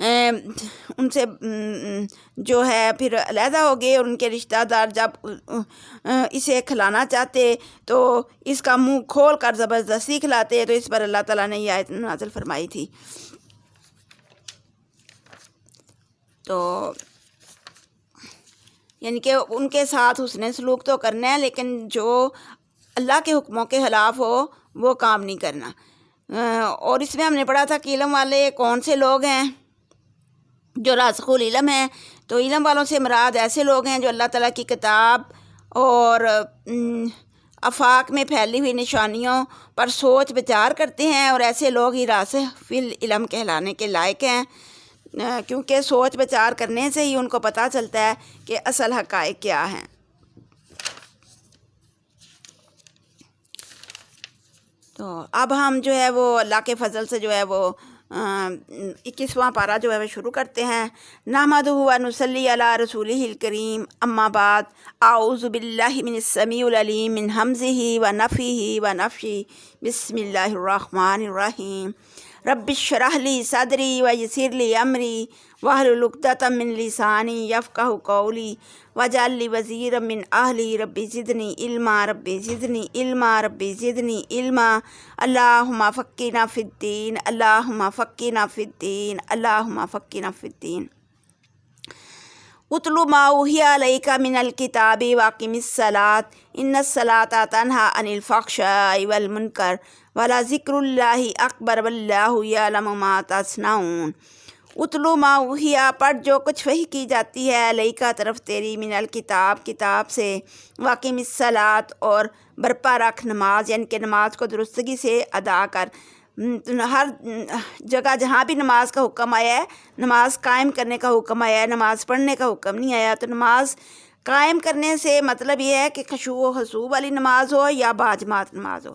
ان سے جو ہے پھر علیحدہ ہو گئے، اور ان کے رشتہ دار جب اسے کھلانا چاہتے تو اس کا منہ کھول کر زبردستی کھلاتے، تو اس پر اللہ تعالیٰ نے یہ آیت نازل فرمائی تھی۔ تو یعنی کہ ان کے ساتھ حسن سلوک تو کرنا ہے، لیکن جو اللہ کے حکموں کے خلاف ہو وہ کام نہیں کرنا۔ اور اس میں ہم نے پڑھا تھا کہ علم والے کون سے لوگ ہیں، جو راسخ العلم ہیں۔ تو علم والوں سے مراد ایسے لوگ ہیں جو اللہ تعالیٰ کی کتاب اور آفاق میں پھیلی ہوئی نشانیوں پر سوچ بچار کرتے ہیں، اور ایسے لوگ ہی راسخ فی العلم کہلانے کے لائق ہیں، کیونکہ سوچ بچار کرنے سے ہی ان کو پتہ چلتا ہے کہ اصل حقائق کیا ہیں۔ تو اب ہم جو ہے وہ اللہ کے فضل سے جو ہے وہ 21واں پارہ جو ہے وہ شروع کرتے ہیں۔ نحمدہ و نصلی علی رسولہ الکریم، اما بعد، اعوذ باللہ من السمیع العلیم من ہمزہ و نفخہ و نفثہ، بسم اللہ الرحمن الرحیم۔ رب اشرح لی صدری ویسر لی امری واحلل عقدۃ من لسانی یفقہوا قولی واجعل لی وزیرا من اہلی رب زدنی علما رب زدنی علما رب زدنی علما۔ اللہم فقہنا فی الدین، اللہم فقہنا فی الدین، اللہم فقہنا فی الدین۔ اتل ما اوحی الیک من الکتاب واقم الصلاۃ ان الصلاۃ تنہی عن الفحشاء والمنکر ولذکر اللہ اکبر واللہ یعلم ما تصنعون۔ اتلو ما اوحی، پڑھ جو کچھ وحی کی جاتی ہے، علیکہ طرف تیری، من الکتاب کتاب سے، واقم الصلاۃ اور برپا رکھ نماز، یعنی کہ نماز کو درستگی سے ادا کر۔ ہر جگہ جہاں بھی نماز کا حکم آیا ہے، نماز قائم کرنے کا حکم آیا ہے، نماز پڑھنے کا حکم نہیں آیا۔ تو نماز قائم کرنے سے مطلب یہ ہے کہ خشوع و خضوع والی نماز ہو یا باجماعت نماز ہو۔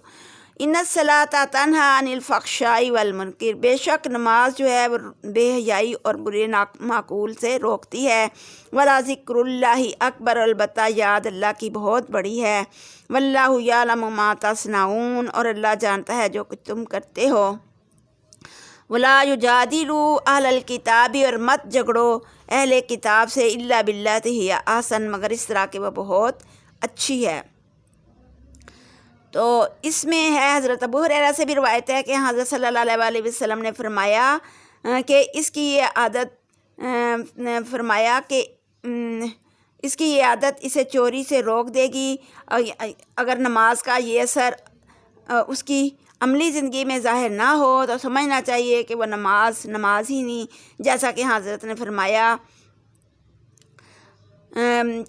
ان الصلاۃ تنہی عن الفحشاء والمنکر، بے شک نماز جو ہے وہ بے حیائی اور برے معقول سے روکتی ہے۔ ولا ذکر اللہ اکبر، البتہ یاد اللہ کی بہت بڑی ہے۔ واللہ یعلم ما تصنعون، اور اللہ جانتا ہے جو کچھ تم کرتے ہو۔ ولا یجادلوا اہل الکتاب، اور مت جھگڑو اہل کتاب سے، الا باللتی ہی احسن، مگر اس طرح کہ وہ بہت اچھی ہے۔ تو اس میں ہے، حضرت ابو ہریرہ سے بھی روایت ہے کہ حضرت صلی اللہ علیہ وسلم نے فرمایا کہ اس کی یہ عادت اسے چوری سے روک دے گی۔ اگر نماز کا یہ اثر اس کی عملی زندگی میں ظاہر نہ ہو تو سمجھنا چاہیے کہ وہ نماز ہی نہیں، جیسا کہ حضرت نے فرمایا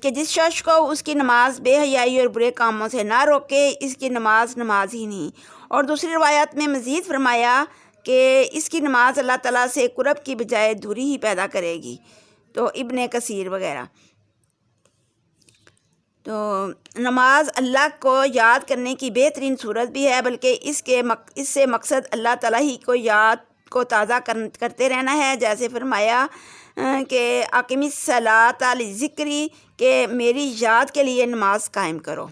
کہ جس شخص کو اس کی نماز بے حیائی اور برے کاموں سے نہ روکے، اس کی نماز ہی نہیں۔ اور دوسری روایت میں مزید فرمایا کہ اس کی نماز اللہ تعالیٰ سے قرب کی بجائے دوری ہی پیدا کرے گی۔ تو ابن کثیر وغیرہ۔ تو نماز اللہ کو یاد کرنے کی بہترین صورت بھی ہے، بلکہ اس سے مقصد اللہ تعالیٰ ہی کو یاد کو تازہ کرتے رہنا ہے، جیسے فرمایا کہ اقم الصلاۃ لذکری، کہ میری یاد کے لیے نماز قائم کرو۔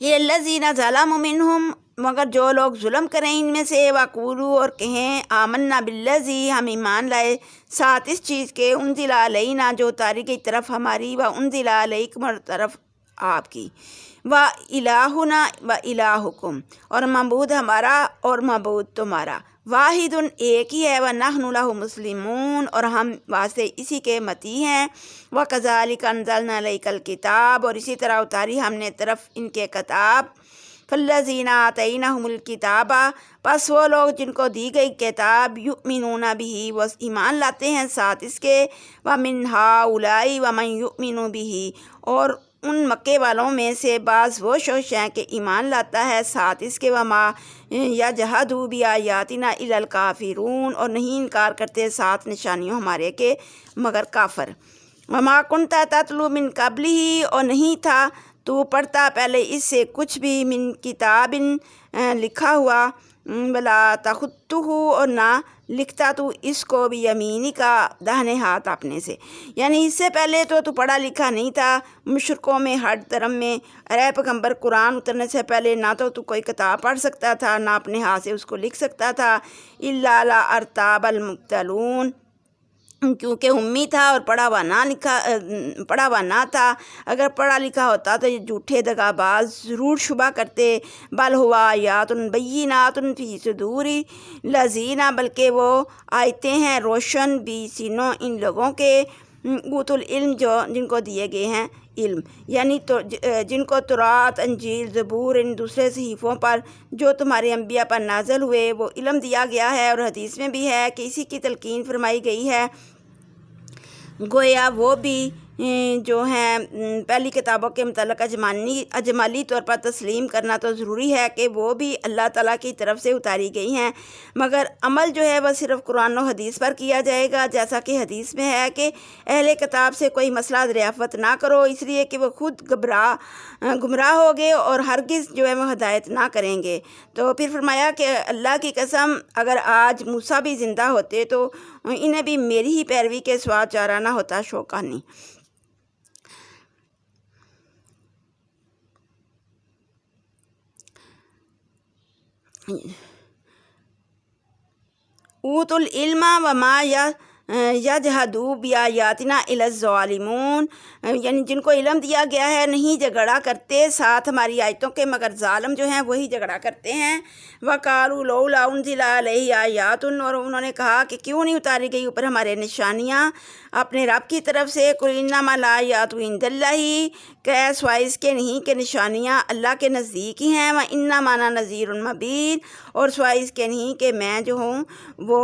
یہ الذین ظلموا منہم، مگر جو لوگ ظلم کریں ان میں سے، وقولوا، اور کہیں، آمنا بالذی، ہم ایمان لائے ساتھ اس چیز کے، انزل علینا، جو اتاری گئی طرف ہماری، و انزل علیکم، اور طرف آپ کی، و الہنا و الہکم، اور معبود ہمارا اور معبود تمہارا، واحد، ایک ہی ہے، ونحن لہ مسلمون، اور ہم واسطے اسی کے متی ہیں، وکذالک انزلنا الیک الکتاب، اور اسی طرح اتاری ہم نے طرف ان کے کتاب، فالذین آتیناہم الکتاب، پس وہ لوگ جن کو دی گئی کتاب، یؤمنون بہ، وہ ایمان لاتے ہیں ساتھ اس کے، ومن ہؤلاء ومن یؤمن بہ، اور ان مکے والوں میں سے بعض وہ شخص ہیں کہ ایمان لاتا ہے ساتھ اس کے، وما یجحدوا بآیاتنا الا الکافرون، اور نہیں انکار کرتے ساتھ نشانیوں ہمارے کے مگر کافر۔ وما کنت تتلو من قبلہ، اور نہیں تھا تو پڑھتا پہلے اس سے کچھ بھی، من کتاب لکھا ہوا، ولا تخطہ، اور نہ لکھتا تو اس کو بھی یمینی کا داہنے ہاتھ اپنے سے، یعنی اس سے پہلے تو پڑھا لکھا نہیں تھا۔ مشرکوں میں ہر دھرم میں اے پیغمبر قرآن اترنے سے پہلے نہ تو کوئی کتاب پڑھ سکتا تھا، نہ اپنے ہاتھ سے اس کو لکھ سکتا تھا۔ الا ارتاب المبتلون، کیونکہ امی تھا اور پڑھا ہوا نہ تھا۔ اگر پڑھا لکھا ہوتا تو یہ جھوٹے دغا باز ضرور شبہ کرتے۔ بل ہوا آیات بینات فی صدور الذین، بلکہ وہ آیتیں ہیں روشن بھی سینوں ان لوگوں کے اوت العلم، جن کو دیے گئے ہیں علم، یعنی تو جن کو تورات، انجیل، زبور، ان دوسرے صحیفوں پر جو تمہارے انبیاء پر نازل ہوئے وہ علم دیا گیا ہے۔ اور حدیث میں بھی ہے کہ اسی کی تلقین فرمائی گئی ہے۔ گویا وہ بھی جو ہیں پہلی کتابوں کے متعلق اجمالی طور پر تسلیم کرنا تو ضروری ہے کہ وہ بھی اللہ تعالیٰ کی طرف سے اتاری گئی ہیں، مگر عمل جو ہے وہ صرف قرآن و حدیث پر کیا جائے گا، جیسا کہ حدیث میں ہے کہ اہل کتاب سے کوئی مسئلہ دریافت نہ کرو، اس لیے کہ وہ خود گمراہ ہوگے اور ہرگز جو ہے وہ ہدایت نہ کریں گے۔ تو پھر فرمایا کہ اللہ کی قسم اگر آج موسیٰ بھی زندہ ہوتے تو انہیں بھی میری ہی پیروی کے سوا چارہ نہ ہوتا شوکانی۔ اوت العلم وما یجحدوا بآیاتنا الا الظالمون، یعنی جن کو علم دیا گیا ہے نہیں جھگڑا کرتے ساتھ ہماری آیتوں کے، مگر ظالم جو ہیں وہی جھگڑا کرتے ہیں۔ وقالوا لولا انزل علیہ آیات، اور انہوں نے کہا کہ کیوں نہیں اتاری گئی اوپر ہمارے نشانیاں اپنے رب کی طرف سے۔ قل انما الآیات عند اللہ، کہ سوائے اس کے نہیں کہ نشانیاں اللہ کے نزدیک ہی ہیں۔ وانما انا نذیر مبین، اور سوائے اس کے نہیں کہ میں جو ہوں وہ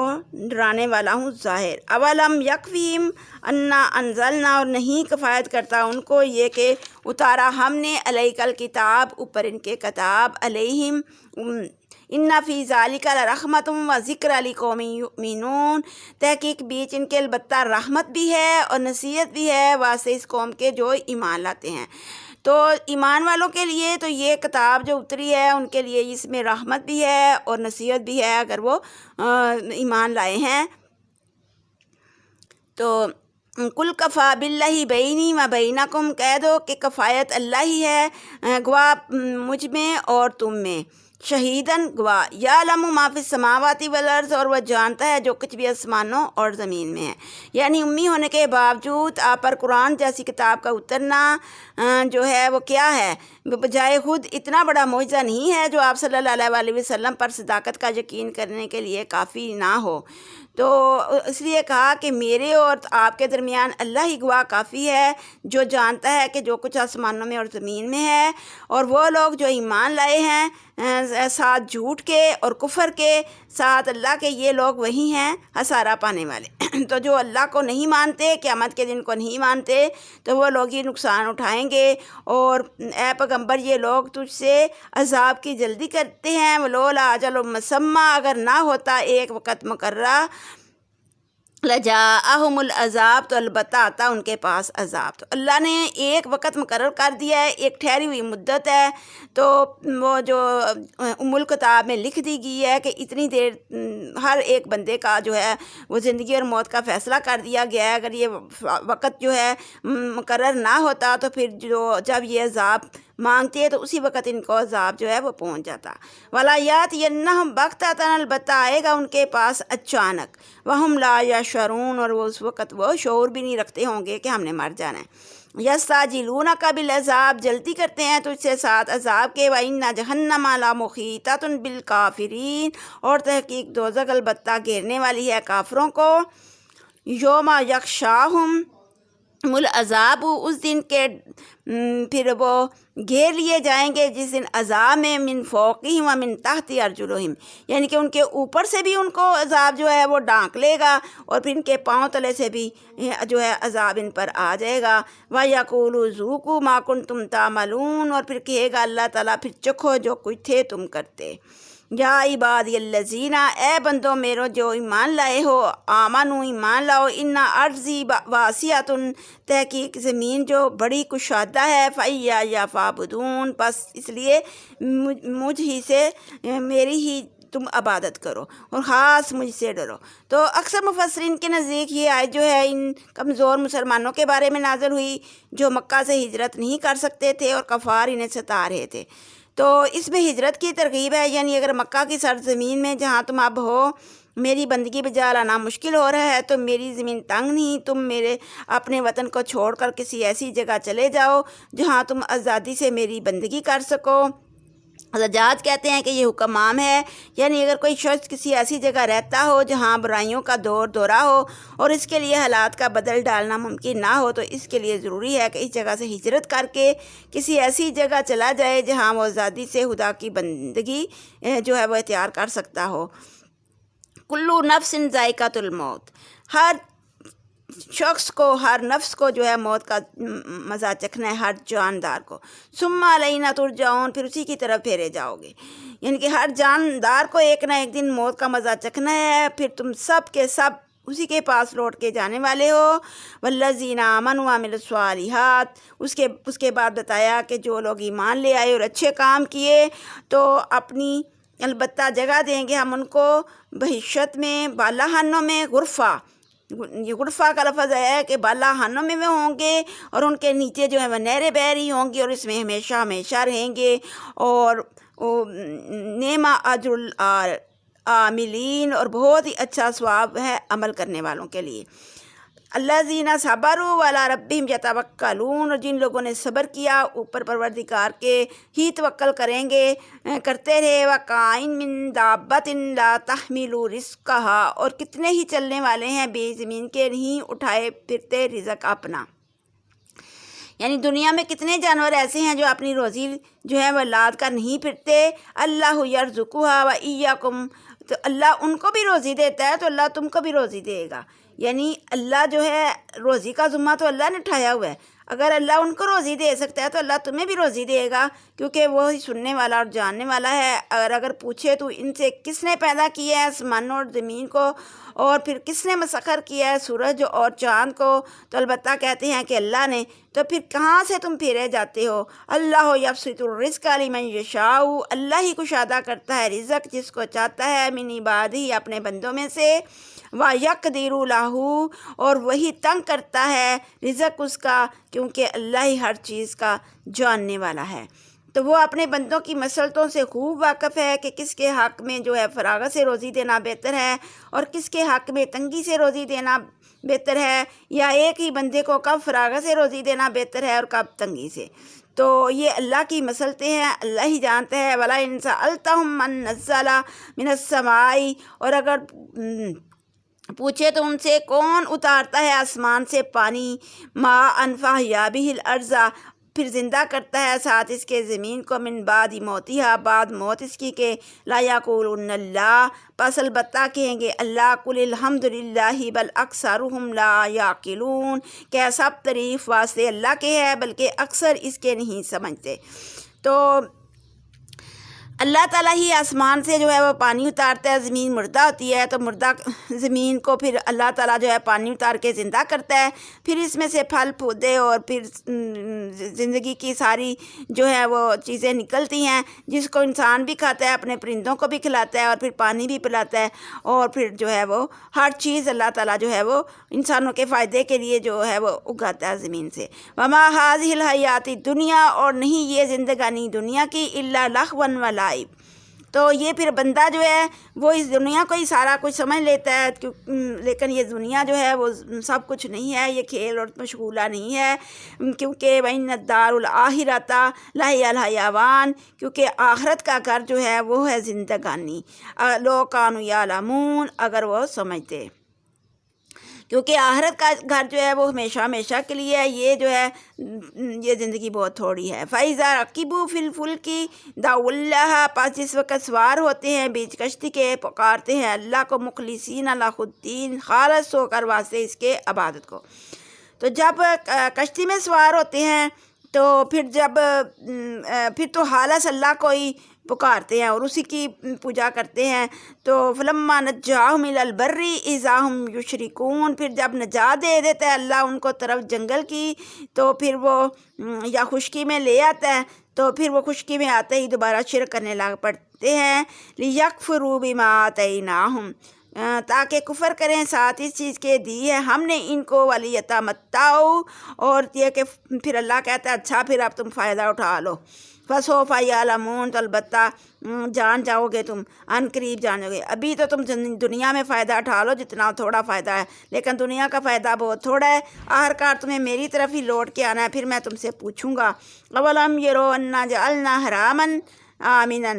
ڈرانے والا ہوں ظاہر۔ اولم یکفیہم انا انزلنا، اور نہیں کفایت کرتا ان کو یہ کہ اتارا ہم نے علیک الکتاب، اوپر ان کے کتاب، علیہم ان فی ذالک لرحمۃ و ذکر لقوم یؤمنون، تحقیق بیچ ان کے البتہ رحمت بھی ہے اور نصیحت بھی ہے واسطے اس قوم کے جو ایمان لاتے ہیں۔ تو ایمان والوں کے لیے تو یہ کتاب جو اتری ہے ان کے لیے اس میں رحمت بھی ہے اور نصیحت بھی ہے اگر وہ ایمان لائے ہیں۔ تو کل کفا باللہ بینی و بینکم، کہہ دو کہ کفایت اللہ ہی ہے گواہ مجھ میں اور تم میں، شہیداً گواہ، یعلم ما فی السماوات والارض، اور وہ جانتا ہے جو کچھ بھی آسمانوں اور زمین میں ہے۔ یعنی امی ہونے کے باوجود آپ پر قرآن جیسی کتاب کا اترنا جو ہے وہ کیا ہے، بجائے خود اتنا بڑا معجزہ نہیں ہے جو آپ صلی اللہ علیہ وسلم پر صداقت کا یقین کرنے کے لیے کافی نہ ہو۔ تو اس لیے کہا کہ میرے اور آپ کے درمیان اللہ ہی گواہ کافی ہے، جو جانتا ہے کہ جو کچھ آسمانوں میں اور زمین میں ہے۔ اور وہ لوگ جو ایمان لائے ہیں ساتھ جھوٹ کے اور کفر کے ساتھ اللہ کے، یہ لوگ وہی ہیں خسارہ پانے والے۔ تو جو اللہ کو نہیں مانتے، قیامت کے دن کو نہیں مانتے، تو وہ لوگ یہ نقصان اٹھائیں گے۔ اور اے پیغمبر یہ لوگ تجھ سے عذاب کی جلدی کرتے ہیں، ولولا اجل مسمى، اگر نہ ہوتا ایک وقت مقررہ، لجاءہم العذاب، تو البتہ آتا ان کے پاس عذاب۔ تو اللہ نے ایک وقت مقرر کر دیا ہے، ایک ٹھہری ہوئی مدت ہے، تو وہ جو ام الکتاب میں لکھ دی گئی ہے کہ اتنی دیر ہر ایک بندے کا جو ہے وہ زندگی اور موت کا فیصلہ کر دیا گیا ہے۔ اگر یہ وقت جو ہے مقرر نہ ہوتا تو پھر جب یہ عذاب مانگتے ہیں تو اسی وقت ان کو عذاب جو ہے وہ پہنچ جاتا۔ وَلَا يَأْتِيَنَّهُمْ بَغْتَةً، البتہ آئے گا ان کے پاس اچانک، وَهُمْ لَا يَشْعُرُونَ، اور وہ اس وقت وہ شعور بھی نہیں رکھتے ہوں گے کہ ہم نے مر جانا ہے۔ يَسْتَعْجِلُونَكَ بِالْعَذَابِ، جلدی کرتے ہیں تجھ سے ساتھ عذاب کے، وَإِنَّ جَهَنَّمَ لَمُحِيطَةٌ بِالْكَافِرِينَ، اور تحقیق دوزخ البتہ گھیرنے والی ہے کافروں کو۔ یوم یغشاہم العذاب، اس دن کے پھر وہ گھیر لیے جائیں گے جس دن عذاب میں، من فوقہم و من تحت ارجلہم، یعنی کہ ان کے اوپر سے بھی ان کو عذاب جو ہے وہ ڈانک لے گا اور پھر ان کے پاؤں تلے سے بھی جو ہے عذاب ان پر آ جائے گا۔ وَيَقُولُوا ذُوقُوا مَا كُنتُمْ تَعْمَلُونَ، اور پھر کہے گا اللہ تعالیٰ پھر چکھو جو کچھ تھے تم کرتے۔ یا عبادی الذین، اے بندوں میرو جو ایمان لائے ہو، آمنو ایمان لاؤ، ان ارضی واسعۃ، تحقیق زمین جو بڑی کشادہ ہے، فإیایا فاعبدون، بس اس لیے مجھ ہی سے میری ہی تم عبادت کرو اور خاص مجھ سے ڈرو۔ تو اکثر مفسرین کے نزدیک یہ آیت جو ہے ان کمزور مسلمانوں کے بارے میں نازل ہوئی جو مکہ سے ہجرت نہیں کر سکتے تھے اور کفار انہیں ستا رہے تھے۔ تو اس میں ہجرت کی ترغیب ہے، یعنی اگر مکہ کی سرزمین میں جہاں تم اب ہو میری بندگی بجا لانا مشکل ہو رہا ہے تو میری زمین تنگ نہیں، تم میرے اپنے وطن کو چھوڑ کر کسی ایسی جگہ چلے جاؤ جہاں تم آزادی سے میری بندگی کر سکو۔ حجاج کہتے ہیں کہ یہ حکم عام ہے، یعنی اگر کوئی شخص کسی ایسی جگہ رہتا ہو جہاں برائیوں کا دور دورہ ہو اور اس کے لیے حالات کا بدل ڈالنا ممکن نہ ہو تو اس کے لیے ضروری ہے کہ اس جگہ سے ہجرت کر کے کسی ایسی جگہ چلا جائے جہاں وہ آزادی سے خدا کی بندگی جو ہے وہ اختیار کر سکتا ہو۔ کلو نفس ذائقۃ الموت، ہر شخص کو، ہر نفس کو جو ہے موت کا مزہ چکھنا ہے، ہر جاندار کو۔ ثم علینا ترجعون، پھر اسی کی طرف پھیرے جاؤ گے، یعنی کہ ہر جاندار کو ایک نہ ایک دن موت کا مزہ چکھنا ہے، پھر تم سب کے سب اسی کے پاس لوٹ کے جانے والے ہو۔ والذین آمنوا وعملوا الصالحات، اس کے بعد بتایا کہ جو لوگ ایمان لے آئے اور اچھے کام کیے تو اپنی البتہ جگہ دیں گے ہم ان کو بہشت میں، بالا خانوں میں، غرفہ، یہ غرفہ کا لفظ ہے کہ بالا خانوں میں وہ ہوں گے اور ان کے نیچے جو ہے وہ نہریں بہہ رہی ہوں گی اور اس میں ہمیشہ ہمیشہ رہیں گے، اور نعم اجر العاملین، اور بہت ہی اچھا ثواب ہے عمل کرنے والوں کے لیے۔ الذین صبروا وعلی ربہم یتوکلون، اور جن لوگوں نے صبر کیا اوپر پروردگار کے ہی توکل کرتے رہے۔ وَکَأَیِّن مِّن دَابَّةٍ لَا تَحْمِلُ رِزْقَہَا، اور کتنے ہی چلنے والے ہیں بے زمین کے نہیں اٹھائے پھرتے رزق اپنا، یعنی دنیا میں کتنے جانور ایسے ہیں جو اپنی روزی جو ہے وہ لاد کر نہیں پھرتے۔ اللہ یرزقھا وایاکم، تو اللہ ان کو بھی روزی دیتا ہے تو اللہ تم کو بھی روزی دے گا، یعنی اللہ جو ہے روزی کا ذمہ تو اللہ نے اٹھایا ہوا ہے، اگر اللہ ان کو روزی دے سکتا ہے تو اللہ تمہیں بھی روزی دے گا، کیونکہ وہ ہی سننے والا اور جاننے والا ہے۔ اگر پوچھے تو ان سے کس نے پیدا کیا ہے آسمانوں اور زمین کو، اور پھر کس نے مسخر کیا ہے سورج اور چاند کو، تو البتہ کہتے ہیں کہ اللہ نے، تو پھر کہاں سے تم پھیرے جاتے ہو؟ اللہ یبسط الرزق لمن یشاء، اللہ ہی کشادہ کرتا ہے رزق جس کو چاہتا ہے، من عبادہ، اپنے بندوں میں سے، وَيَقْدِرُ لَهُ، اور وہی تنگ کرتا ہے رزق اس کا، کیونکہ اللہ ہی ہر چیز کا جاننے والا ہے۔ تو وہ اپنے بندوں کی مسلطوں سے خوب واقف ہے کہ کس کے حق میں جو ہے فراغت سے روزی دینا بہتر ہے اور کس کے حق میں تنگی سے روزی دینا بہتر ہے، یا ایک ہی بندے کو کب فراغت سے روزی دینا بہتر ہے اور کب تنگی سے۔ تو یہ اللہ کی مسلطیں ہیں، اللہ ہی جانتا ہے۔ وَلَئِن سَأَلْتَهُم مَّن نَّزَّلَ مِنَ السَّمَاءِ، اور اگر پوچھے تو ان سے کون اتارتا ہے آسمان سے پانی، ماء فَأَحْیَا بِهِ الْأَرْضَ، پھر زندہ کرتا ہے ساتھ اس کے زمین کو، من بعد موتها، بعد موت اس کی، کہ لا یقولن اللہ، پس البتہ کہیں گے اللہ، قل الحمد للہ بل اکثرهم لا یعقلون، کہ سب تعریف واسطے اللہ کے ہے بلکہ اکثر اس کے نہیں سمجھتے۔ تو اللہ تعالیٰ ہی آسمان سے جو ہے وہ پانی اتارتا ہے، زمین مردہ ہوتی ہے تو مردہ زمین کو پھر اللہ تعالیٰ جو ہے پانی اتار کے زندہ کرتا ہے، پھر اس میں سے پھل پودے اور پھر زندگی کی ساری جو ہے وہ چیزیں نکلتی ہیں جس کو انسان بھی کھاتا ہے، اپنے پرندوں کو بھی کھلاتا ہے اور پھر پانی بھی پلاتا ہے، اور پھر جو ہے وہ ہر چیز اللہ تعالیٰ جو ہے وہ انسانوں کے فائدے کے لیے جو ہے وہ اگاتا ہے زمین سے۔ وما هذه الحیات الدنیا، اور نہیں یہ زندگانی دنیا کی، الا لہو و لعب، تو یہ پھر بندہ جو ہے وہ اس دنیا کو ہی سارا کچھ سمجھ لیتا ہے، لیکن یہ دنیا جو ہے وہ سب کچھ نہیں ہے، یہ کھیل اور مشغولہ نہیں ہے، کیونکہ وَإِنَّ الدَّارَ الْآخِرَةَ لَهِيَ الْحَيَوَانُ، کیونکہ آخرت کا گھر جو ہے وہ ہے زندگانی۔ لَوْ كَانُوا يَعْلَمُونَ، اگر وہ سمجھتے، کیونکہ آخرت کا گھر جو ہے وہ ہمیشہ ہمیشہ کے لیے ہے، یہ جو ہے یہ زندگی بہت تھوڑی ہے۔ فَإِذَا رَكِبُوا فِي الْفُلْكِ دَعُوا اللَّهَ، پس جس وقت سوار ہوتے ہیں بیچ کشتی کے پکارتے ہیں اللہ کو، مخلصین لہ الدین، خالص ہو کر واسطے اس کے عبادت کو۔ تو جب کشتی میں سوار ہوتے ہیں تو پھر تو خالص اللہ کو ہی پکارتے ہیں اور اسی کی پوجا کرتے ہیں۔ تو فلما نجاہم الی البر اذا ہم یشرکون، پھر جب نجات دے دیتا ہے اللہ ان کو طرف جنگل کی تو پھر وہ یا خشکی میں لے آتا ہے تو پھر وہ خشکی میں آتے ہی دوبارہ شرک کرنے لگ پڑتے ہیں۔ لیکفروا بما آتیناہم، تاکہ کفر کریں ساتھ اس چیز کے دی ہے ہم نے ان کو، ولیتمتعوا، اور یہ کہ پھر اللہ کہتا ہے اچھا پھر اب تم فائدہ اٹھا لو۔ فسوف یعلمون، تو البتہ جان جاؤ گے تم، ان قریب جانو گے۔ ابھی تو تم دنیا میں فائدہ اٹھا لو جتنا تھوڑا فائدہ ہے، لیکن دنیا کا فائدہ بہت تھوڑا ہے، آخرکار تمہیں میری طرف ہی لوٹ کے آنا ہے، پھر میں تم سے پوچھوں گا۔ اولم یروا انا جعلنا حراما آمنا،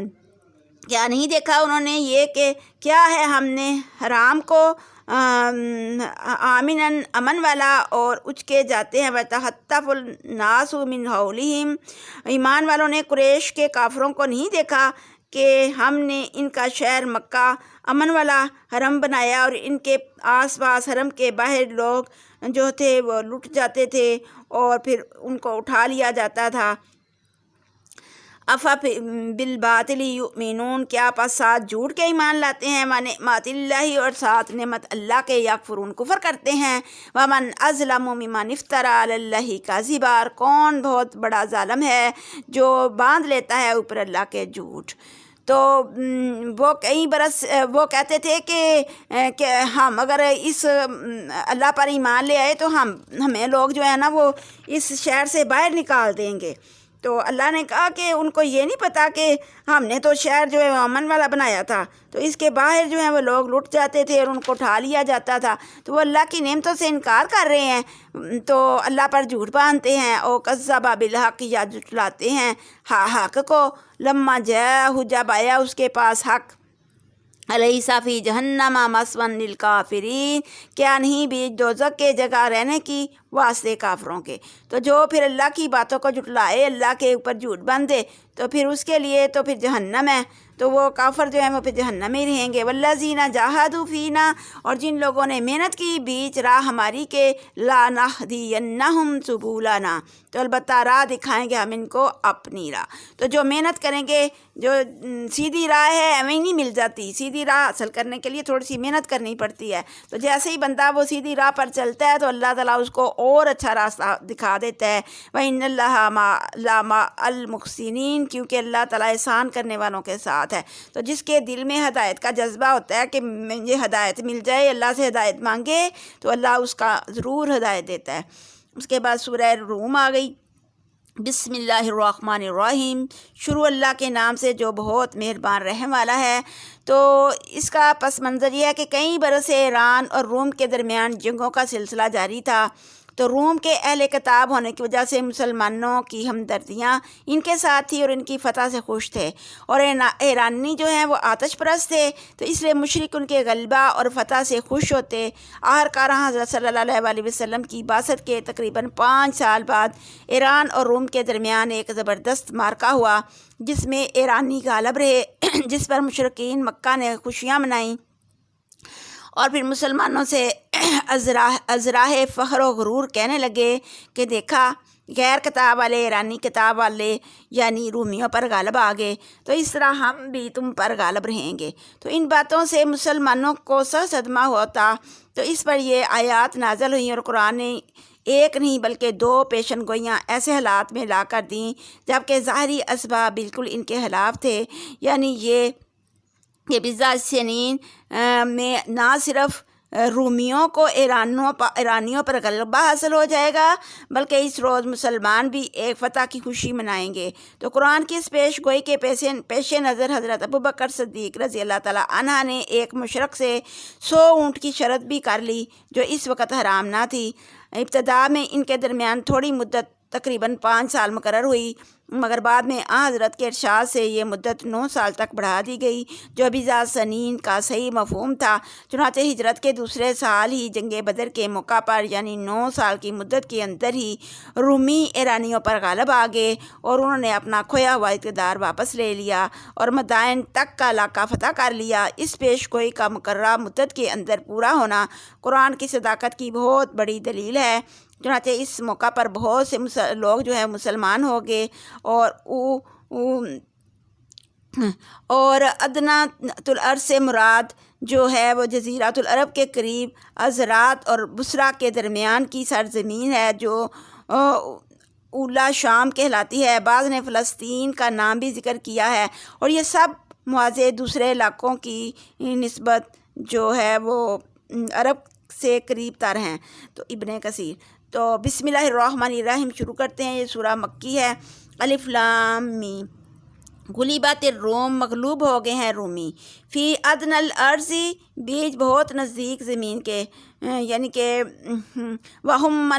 کیا نہیں دیکھا انہوں نے یہ کہ کیا ہے ہم نے حرام کو آمناً امن والا اور اچکے جاتے ہیں، وَتَخَطَّفُ النَّاسُ مِنْ حَوْلِهِمْ، ایمان والوں نے قریش کے کافروں کو نہیں دیکھا کہ ہم نے ان کا شہر مکہ امن والا حرم بنایا اور ان کے آس پاس حرم کے باہر لوگ جو تھے وہ لٹ جاتے تھے اور پھر ان کو اٹھا لیا جاتا تھا۔ بالباطل یؤمنون، کیا پس ساتھ جھوٹ کے ایمان لاتے ہیں، نعمت اللہ، اور ساتھ نعمت اللہ کے یکفرون کفر کرتے ہیں۔ ومن اظلم ممن افتری علی اللہ کذبا، کون بہت بڑا ظالم ہے جو باندھ لیتا ہے اوپر اللہ کے جھوٹ۔ تو وہ کئی برس وہ کہتے تھے کہ ہم اگر اس اللہ پر ایمان لے آئے تو ہمیں لوگ جو ہے نا وہ اس شہر سے باہر نکال دیں گے۔ تو اللہ نے کہا کہ ان کو یہ نہیں پتہ کہ ہم نے تو شہر جو ہے وہ امن والا بنایا تھا، تو اس کے باہر جو ہے وہ لوگ لٹ جاتے تھے اور ان کو اٹھا لیا جاتا تھا، تو وہ اللہ کی نعمتوں سے انکار کر رہے ہیں، تو اللہ پر جھوٹ باندھتے ہیں، او کذبا بالحق، یا جھٹلاتے ہیں حق کو، لما جاءہ، جب آیا اس کے پاس حق، الیس فی جہنم مثوی للکافرین، کیا نہیں بھی دوزخ کے جگہ رہنے کی واسطے کافروں کے۔ تو جو پھر اللہ کی باتوں کو جھٹلائے، اللہ کے اوپر جھوٹ باندھے، تو پھر اس کے لیے تو پھر جہنم ہے، تو وہ کافر جو ہیں وہ پھر جہنم میں رہیں گے۔ والذین جاہدوا فینا، اور جن لوگوں نے محنت کی بیچ راہ ہماری کے، لنہدینہم سبلنا، تو البتہ راہ دکھائیں گے ہم ان کو اپنی راہ۔ تو جو محنت کریں گے، جو سیدھی راہ ہے ہمیں نہیں مل جاتی، سیدھی راہ حاصل کرنے کے لیے تھوڑی سی محنت کرنی پڑتی ہے، تو جیسے ہی بندہ وہ سیدھی راہ پر چلتا ہے تو اللہ تعالیٰ اس کو اور اچھا راستہ دکھا دیتا ہے۔ وَإِنَّ اللَّهَ لَمَعَ الْمُحْسِنِينَ، کیونکہ اللہ تعالیٰ احسان کرنے والوں کے ساتھ ہے۔ تو جس کے دل میں ہدایت کا جذبہ ہوتا ہے کہ مجھے ہدایت مل جائے، اللہ سے ہدایت مانگے تو اللہ اس کا ضرور ہدایت دیتا ہے۔ اس کے بعد سورہ روم آ گئی۔ بسم اللہ الرحمن الرحیم، شروع اللہ کے نام سے جو بہت مہربان رحم والا ہے۔ تو اس کا پس منظر یہ ہے کہ کئی برس سے ایران اور روم کے درمیان جنگوں کا سلسلہ جاری تھا، تو روم کے اہل کتاب ہونے کی وجہ سے مسلمانوں کی ہمدردیاں ان کے ساتھ تھی اور ان کی فتح سے خوش تھے، اور ایرانی جو ہیں وہ آتش پرست تھے، تو اس لیے مشرک ان کے غلبہ اور فتح سے خوش ہوتے۔ آخرکار حضرت صلی اللہ علیہ وسلم کی بعثت کے تقریباً 5 سال بعد ایران اور روم کے درمیان ایک زبردست معرکہ ہوا، جس میں ایرانی غالب رہے، جس پر مشرکین مکہ نے خوشیاں منائیں، اور پھر مسلمانوں سے ازراہ فخر و غرور کہنے لگے کہ دیکھا غیر کتاب والے ایرانی کتاب والے یعنی رومیوں پر غالب آ گئے، تو اس طرح ہم بھی تم پر غالب رہیں گے۔ تو ان باتوں سے مسلمانوں کو صدمہ ہوتا، تو اس پر یہ آیات نازل ہوئیں، اور قرآن نے ایک نہیں بلکہ 2 پیشن گوئیاں ایسے حالات میں لا کر دیں جبکہ ظاہری اسباب بالکل ان کے خلاف تھے، یعنی یہ بضع سنین میں نہ صرف رومیوں کو ایرانیوں پر غلبہ حاصل ہو جائے گا، بلکہ اس روز مسلمان بھی ایک فتح کی خوشی منائیں گے۔ تو قرآن کی اس پیش گوئی کے پیش نظر حضرت ابوبکر صدیق رضی اللہ تعالیٰ عنہ نے ایک مشرک سے 100 اونٹ کی شرط بھی کر لی، جو اس وقت حرام نہ تھی۔ ابتدا میں ان کے درمیان تھوڑی مدت تقریباً 5 سال مقرر ہوئی، مگر بعد میں حضرت کے ارشاد سے یہ مدت 9 سال تک بڑھا دی گئی، جو بضع سنین کا صحیح مفہوم تھا۔ چنانچہ ہجرت کے دوسرے سال ہی جنگ بدر کے موقع پر، یعنی 9 سال کی مدت کے اندر ہی رومی ایرانیوں پر غالب آ گئے، اور انہوں نے اپنا کھویا ہوا اقتدار واپس لے لیا اور مدائن تک کا علاقہ فتح کر لیا۔ اس پیش گوئی کا مقررہ مدت کے اندر پورا ہونا قرآن کی صداقت کی بہت بڑی دلیل ہے۔ چنانچہ اس موقع پر بہت سے لوگ جو ہیں مسلمان ہو گئے، اور ادنیٰ الارض سے مراد جو ہے وہ جزیرۃ العرب کے قریب عذرات اور بصرہ کے درمیان کی سرزمین ہے، جو اولا شام کہلاتی ہے، بعض نے فلسطین کا نام بھی ذکر کیا ہے، اور یہ سب مواضع دوسرے علاقوں کی نسبت جو ہے وہ عرب سے قریب تر ہیں۔ تو ابن کثیر تو بسم اللہ الرحمن الرحیم شروع کرتے ہیں۔ یہ سورہ مکی ہے۔ الف لام میم، غلبت الروم، مغلوب ہو گئے ہیں رومی، فی ادنی الارض، بیچ بہت نزدیک زمین کے، یعنی کہ وہم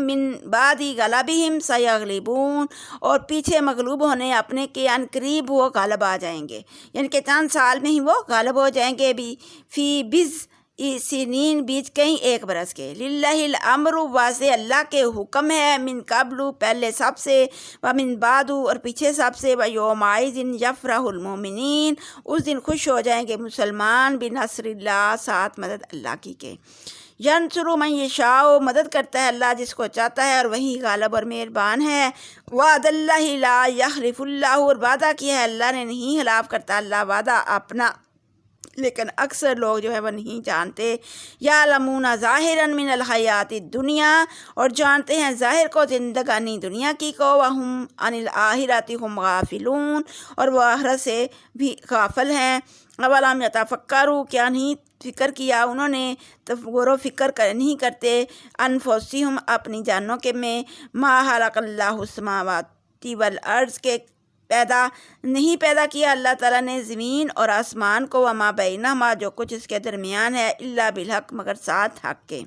من بعد غلبہم سیغلبون، اور پیچھے مغلوب ہونے اپنے کے ان قریب وہ غالب آ جائیں گے، یعنی کہ چند سال میں ہی وہ غالب ہو جائیں گے بھی، فی بضع سنین، بیچ کہیں ایک برس کے، للہ الامر، واضح اللہ کے حکم ہے، من قبل پہلے سب سے، ومن بعد اور پیچھے سب سے، ویومئذ یفرح المؤمنین، اس دن خوش ہو جائیں گے مسلمان، بنصر اللہ، ساتھ مدد اللہ کی کے، ینصر من یشاء، مدد کرتا ہے اللہ جس کو چاہتا ہے، اور وہی غالب اور مہربان ہے، وعد اللہ لا یخلف اللہ، اور وعدہ کیا ہے اللہ نے، نہیں خلاف کرتا اللہ وعدہ اپنا، لیکن اکثر لوگ جو ہے وہ نہیں جانتے۔ یعلمون ظاہرا من الحیات الدنیا، اور جانتے ہیں ظاہر کو زندگانی دنیا کی کو، وہم عن الآخرۃ ہم غافلون، اور وہ آخرت سے بھی غافل ہیں۔ اولم یتفکروا، کیا نہیں فکر کیا انہوں نے، غور و فکر نہیں کرتے، انفسہم اپنی جانوں کے میں، ما خلق اللہ السماوات والارض، کے پیدا کیا اللہ تعالیٰ نے زمین اور آسمان کو، وما بینہما، جو کچھ اس کے درمیان ہے، الا بالحق، مگر ساتھ حق کے،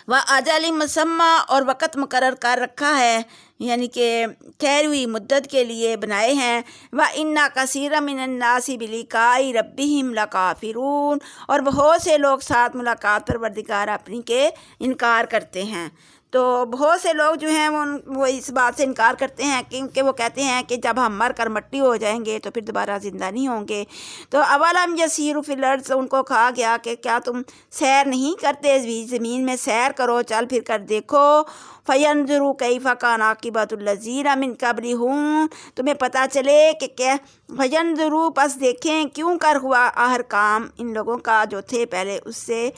وَأَجَلٍ مُّسَمًّى، اور وقت مقرر کر رکھا ہے، یعنی کہ ٹھہری ہوئی مدت کے لیے بنائے ہیں، وَإِنَّ كَثِيرًا مِّنَ النَّاسِ بِلِقَاءِ رَبِّهِمْ لَكَافِرُونَ، اور بہت سے لوگ ساتھ ملاقات پروردگار اپنی کے انکار کرتے ہیں۔ تو بہت سے لوگ جو ہیں وہ اس بات سے انکار کرتے ہیں، کیونکہ وہ کہتے ہیں کہ جب ہم مر کر مٹی ہو جائیں گے تو پھر دوبارہ زندہ نہیں ہوں گے۔ تو اولم یسیروا فی الارض، ان کو کہا گیا کہ کیا تم سیر نہیں کرتے زمین میں، سیر کرو، چل پھر کر دیکھو، فینظروا کیف کان عاقبۃ الذین من قبلہم، تمہیں پتہ چلے کہ کیا، فینظروا، پس دیکھیں کیوں کر ہوا آخر کام ان لوگوں کا جو تھے پہلے اس سے،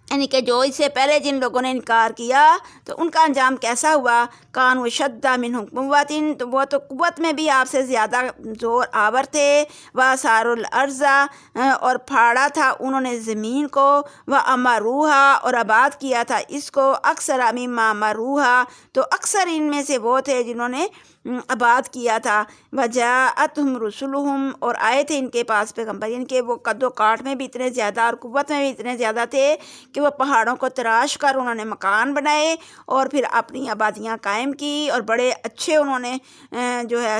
یعنی کہ جو اس سے پہلے جن لوگوں نے انکار کیا تو ان کا انجام کیسا ہوا، کانوا اشد منہم قوۃ، تو وہ تو قوت میں بھی آپ سے زیادہ زور آور تھے، وآثاروا الارض، اور پھاڑا تھا انہوں نے زمین کو، وامروہا، اور آباد کیا تھا اس کو، اکثر مما امروہا، تو اکثر ان میں سے وہ تھے جنہوں نے آباد کیا تھا، وجاءتہم رسلہم، اور آئے تھے ان کے پاس پیغمبر، یعنی کہ وہ قد و کاٹ میں بھی اتنے زیادہ اور قوت میں بھی اتنے زیادہ تھے کہ وہ پہاڑوں کو تراش کر انہوں نے مکان بنائے اور پھر اپنی آبادیاں قائم کی، اور بڑے اچھے انہوں نے جو ہے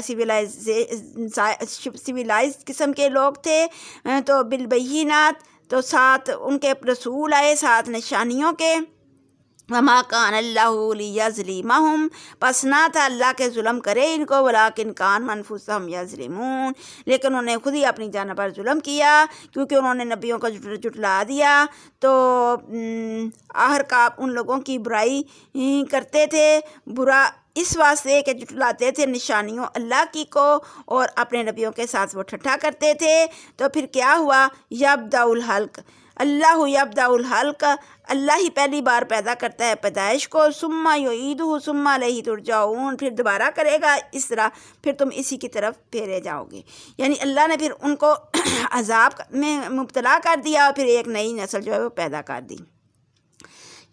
سویلائز قسم کے لوگ تھے۔ تو بالبینات، تو ساتھ ان کے رسول آئے، ساتھ نشانیوں کے، وما کان اللہ لیظلمہم، پس نہ تھا اللہ کے ظلم کرے ان کو، ولیکن کان انفسہم یظلمون، لیکن انہوں نے خود ہی اپنی جانوں پر ظلم کیا، کیونکہ انہوں نے نبیوں کو جھٹلا دیا۔ تو آخر کار ان لوگوں کی برائی کرتے تھے، برا اس واسطے کہ جھٹلاتے تھے نشانیوں اللہ کی کو، اور اپنے نبیوں کے ساتھ وہ ٹھٹھا کرتے تھے۔ تو پھر کیا ہوا، یبدأ الخلق، اللہ یبدأ الخلق، اللہ ہی پہلی بار پیدا کرتا ہے پیدائش کو، ثم یعیدہ ثم الیہ ترجعون، پھر دوبارہ کرے گا اس طرح، پھر تم اسی کی طرف پھیرے جاؤ گے۔ یعنی اللہ نے پھر ان کو عذاب میں مبتلا کر دیا، اور پھر ایک نئی نسل جو ہے وہ پیدا کر دی۔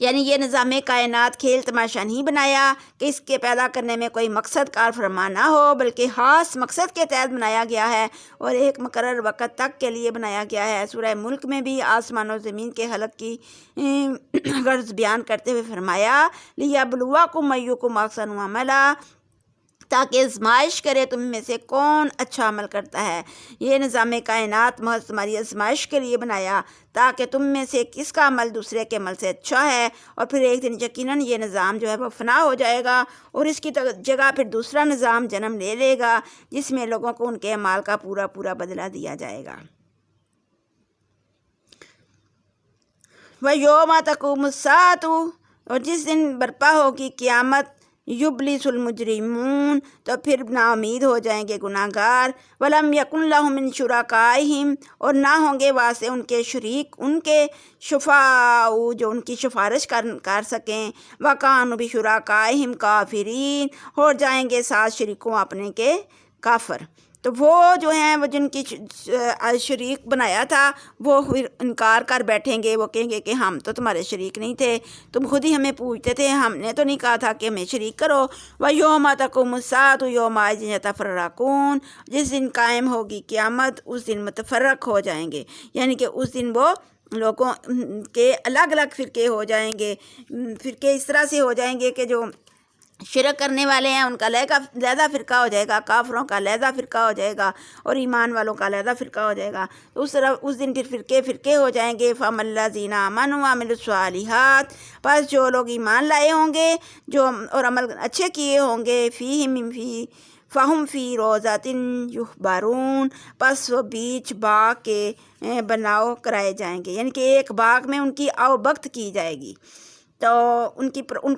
یعنی یہ نظام کائنات کھیل تماشا نہیں بنایا کہ اس کے پیدا کرنے میں کوئی مقصد کار فرما نہ ہو، بلکہ خاص مقصد کے تحت بنایا گیا ہے اور ایک مقرر وقت تک کے لیے بنایا گیا ہے۔ سورہ ملک میں بھی آسمان و زمین کے خلق کی غرض بیان کرتے ہوئے فرمایا، لِیَبْلُوَکُمْ أَیُّکُمْ أَحْسَنُ عَمَلًا، تاکہ آزمائش کرے تم میں سے کون اچھا عمل کرتا ہے۔ یہ نظام کائنات محض تمہاری آزمائش کے لیے بنایا، تاکہ تم میں سے کس کا عمل دوسرے کے عمل سے اچھا ہے، اور پھر ایک دن یقیناً یہ نظام جو ہے وہ فنا ہو جائے گا، اور اس کی جگہ پھر دوسرا نظام جنم لے لے گا، جس میں لوگوں کو ان کے اعمال کا پورا پورا بدلہ دیا جائے گا۔ وَيَوْمَ تَقُومُ السَّاعَةُ، اور جس دن برپا ہوگی قیامت، یبلس المجرمون، تو پھر نا امید ہو جائیں گے گناہ گار، ولم یکن لہم من شرکائہم، اور نہ ہوں گے واسطے ان کے شریک، ان کے شفاء جو ان کی سفارش کر سکیں، وکانوا بشرکائہم کافرین، ہو جائیں گے ساتھ شریکوں اپنے کے کافر۔ تو وہ جو ہیں وہ جن کی شریک بنایا تھا وہ پھر انکار کر بیٹھیں گے، وہ کہیں گے کہ ہم تو تمہارے شریک نہیں تھے، تم خود ہی ہمیں پوچھتے تھے، ہم نے تو نہیں کہا تھا کہ ہمیں شریک کرو۔ وَيَوْمَ تَقُومُ السَّاعَةُ يَوْمَئِذٍ يَتَفَرَّقُونَ، جس دن قائم ہوگی قیامت اس دن متفرق ہو جائیں گے، یعنی کہ اس دن وہ لوگوں کے الگ الگ فرقے ہو جائیں گے۔ فرقے اس طرح سے ہو جائیں گے کہ جو شرک کرنے والے ہیں ان کا علیحدہ فرقہ ہو جائے گا، کافروں کا علیحدہ فرقہ ہو جائے گا، اور ایمان والوں کا علیحدہ فرقہ ہو جائے گا۔ تو اس طرح اس دن پھر فرقے ہو جائیں گے۔ فَأَمَّا الَّذِينَ آمَنُوا وَعَمِلُوا الصَّالِحَاتِ، پس جو لوگ ایمان لائے ہوں گے جو اور عمل اچھے کیے ہوں گے، فَهُمْ فِي رَوْضَةٍ يُحْبَرُونَ، پس وہ بیچ باغ کے بناؤ کرائے جائیں گے، یعنی کہ ایک باغ میں ان کی آؤ بخت کی جائے گی، تو ان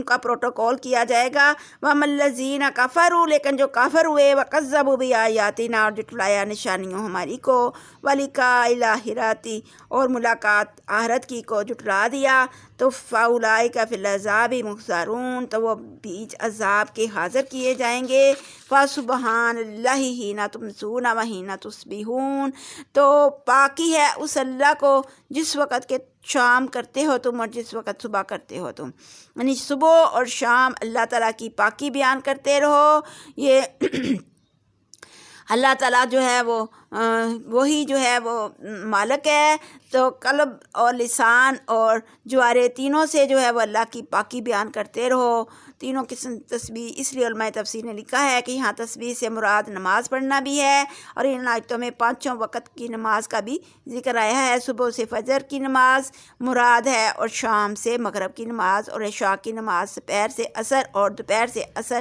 کا پروٹوکول کیا جائے گا۔ وَأَمَّا الَّذِينَ كَفَرُوا، لیکن جو کافر ہوئے، وَكَذَّبُوا بِآيَاتِنَا، اور جھٹلایا نشانیوں ہماری کو، وَلِقَاءِ الْآخِرَةِ، اور ملاقات آخرت کی کو جھٹلا دیا، تو فَأُولَٰئِكَ فِي الْعَذَابِ مُحْضَرُونَ، تو وہ بیچ عذاب کے حاضر کیے جائیں گے۔ فَسُبْحَانَ اللَّهِ حِينَ تُمْسُونَ وَحِينَ تُصْبِحُونَ، تو پاکی ہے اس اللہ کو جس وقت کے شام کرتے ہو تم اور جس وقت صبح کرتے ہو تم، یعنی صبح اور شام اللہ تعالیٰ کی پاکی بیان کرتے رہو۔ یہ اللہ تعالیٰ جو ہے وہ وہی جو ہے وہ مالک ہے، تو قلب اور لسان اور جوارے تینوں سے جو ہے وہ اللہ کی پاکی بیان کرتے رہو۔ تینوں قسم تسبیح، اس لیے علماء تفسیر نے لکھا ہے کہ یہاں تسبیح سے مراد نماز پڑھنا بھی ہے، اور ان آیتوں میں پانچوں وقت کی نماز کا بھی ذکر آیا ہے۔ صبح سے فجر کی نماز مراد ہے، اور شام سے مغرب کی نماز، اور عشاء کی نماز دوپہر سے عصر، اور دوپہر سے عصر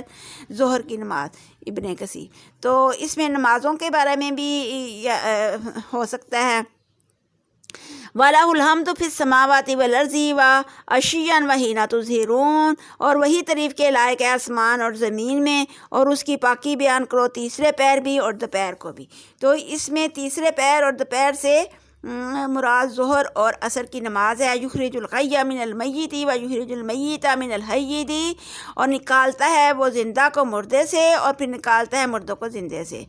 ظہر کی نماز۔ ابن کثیر تو اس میں نمازوں کے بارے میں بھی ہو سکتا ہے۔ وَلَهُ الْحَمْدُ فِي السَّمَاوَاتِ وَالْأَرْضِ وَعَشِيًّا وَحِينَ تُظْهِرُونَ، اور وہی تعریف کے لائق ہے آسمان اور زمین میں، اور اس کی پاکی بیان کرو تیسرے پہر بھی اور دوپہر کو بھی۔ تو اس میں تیسرے پہر اور دوپہر سے مراد ظہر اور عصر کی نماز ہے۔ یخرج الحی من المیت ویخرج المیت من الحی، اور نکالتا ہے وہ زندہ کو مردے سے، اور پھر نکالتا ہے مردوں کو زندے سے۔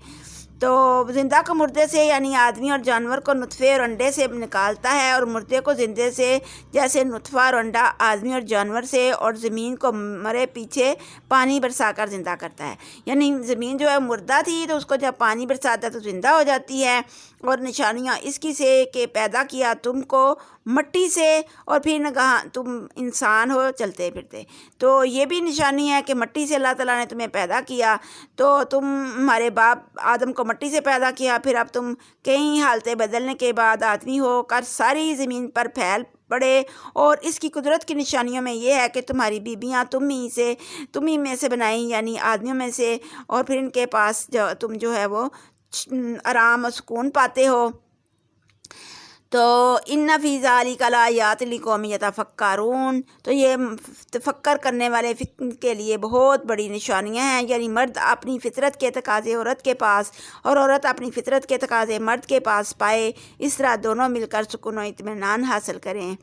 تو زندہ کو مردے سے یعنی آدمی اور جانور کو نطفے اور انڈے سے نکالتا ہے، اور مردے کو زندے سے، جیسے نطفہ اور انڈا آدمی اور جانور سے، اور زمین کو مرے پیچھے پانی برسا کر زندہ کرتا ہے، یعنی زمین جو ہے مردہ تھی تو اس کو جب پانی برساتا ہے تو زندہ ہو جاتی ہے۔ اور نشانیاں اس کی سے کہ پیدا کیا تم کو مٹی سے، اور پھر نگاہ تم انسان ہو چلتے پھرتے، تو یہ بھی نشانی ہے کہ مٹی سے اللہ تعالیٰ نے تمہیں پیدا کیا، تو تم ہمارے باپ آدم کو مٹی سے پیدا کیا، پھر اب تم کئی حالتیں بدلنے کے بعد آدمی ہو کر ساری زمین پر پھیل پڑے۔ اور اس کی قدرت کی نشانیوں میں یہ ہے کہ تمہاری بیویاں تم ہی میں سے بنائیں، یعنی آدمیوں میں سے، اور پھر ان کے پاس تم جو ہے وہ آرام و سکون پاتے ہو۔ تو ان فی ذالک لآیات لقوم یتفکرون، تو یہ تفکر کرنے والے کے لیے بہت بڑی نشانیاں ہیں، یعنی مرد اپنی فطرت کے تقاضے عورت کے پاس، اور عورت اپنی فطرت کے تقاضے مرد کے پاس پائے، اس طرح دونوں مل کر سکون و اطمینان حاصل کریں۔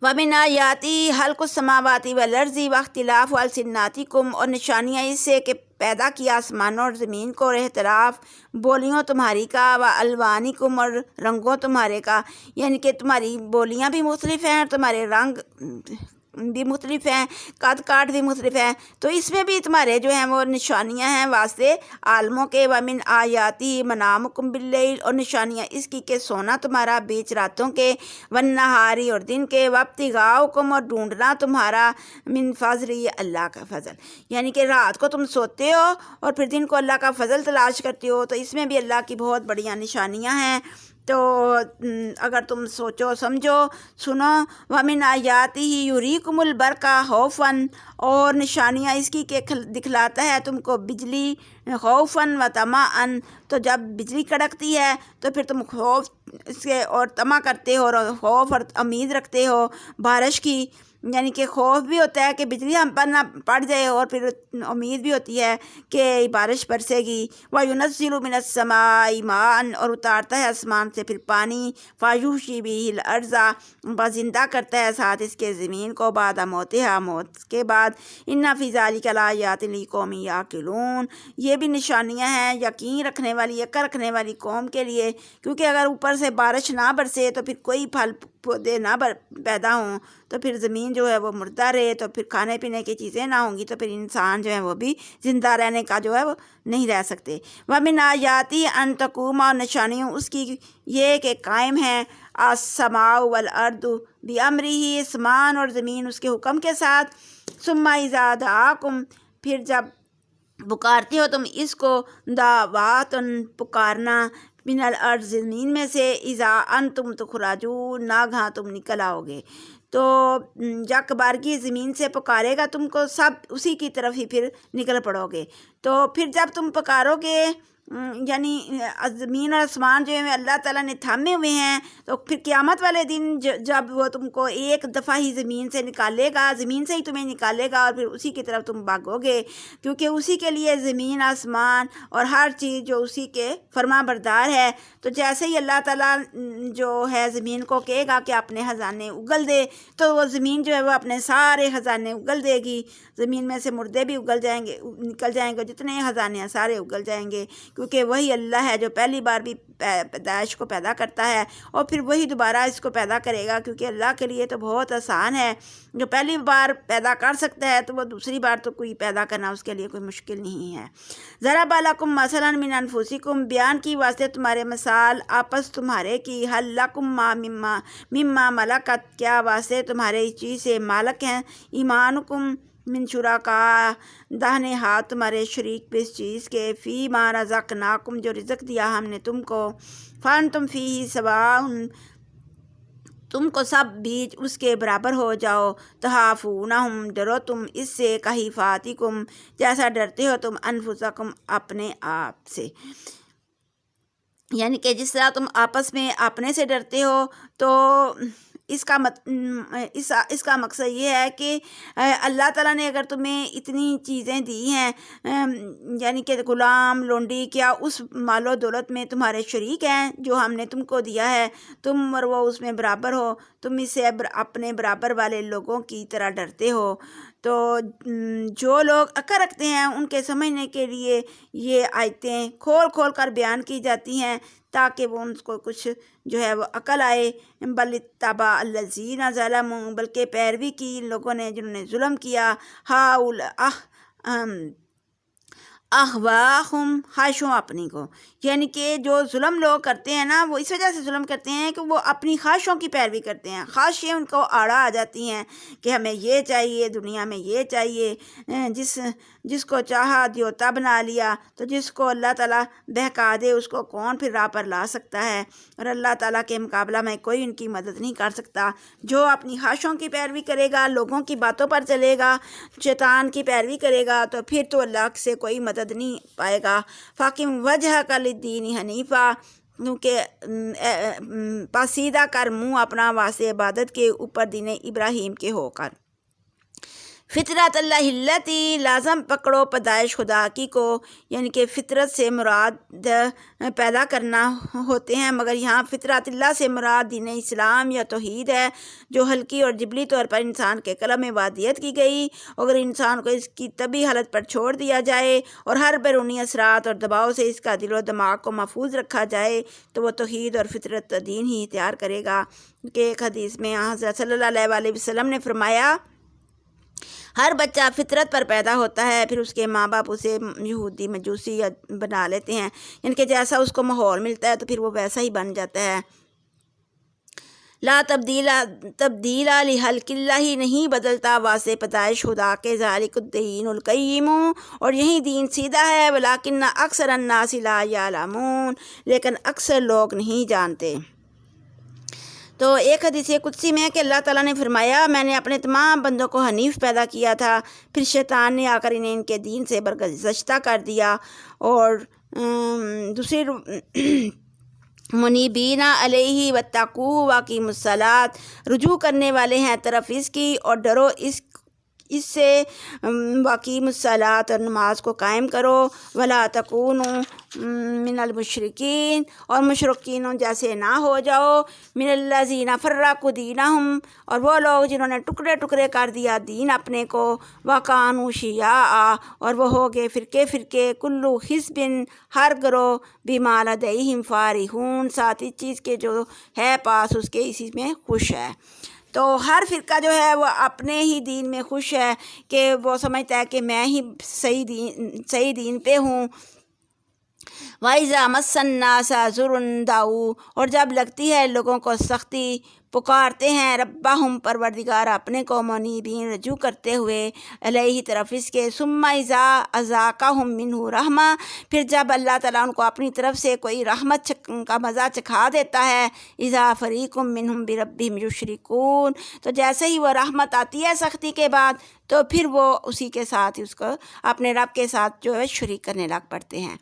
وَمِنْ آیَاتِهِ خَلْقُ السَّمَاوَاتِ وَالْأَرْضِ وَاخْتِلَافُ أَلْسِنَتِكُمْ، اور نشانیاں اس سے کہ پیدا کیا آسمانوں اور زمین کو، اور اختلاف بولیوں تمہاری کا، وَأَلْوَانِكُمْ، اور رنگوں تمہارے کا، یعنی کہ تمہاری بولیاں بھی مختلف ہیں، اور تمہارے رنگ بھی مختلف ہیں، قد کاٹ بھی مختلف ہیں، تو اس میں بھی تمہارے جو ہیں وہ نشانیاں ہیں واسطے عالموں کے۔ وَمِنْ آیَاتِهِ مَنَامُكُمْ بِاللَّيْلِ، اور نشانیاں اس کی کہ سونا تمہارا بیچ راتوں کے، وَالنَّهَارِ، اور دن کے، وَابْتِغَاؤُكُمْ، اور ڈھونڈنا تمہارا، مِنْ فَضْلِهِ، اللہ کا فضل، یعنی کہ رات کو تم سوتے ہو اور پھر دن کو اللہ کا فضل تلاش کرتے ہو، تو اس میں بھی اللہ کی بہت بڑی نشانیاں ہیں۔ تو اگر تم سوچو سمجھو سنو، وَمِنْ آیَاتِهِ یُرِیکُمُ الْبَرْقَ خَوْفًا، اور نشانیاں اس کی کہ دکھلاتا ہے تم کو بجلی خوفاً و طمعاً، تو جب بجلی کڑکتی ہے تو پھر تم خوف سے اور طمع کرتے ہو، اور خوف اور امید رکھتے ہو بارش کی، یعنی کہ خوف بھی ہوتا ہے کہ بجلی ہم پر نہ پڑ جائے، اور پھر امید بھی ہوتی ہے کہ بارش برسے گی۔ وَيُنَزِّلُ مِنَ السَّمَاءِ مَاءً، اور اتارتا ہے آسمان سے پھر پانی، فَيُحْيِي بِهِ الْأَرْضَ، زندہ کرتا ہے ساتھ اس کے زمین کو، بعد موتها، موت کے بعد۔ إِنَّ فِي ذَلِكَ لَآيَاتٍ لِقَوْمٍ يَعْقِلُونَ، یہ بھی نشانیاں ہیں یقین رکھنے والی، عقل رکھنے والی قوم کے لیے، کیونکہ اگر اوپر سے بارش نہ برسے تو پھر کوئی پھل پودے نہ پیدا ہوں، تو پھر زمین جو ہے وہ مردہ رہے، تو پھر کھانے پینے کی چیزیں نہ ہوں گی، تو پھر انسان جو ہے وہ بھی زندہ رہنے کا جو ہے وہ نہیں رہ سکتے۔ وَمِنْ آیَاتِهِ أَن تَقُومَ، اور نشانیوں اس کی یہ کہ قائم ہے السَّمَاءُ وَالْأَرْضُ بِأَمْرِهِ، آسمان اور زمین اس کے حکم کے ساتھ۔ ثُمَّ إِذَا دَعَاكُمْ، پھر جب پکارتے ہو تم اس کو، دعواتن پکارنا، من الارض زمین میں سے، اذا انتم تخرجون ناگہاں تم نکل آؤ گے، تو یک بارگی زمین سے پکارے گا تم کو، سب اسی کی طرف ہی پھر نکل پڑو گے۔ تو پھر جب تم پکارو گے، یعنی زمین اور آسمان جو ہے اللہ تعالیٰ نے تھامے ہوئے ہیں، تو پھر قیامت والے دن جب وہ تم کو ایک دفعہ ہی زمین سے نکالے گا، زمین سے ہی تمہیں نکالے گا، اور پھر اسی کی طرف تم بھاگو گے، کیونکہ اسی کے لیے زمین آسمان اور ہر چیز جو اسی کے فرما بردار ہے۔ تو جیسے ہی اللہ تعالیٰ جو ہے زمین کو کہے گا کہ اپنے خزانے اگل دے، تو وہ زمین جو ہے وہ اپنے سارے خزانے اگل دے گی، زمین میں سے مردے بھی اگل جائیں گے، نکل جائیں گے، جتنے خزانے ہیں سارے اگل جائیں گے، کیونکہ وہی اللہ ہے جو پہلی بار بھی پیدائش کو پیدا کرتا ہے، اور پھر وہی دوبارہ اس کو پیدا کرے گا، کیونکہ اللہ کے لیے تو بہت آسان ہے، جو پہلی بار پیدا کر سکتا ہے تو وہ دوسری بار تو کوئی پیدا کرنا اس کے لیے کوئی مشکل نہیں ہے۔ ضرب لکم مثلا من انفسکم، بیان کی واسطے تمہارے مثال آپس تمہارے کی، حل لکم ما مما ملکت، کیا واسطے تمہارے اس چیز سے مالک ہیں، ایمانکم من شرکاء، داہنے ہاتھ تمہارے شریک بھی اس چیز کے، فی ما رزقناکم، جو رزق دیا ہم نے تم کو، فانتم فیہ سواء، تم کو سب بیچ اس کے برابر ہو جاؤ، تخافونہم، ڈرو تم اس سے، کخیفتکم، جیسا ڈرتے ہو تم انفسکم، اپنے آپ سے، یعنی کہ جس طرح تم آپس میں اپنے سے ڈرتے ہو، تو اس کا مقصد یہ ہے کہ اللہ تعالیٰ نے اگر تمہیں اتنی چیزیں دی ہیں، یعنی کہ غلام، لونڈی، کیا اس مال و دولت میں تمہارے شریک ہیں جو ہم نے تم کو دیا ہے، تم اور وہ اس میں برابر ہو، تم اس سے اپنے برابر والے لوگوں کی طرح ڈرتے ہو۔ تو جو لوگ عقل رکھتے ہیں ان کے سمجھنے کے لیے یہ آیتیں کھول کھول کر بیان کی جاتی ہیں، تاکہ وہ ان کو کچھ جو ہے وہ عقل آئے۔ بل اتبع الذین ظلموا، بلکہ پیروی کی ان لوگوں نے جنہوں نے ظلم کیا، اہواہم، خواہشوں اپنی کو، یعنی کہ جو ظلم لوگ کرتے ہیں نا، وہ اس وجہ سے ظلم کرتے ہیں کہ وہ اپنی خواہشوں کی پیروی کرتے ہیں، خواہشیں ان کو آڑا آ جاتی ہیں کہ ہمیں یہ چاہیے، دنیا میں یہ چاہیے، جس کو چاہا دیوتا بنا لیا، تو جس کو اللہ تعالیٰ بہکا دے اس کو کون پھر راہ پر لا سکتا ہے، اور اللہ تعالیٰ کے مقابلہ میں کوئی ان کی مدد نہیں کر سکتا۔ جو اپنی خواہشوں کی پیروی کرے گا، لوگوں کی باتوں پر چلے گا، شیطان کی پیروی کرے گا، تو پھر تو اللہ سے کوئی مدد نہیں پائے گا۔ فاقم وجہک للدین حنیفا، کیونکہ پاسیدہ کر منہ اپنا واسطے عبادت کے اوپر دین ابراہیم کے ہو کر، فطرت اللہ التی، لازم پکڑو پیدائش خدا کی کو، یعنی کہ فطرت سے مراد پیدا کرنا ہوتے ہیں، مگر یہاں فطرت اللہ سے مراد دین اسلام یا توحید ہے، جو ہلکی اور جبلی طور پر انسان کے قلم میں وادیت کی گئی۔ اگر انسان کو اس کی طبی حالت پر چھوڑ دیا جائے اور ہر بیرونی اثرات اور دباؤ سے اس کا دل و دماغ کو محفوظ رکھا جائے، تو وہ توحید اور فطرت دین ہی اختیار کرے گا۔ کہ ایک حدیث میں حضرت صلی اللہ علیہ وسلم نے فرمایا، ہر بچہ فطرت پر پیدا ہوتا ہے، پھر اس کے ماں باپ اسے یہودی مجوسی بنا لیتے ہیں، یعنی کہ جیسا اس کو ماحول ملتا ہے تو پھر وہ ویسا ہی بن جاتا ہے۔ لا تبدیل لخلق اللہ، نہیں بدلتا واسطے پیدائش خدا کے، ذالک الدین القیم، اور یہی دین سیدھا ہے، ولکن اکثر الناس لا یعلمون، لیکن اکثر لوگ نہیں جانتے۔ تو ایک حدیث قدسی میں ہے کہ اللہ تعالیٰ نے فرمایا میں نے اپنے تمام بندوں کو حنیف پیدا کیا تھا، پھر شیطان نے آ کر انہیں ان کے دین سے برگزشتہ کر دیا، اور دوسری منیبین علیہ واتقوا واقیموا الصلاۃ، رجوع کرنے والے ہیں طرف اس کی اور ڈرو اس سے، واقیموا الصلاۃ، اور نماز کو قائم کرو، ولا تکونوا من المشرکین، اور مشرکینوں جیسے نہ ہو جاؤ، من الذین فرقوا دینہم، اور وہ لوگ جنہوں نے ٹکڑے ٹکڑے کر دیا دین اپنے کو، وکانوا شیعاء، اور وہ ہو گئے فرقے فرقے، کل حزب، ہر گروہ، بما لدیہم فارحون، ساتھ اس چیز کے جو ہے پاس اس کے اسی میں خوش ہے۔ تو ہر فرقہ جو ہے وہ اپنے ہی دین میں خوش ہے، کہ وہ سمجھتا ہے کہ میں ہی صحیح دین پہ ہوں۔ وَإِذَا مَسَّ النَّاسَ ضُرٌّ دَعُوا، اور جب لگتی ہے لوگوں کو سختی پکارتے ہیں ربہم، پروردگار اپنے کو، منیبین، رجوع کرتے ہوئے، علیہ طرف اس کے، ثم اذا اذاقہم منہ رحمہ، پھر جب اللہ تعالیٰ ان کو اپنی طرف سے کوئی رحمت کا مزہ چکھا دیتا ہے، اذا فریق منہم بربہم یشرکون، تو جیسے ہی وہ رحمت آتی ہے سختی کے بعد، تو پھر وہ اسی کے ساتھ اس کو اپنے رب کے ساتھ جو ہے شریک کرنے لگ پڑتے ہیں۔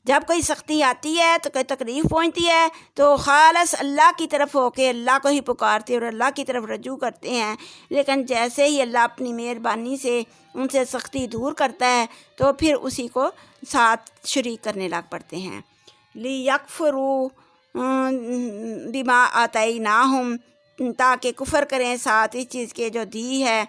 جب کوئی سختی آتی ہے تو کوئی تکلیف پہنچتی ہے تو خالص اللہ کی طرف ہو کے اللہ کو ہی پکارتے اور اللہ کی طرف رجوع کرتے ہیں، لیکن جیسے ہی اللہ اپنی مہربانی سے ان سے سختی دور کرتا ہے تو پھر اسی کو ساتھ شریک کرنے لگ پڑتے ہیں۔ لیکفروا بما آتیناہم، تاکہ کفر کریں ساتھ اس چیز کے جو دی ہے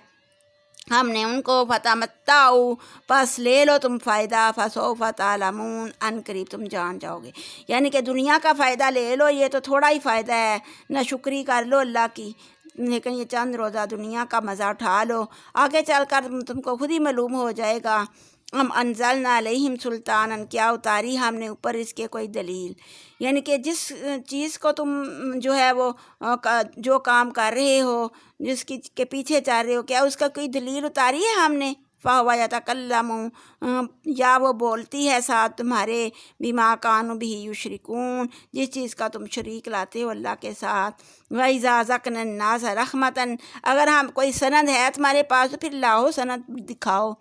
ہم نے ان کو، فتمتعوا، پس لے لو تم فائدہ، فسوف تعلمون، ان قریب تم جان جاؤ گے۔ یعنی کہ دنیا کا فائدہ لے لو، یہ تو تھوڑا ہی فائدہ ہے، نہ شکری کر لو اللہ کی، لیکن یہ چند روزہ دنیا کا مزہ اٹھا لو، آگے چل کر تم کو خود ہی معلوم ہو جائے گا۔ ہم انزلنا علیہم سلطانا، کیا اتاری ہم نے اوپر اس کے کوئی دلیل، یعنی کہ جس چیز کو تم جو ہے وہ جو کام کر رہے ہو، جس کی کے پیچھے چل رہے ہو، کیا اس کا کوئی دلیل اتاری ہے ہم نے؟ فَهُوَ يَتَكَلَّمُ، یا وہ بولتی ہے ساتھ تمہارے، بِمَا كَانُوا بِهِ يُشْرِكُونَ، جس چیز کا تم شریک لاتے ہو اللہ کے ساتھ۔ وَإِذَا ذَقْنَا النَّاسَ رَحْمَةً، اگر ہم کوئی سند ہے تمہارے پاس تو پھر لاؤ سند دکھاؤ،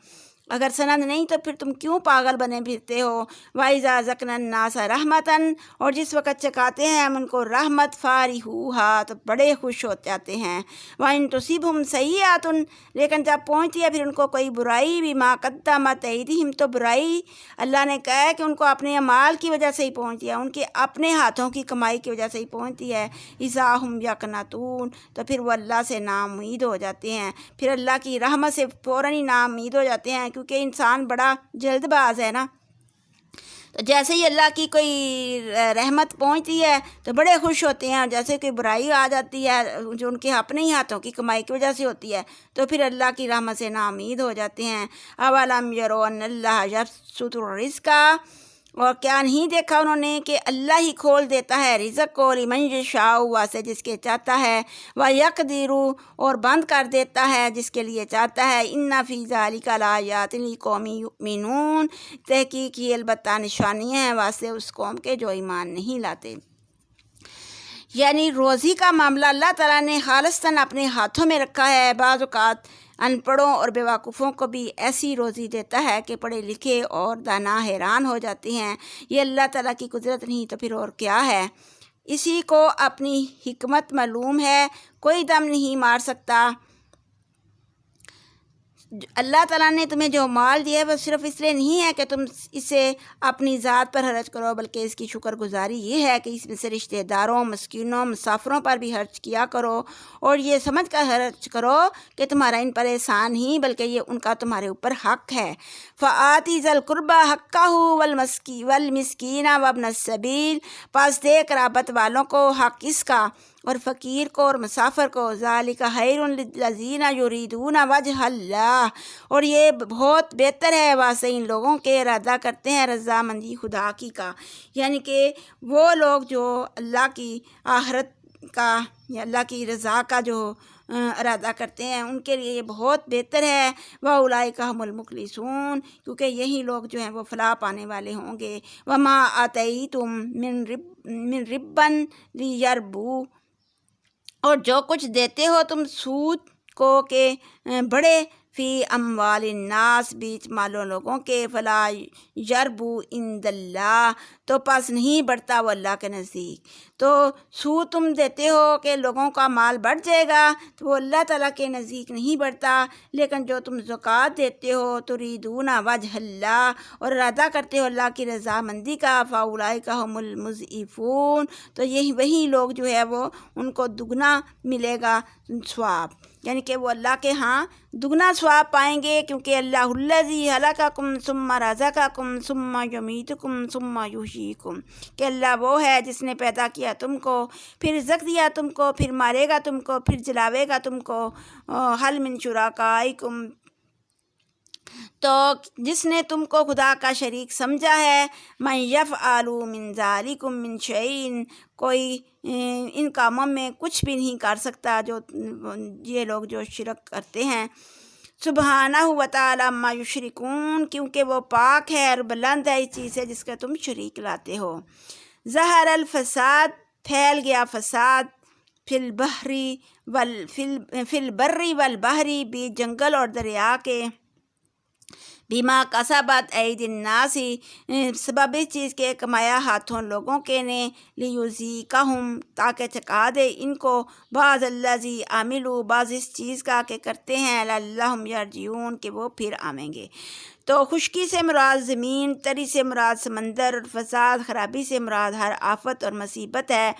اگر سند نہیں تو پھر تم کیوں پاگل بنے پھرتے ہو۔ وَإِذَا ذَقْنَا النَّاسَ رَحْمَةً، اور جس وقت چکھاتے ہیں ہم ان کو رحمت، فَارِحُوهَا، تو بڑے خوش ہو جاتے ہیں۔ وَإِن تُصِبْهُمْ سَيِّئَةٌ، لیکن جب پہنچتی ہے پھر ان کو کوئی برائی، بِمَا قَدَّمَتْ أَيْدِيهِمْ، تو برائی اللہ نے کہا ہے کہ ان کو اپنے اعمال کی وجہ سے ہی پہنچتی ہے، ان کے اپنے ہاتھوں کی کمائی کی وجہ سے ہی پہنچتی ہے، اِذَا هُمْ يَقْنَطُونَ، تو پھر وہ اللہ سے نا امید ہو جاتے ہیں، پھر اللہ کی رحمت سے فوراً ہی نا امید ہو جاتے ہیں، کیونکہ انسان بڑا جلد باز ہے نا۔ تو جیسے ہی اللہ کی کوئی رحمت پہنچتی ہے تو بڑے خوش ہوتے ہیں، اور جیسے کوئی برائی آ جاتی ہے جو ان کے اپنے ہی ہاتھوں کی کمائی کی وجہ سے ہوتی ہے تو پھر اللہ کی رحمت سے نا امید ہو جاتے ہیں۔ اولم یروا ان اللہ یبسط الرزق، اور کیا نہیں دیکھا انہوں نے کہ اللہ ہی کھول دیتا ہے رزق کو، لمن یشاء، واسطے جس کے چاہتا ہے، ویقدر، اور بند کر دیتا ہے جس کے لیے چاہتا ہے۔ ان فی ذلک لآیات لقوم یؤمنون، تحقیق یہ البتہ نشانیاں ہیں واسطے اس قوم کے جو ایمان نہیں لاتے۔ یعنی روزی کا معاملہ اللہ تعالیٰ نے خالصتاً اپنے ہاتھوں میں رکھا ہے۔ بعض اوقات ان پڑھوں اور بیوقوفوں کو بھی ایسی روزی دیتا ہے کہ پڑھے لکھے اور دانا حیران ہو جاتے ہیں، یہ اللہ تعالیٰ کی قدرت نہیں تو پھر اور کیا ہے؟ اسی کو اپنی حکمت معلوم ہے، کوئی دم نہیں مار سکتا۔ اللہ تعالیٰ نے تمہیں جو مال دیا ہے وہ صرف اس لیے نہیں ہے کہ تم اسے اپنی ذات پر خرچ کرو، بلکہ اس کی شکر گزاری یہ ہے کہ اس میں سے رشتہ داروں، مسکینوں، مسافروں پر بھی خرچ کیا کرو، اور یہ سمجھ کر خرچ کرو کہ تمہارا ان پر احسان ہی بلکہ یہ ان کا تمہارے اوپر حق ہے۔ فآتی ذی القربی حقہ والمسکین وابن السبیل، پس دے قرابت والوں کو حق اس کا، اور فقیر کو اور مسافر کو، ذالک خیر للذین یریدون وجہ اللہ، اور یہ بہت بہتر ہے واسطے ان لوگوں کے ارادہ کرتے ہیں رضامندی خدا کی کا، یعنی کہ وہ لوگ جو اللہ کی آخرت کا یا اللہ کی رضا کا جو ارادہ کرتے ہیں ان کے لیے یہ بہت بہتر ہے۔ وَأُولَئِكَ هُمُ الْمُفْلِحُونَ، کیونکہ یہی لوگ جو ہیں وہ فلاح پانے والے ہوں گے۔ وَمَا آتَيْتُم مِّن رِبًّا لِيَرْبُوا، اور جو کچھ دیتے ہو تم سود کو کہ بڑے فی اموال الناس، بیچ مالوں لوگوں کے، فلا یربو عند اللہ، تو پس نہیں بڑھتا وہ اللہ کے نزدیک۔ تو سود تم دیتے ہو کہ لوگوں کا مال بڑھ جائے گا تو وہ اللہ تعالیٰ کے نزدیک نہیں بڑھتا، لیکن جو تم زکوٰۃ دیتے ہو تریدون وجہ اللہ، اور ارادہ کرتے ہو اللہ کی رضامندی کا، فاولئک هم المضعفون، تو یہی وہی لوگ جو ہے وہ ان کو دگنا ملے گا ثواب، یعنی کہ وہ اللہ کے ہاں دگنا ثواب پائیں گے، کیونکہ اللہ الذی خلقکم ثم رزقکم ثم یمیتکم ثم یحییکم، کہ اللہ وہ ہے جس نے پیدا کیا تم کو، پھر رزق دیا تم کو، پھر مارے گا تم کو، پھر جلاوے گا تم کو۔ حل من شرکائکم، تو جس نے تم کو خدا کا شریک سمجھا ہے، من یفعل من ذالکم من شیء، کوئی ان کاموں میں کچھ بھی نہیں کر سکتا جو یہ لوگ جو شرک کرتے ہیں، سبحانہ و تعالی عما یشرکون، کیونکہ وہ پاک ہے اور بلند ہے اس چیز سے جس کا تم شریک لاتے ہو۔ ظہر الفساد، پھیل گیا فساد، فی البر والبحر، بھی جنگل اور دریا کے، بیما کسبت ایدی الناس، سبب اس چیز کے کمایا ہاتھوں لوگوں کے نے، لیذیقہم، تاکہ چکھا دے ان کو، بعض الذی عملوا، بعض اس چیز کا کہ کرتے ہیں، لعلہم یرجعون، کہ وہ پھر آئیں گے۔ تو خشکی سے مراد زمین، تری سے مراد سمندر، اور فساد خرابی سے مراد ہر آفت اور مصیبت ہے،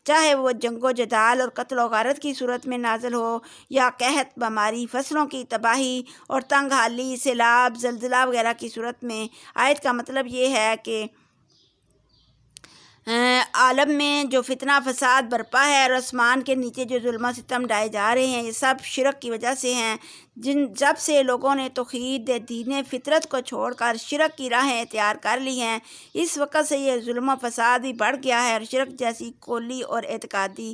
چاہے وہ جنگ و جدال اور قتل و غارت کی صورت میں نازل ہو، یا قحط، بیماری، فصلوں کی تباہی اور تنگ حالی، سیلاب، زلزلہ وغیرہ کی صورت میں۔ آیت کا مطلب یہ ہے کہ عالم میں جو فتنہ فساد برپا ہے اور آسمان کے نیچے جو ظلم و ستم ڈائے جا رہے ہیں، یہ سب شرک کی وجہ سے ہیں۔ جب سے لوگوں نے توحید دین فطرت کو چھوڑ کر شرک کی راہیں اختیار کر لی ہیں، اس وقت سے یہ ظلم و فساد بھی بڑھ گیا ہے، اور شرک جیسی قولی اور اعتقادی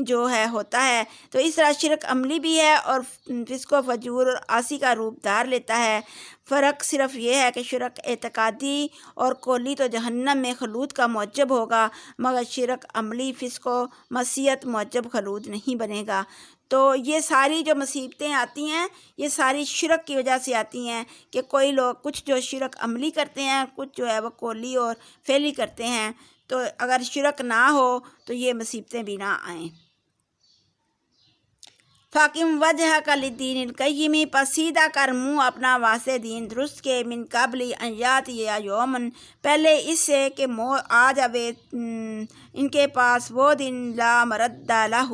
جو ہے ہوتا ہے، تو اس طرح شرک عملی بھی ہے اور فسق و فجور اور عاصی کا روپ دھار لیتا ہے۔ فرق صرف یہ ہے کہ شرک اعتقادی اور قولی تو جہنم میں خلود کا موجب ہوگا، مگر شرک عملی فسق و معصیت موجب خلود نہیں بنے گا۔ تو یہ ساری جو مصیبتیں آتی ہیں یہ ساری شرک کی وجہ سے آتی ہیں، کہ کوئی لوگ کچھ جو شرک عملی کرتے ہیں، کچھ جو ہے وہ قولی اور فعلی کرتے ہیں، تو اگر شرک نہ ہو تو یہ مصیبتیں بھی نہ آئیں۔ فاقم وجہ کا لدین القیم، پس سیدھا کر منہ اپنا واسطے دین درست کے، من قبل ان یاتی یا یومن، پہلے اس سے کہ آ جاوے ان کے پاس وہ دن، لا مرد لہ،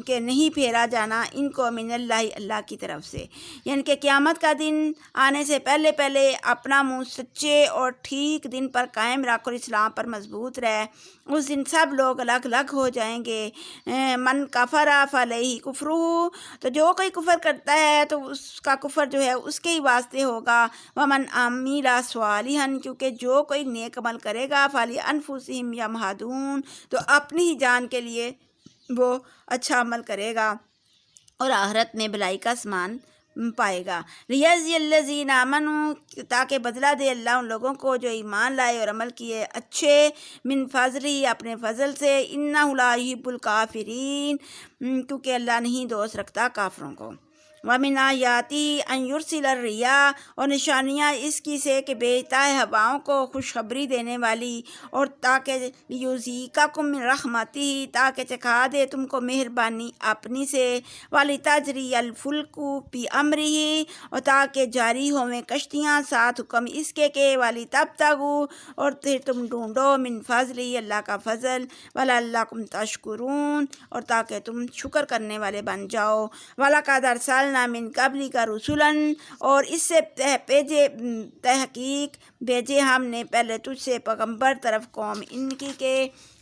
کہ نہیں پھیرا جانا ان کو، من اللہ، اللہ کی طرف سے، یعنی کہ قیامت کا دن آنے سے پہلے پہلے اپنا منہ سچے اور ٹھیک دن پر قائم رکھ اور اسلام پر مضبوط رہے۔ اس دن سب لوگ الگ الگ ہو جائیں گے۔ من کفر فعلیہ کفرہ، تو جو کوئی کفر کرتا ہے تو اس کا کفر جو ہے اس کے ہی واسطے ہوگا۔ ومن عمل صالحا، کیونکہ جو کوئی نیک عمل کرے گا، فلانفسہم یمہدون، تو اپنی ہی جان کے لیے وہ اچھا عمل کرے گا اور آخرت میں بھلائی کا سامان پائے گا۔ لیجزی الذین آمنوا، تاکہ بدلہ دے اللہ ان لوگوں کو جو ایمان لائے اور عمل کیے اچھے، من فضلہ، اپنے فضل سے، انہ لا یحب الکافرین، کیونکہ اللہ نہیں دوست رکھتا کافروں کو۔ وَمِنْ آیَاتِهِ أَنْ يُرْسِلَ الرِّيَاحَ، اور نشانیاں اس کی سے کہ بھیجتا ہے ہواؤں کو خوشخبری دینے والی، اور تاکہ لِيُذِيقَكُم مِّن رَحْمَتِهِ، تاکہ چکھا دے تم کو مہربانی اپنی سے، وَلِتَجْرِيَ الْفُلْكُ بِأَمْرِهِ، اور تاکہ جاری ہویں کشتیاں ساتھ حکم اس کے وَلِتَبْتَغُوا، اور پھر تم ڈھونڈو، من فضلہ، اللہ کا فضل، وَلَعَلَّكُمْ تَشْكُرُونَ، اور تاکہ تم شکر کرنے والے بن جاؤ۔ وَلَقَدْ أَرْسَلْنَا مِن قَبْلِكَ رُسُلًا، اور اس سے تحقیق بھیجے ہم نے پہلے تجھ سے پیغمبر طرف قوم ان کی کے،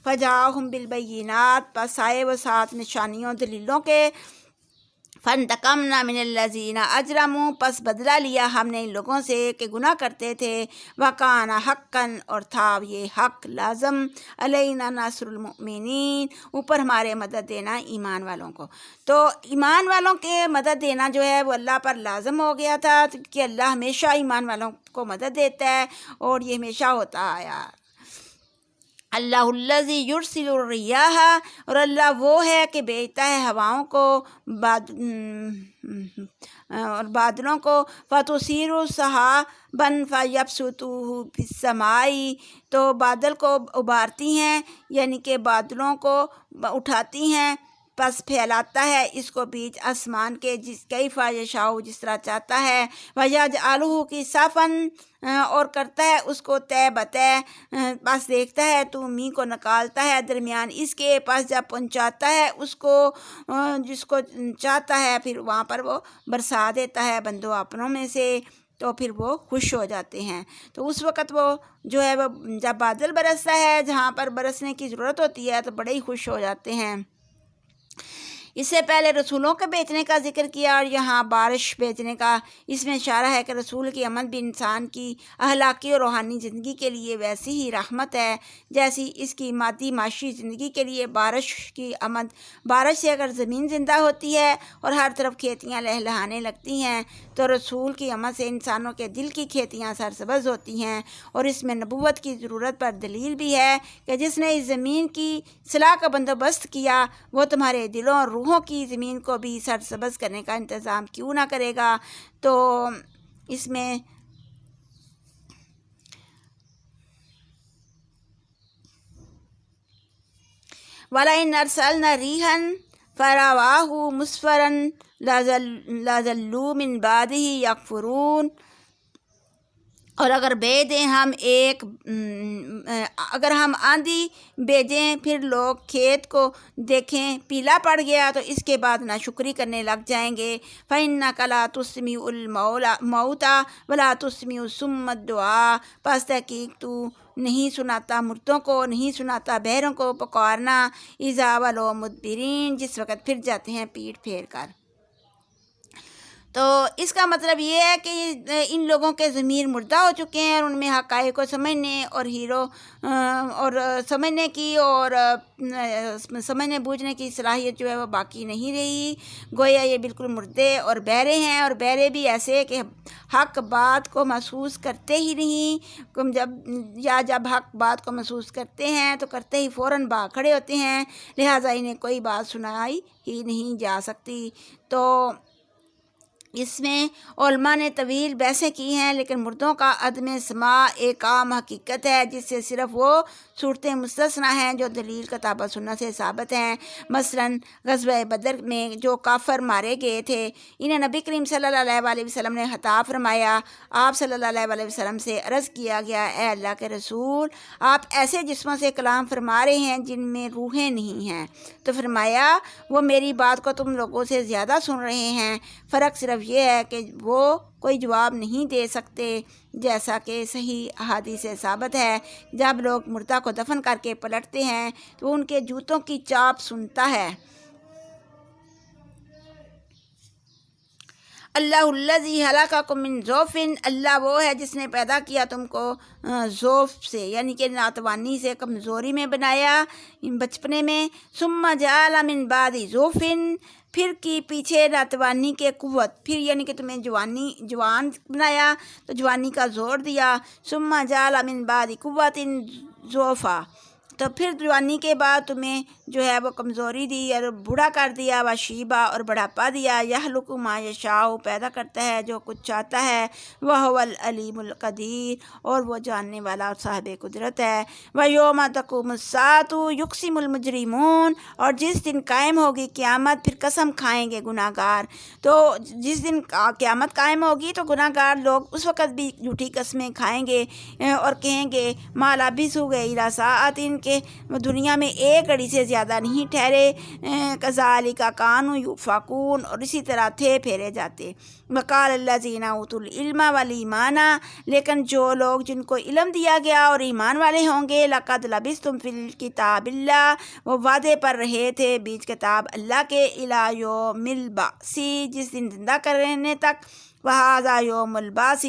فَجَاءَهُم بِالْبَيِّنَاتِ، پس آئے وہ ساتھ نشانیوں دلیلوں کے، فانتقمنا من الذین اجرموا، پس بدلہ لیا ہم نے ان لوگوں سے کہ گناہ کرتے تھے، وکان حقا، اور تھا یہ حق لازم، علینا نصر المؤمنین، اوپر ہمارے مدد دینا ایمان والوں کو۔ تو ایمان والوں کے مدد دینا جو ہے وہ اللہ پر لازم ہو گیا تھا، کہ اللہ ہمیشہ ایمان والوں کو مدد دیتا ہے، اور یہ ہمیشہ ہوتا آیا۔ اللہ الذی یرسل الریاح، اور اللہ وہ ہے کہ بھیجتا ہے ہواؤں کو، اور بادلوں کو، فتصیر سحابا فیبسطہ فی السماء، تو بادل کو ابھارتی ہیں، یعنی کہ بادلوں کو اٹھاتی ہیں، پس پھیلاتا ہے اس کو بیچ آسمان کے، کیف یشاء، جس طرح چاہتا ہے، ویجعلہ کسفا، اور کرتا ہے اس کو طے بطے، پس دیکھتا ہے تو می کو نکالتا ہے درمیان اس کے، پس جب پہنچاتا ہے اس کو جس کو چاہتا ہے، پھر وہاں پر وہ برسا دیتا ہے بندوں اپنوں میں سے، تو پھر وہ خوش ہو جاتے ہیں۔ تو اس وقت وہ جو ہے وہ جب بادل برستا ہے جہاں پر برسنے کی ضرورت ہوتی ہے تو بڑے ہی خوش ہو جاتے ہیں۔ اس سے پہلے رسولوں کے بھیجنے کا ذکر کیا، اور یہاں بارش بھیجنے کا، اس میں اشارہ ہے کہ رسول کی آمد بھی انسان کی اخلاقی اور روحانی زندگی کے لیے ویسی ہی رحمت ہے جیسی اس کی مادی معاشی زندگی کے لیے بارش کی آمد۔ بارش سے اگر زمین زندہ ہوتی ہے اور ہر طرف کھیتیاں لہلہانے لگتی ہیں، تو رسول کی آمد سے انسانوں کے دل کی کھیتیاں سرسبز ہوتی ہیں، اور اس میں نبوت کی ضرورت پر دلیل بھی ہے کہ جس نے اس زمین کی صلاح کا بندوبست کیا، وہ تمہارے دلوں اور روحوں کی زمین کو بھی سرسبز کرنے کا انتظام کیوں نہ کرے گا۔ تو اس میں وَلَئِنْ أَرْسَلْنَا رِيحًا فَرَوَاهُ مُصْفَرًا لَظَلُّوا مِنْ بَعْدِهِ يَكْفُرُونَ، اور اگر بھیجیں ہم اگر ہم آندھی بھیجیں پھر لوگ کھیت کو دیکھیں پیلا پڑ گیا تو اس کے بعد ناشکری کرنے لگ جائیں گے۔ فَإِنَّكَ لَا تُسْمِعُ الْمَوْتَىٰ وَلَا تُسْمِعُ الصُّمَّ الدُّعَاء، پس تحقیق تو نہیں سناتا مردوں کو، نہیں سناتا بہروں کو پکارنا، اِذَا وَلَوْا مُدْبِرِينَ، جس وقت پھر جاتے ہیں پیٹھ پھیر کر۔ تو اس کا مطلب یہ ہے کہ ان لوگوں کے ضمیر مردہ ہو چکے ہیں، اور ان میں حقائق کو سمجھنے اور سمجھنے کی اور سمجھنے بوجھنے کی صلاحیت جو ہے وہ باقی نہیں رہی، گویا یہ بالکل مردے اور بہرے ہیں، اور بہرے بھی ایسے کہ حق بات کو محسوس کرتے ہی نہیں، جب حق بات کو محسوس کرتے ہیں تو کرتے ہی فوراً بھاگ کھڑے ہوتے ہیں، لہٰذا انہیں کوئی بات سنائی ہی نہیں جا سکتی۔ تو اس میں علماء نے طویل بحثیں کی ہیں، لیکن مردوں کا عدم سماع ایک عام حقیقت ہے جس سے صرف وہ صورتیں مستثنیٰ ہیں جو دلیل کتاب و سنت سے ثابت ہیں۔ مثلاً غزوہ بدر میں جو کافر مارے گئے تھے، انہیں نبی کریم صلی اللہ علیہ وسلم نے خطاب فرمایا، آپ صلی اللہ علیہ وسلم سے عرض کیا گیا، اے اللہ کے رسول، آپ ایسے جسموں سے کلام فرما رہے ہیں جن میں روحیں نہیں ہیں، تو فرمایا وہ میری بات کو تم لوگوں سے زیادہ سن رہے ہیں، فرق صرف یہ ہے کہ وہ کوئی جواب نہیں دے سکتے، جیسا کہ صحیح احادیث سے ثابت ہے، جب لوگ مردہ کو دفن کر کے پلٹتے ہیں تو ان کے جوتوں کی چاپ سنتا ہے۔ اللہ الذی خلقکم من ضعف، اللہ وہ ہے جس نے پیدا کیا تم کو ضعف سے، یعنی کہ ناتوانی سے، کمزوری میں بنایا بچپنے میں، ثم جعل من بعد ضعف، پھر کی پیچھے ناتوانی کے قوت، پھر یعنی کہ تمہیں جوان بنایا تو جوانی کا زور دیا، ثم جعل من بعد قوت ضعفا، تو پھر جوانی کے بعد تمہیں جو ہے وہ کمزوری دی اور بوڑھا کر دیا، وشیبہ اور بڑھاپا دیا، یخلق ما یشاء، پیدا کرتا ہے جو کچھ چاہتا ہے، وہو العلیم القدیر، اور وہ جاننے والا اور صاحب قدرت ہے۔ ویوم تقوم الساعۃ یقسم المجرمون، اور جس دن قائم ہوگی قیامت پھر قسم کھائیں گے گناہ گار۔ تو جس دن قیامت قائم ہوگی تو گناہ گار لوگ اس وقت بھی جھوٹی قسمیں کھائیں گے اور کہیں گے ما لبثوا الا ساعۃ، کہ وہ دنیا میں ایک گھڑی سے زیادہ نہیں ٹھہرے، کذالک کانوا یؤفکون، اور اسی طرح تھے پھیرے جاتے۔ وقال الذین اوتوا العلم والایمان، لیکن جو لوگ جن کو علم دیا گیا اور ایمان والے ہوں گے، لقد لبثتم فی الکتاب اللہ، وہ وعدے پر رہے تھے بیچ کتاب اللہ کے، الی یوم البعث، جس دن زندہ کرنے تک، وہذا یوم البعث،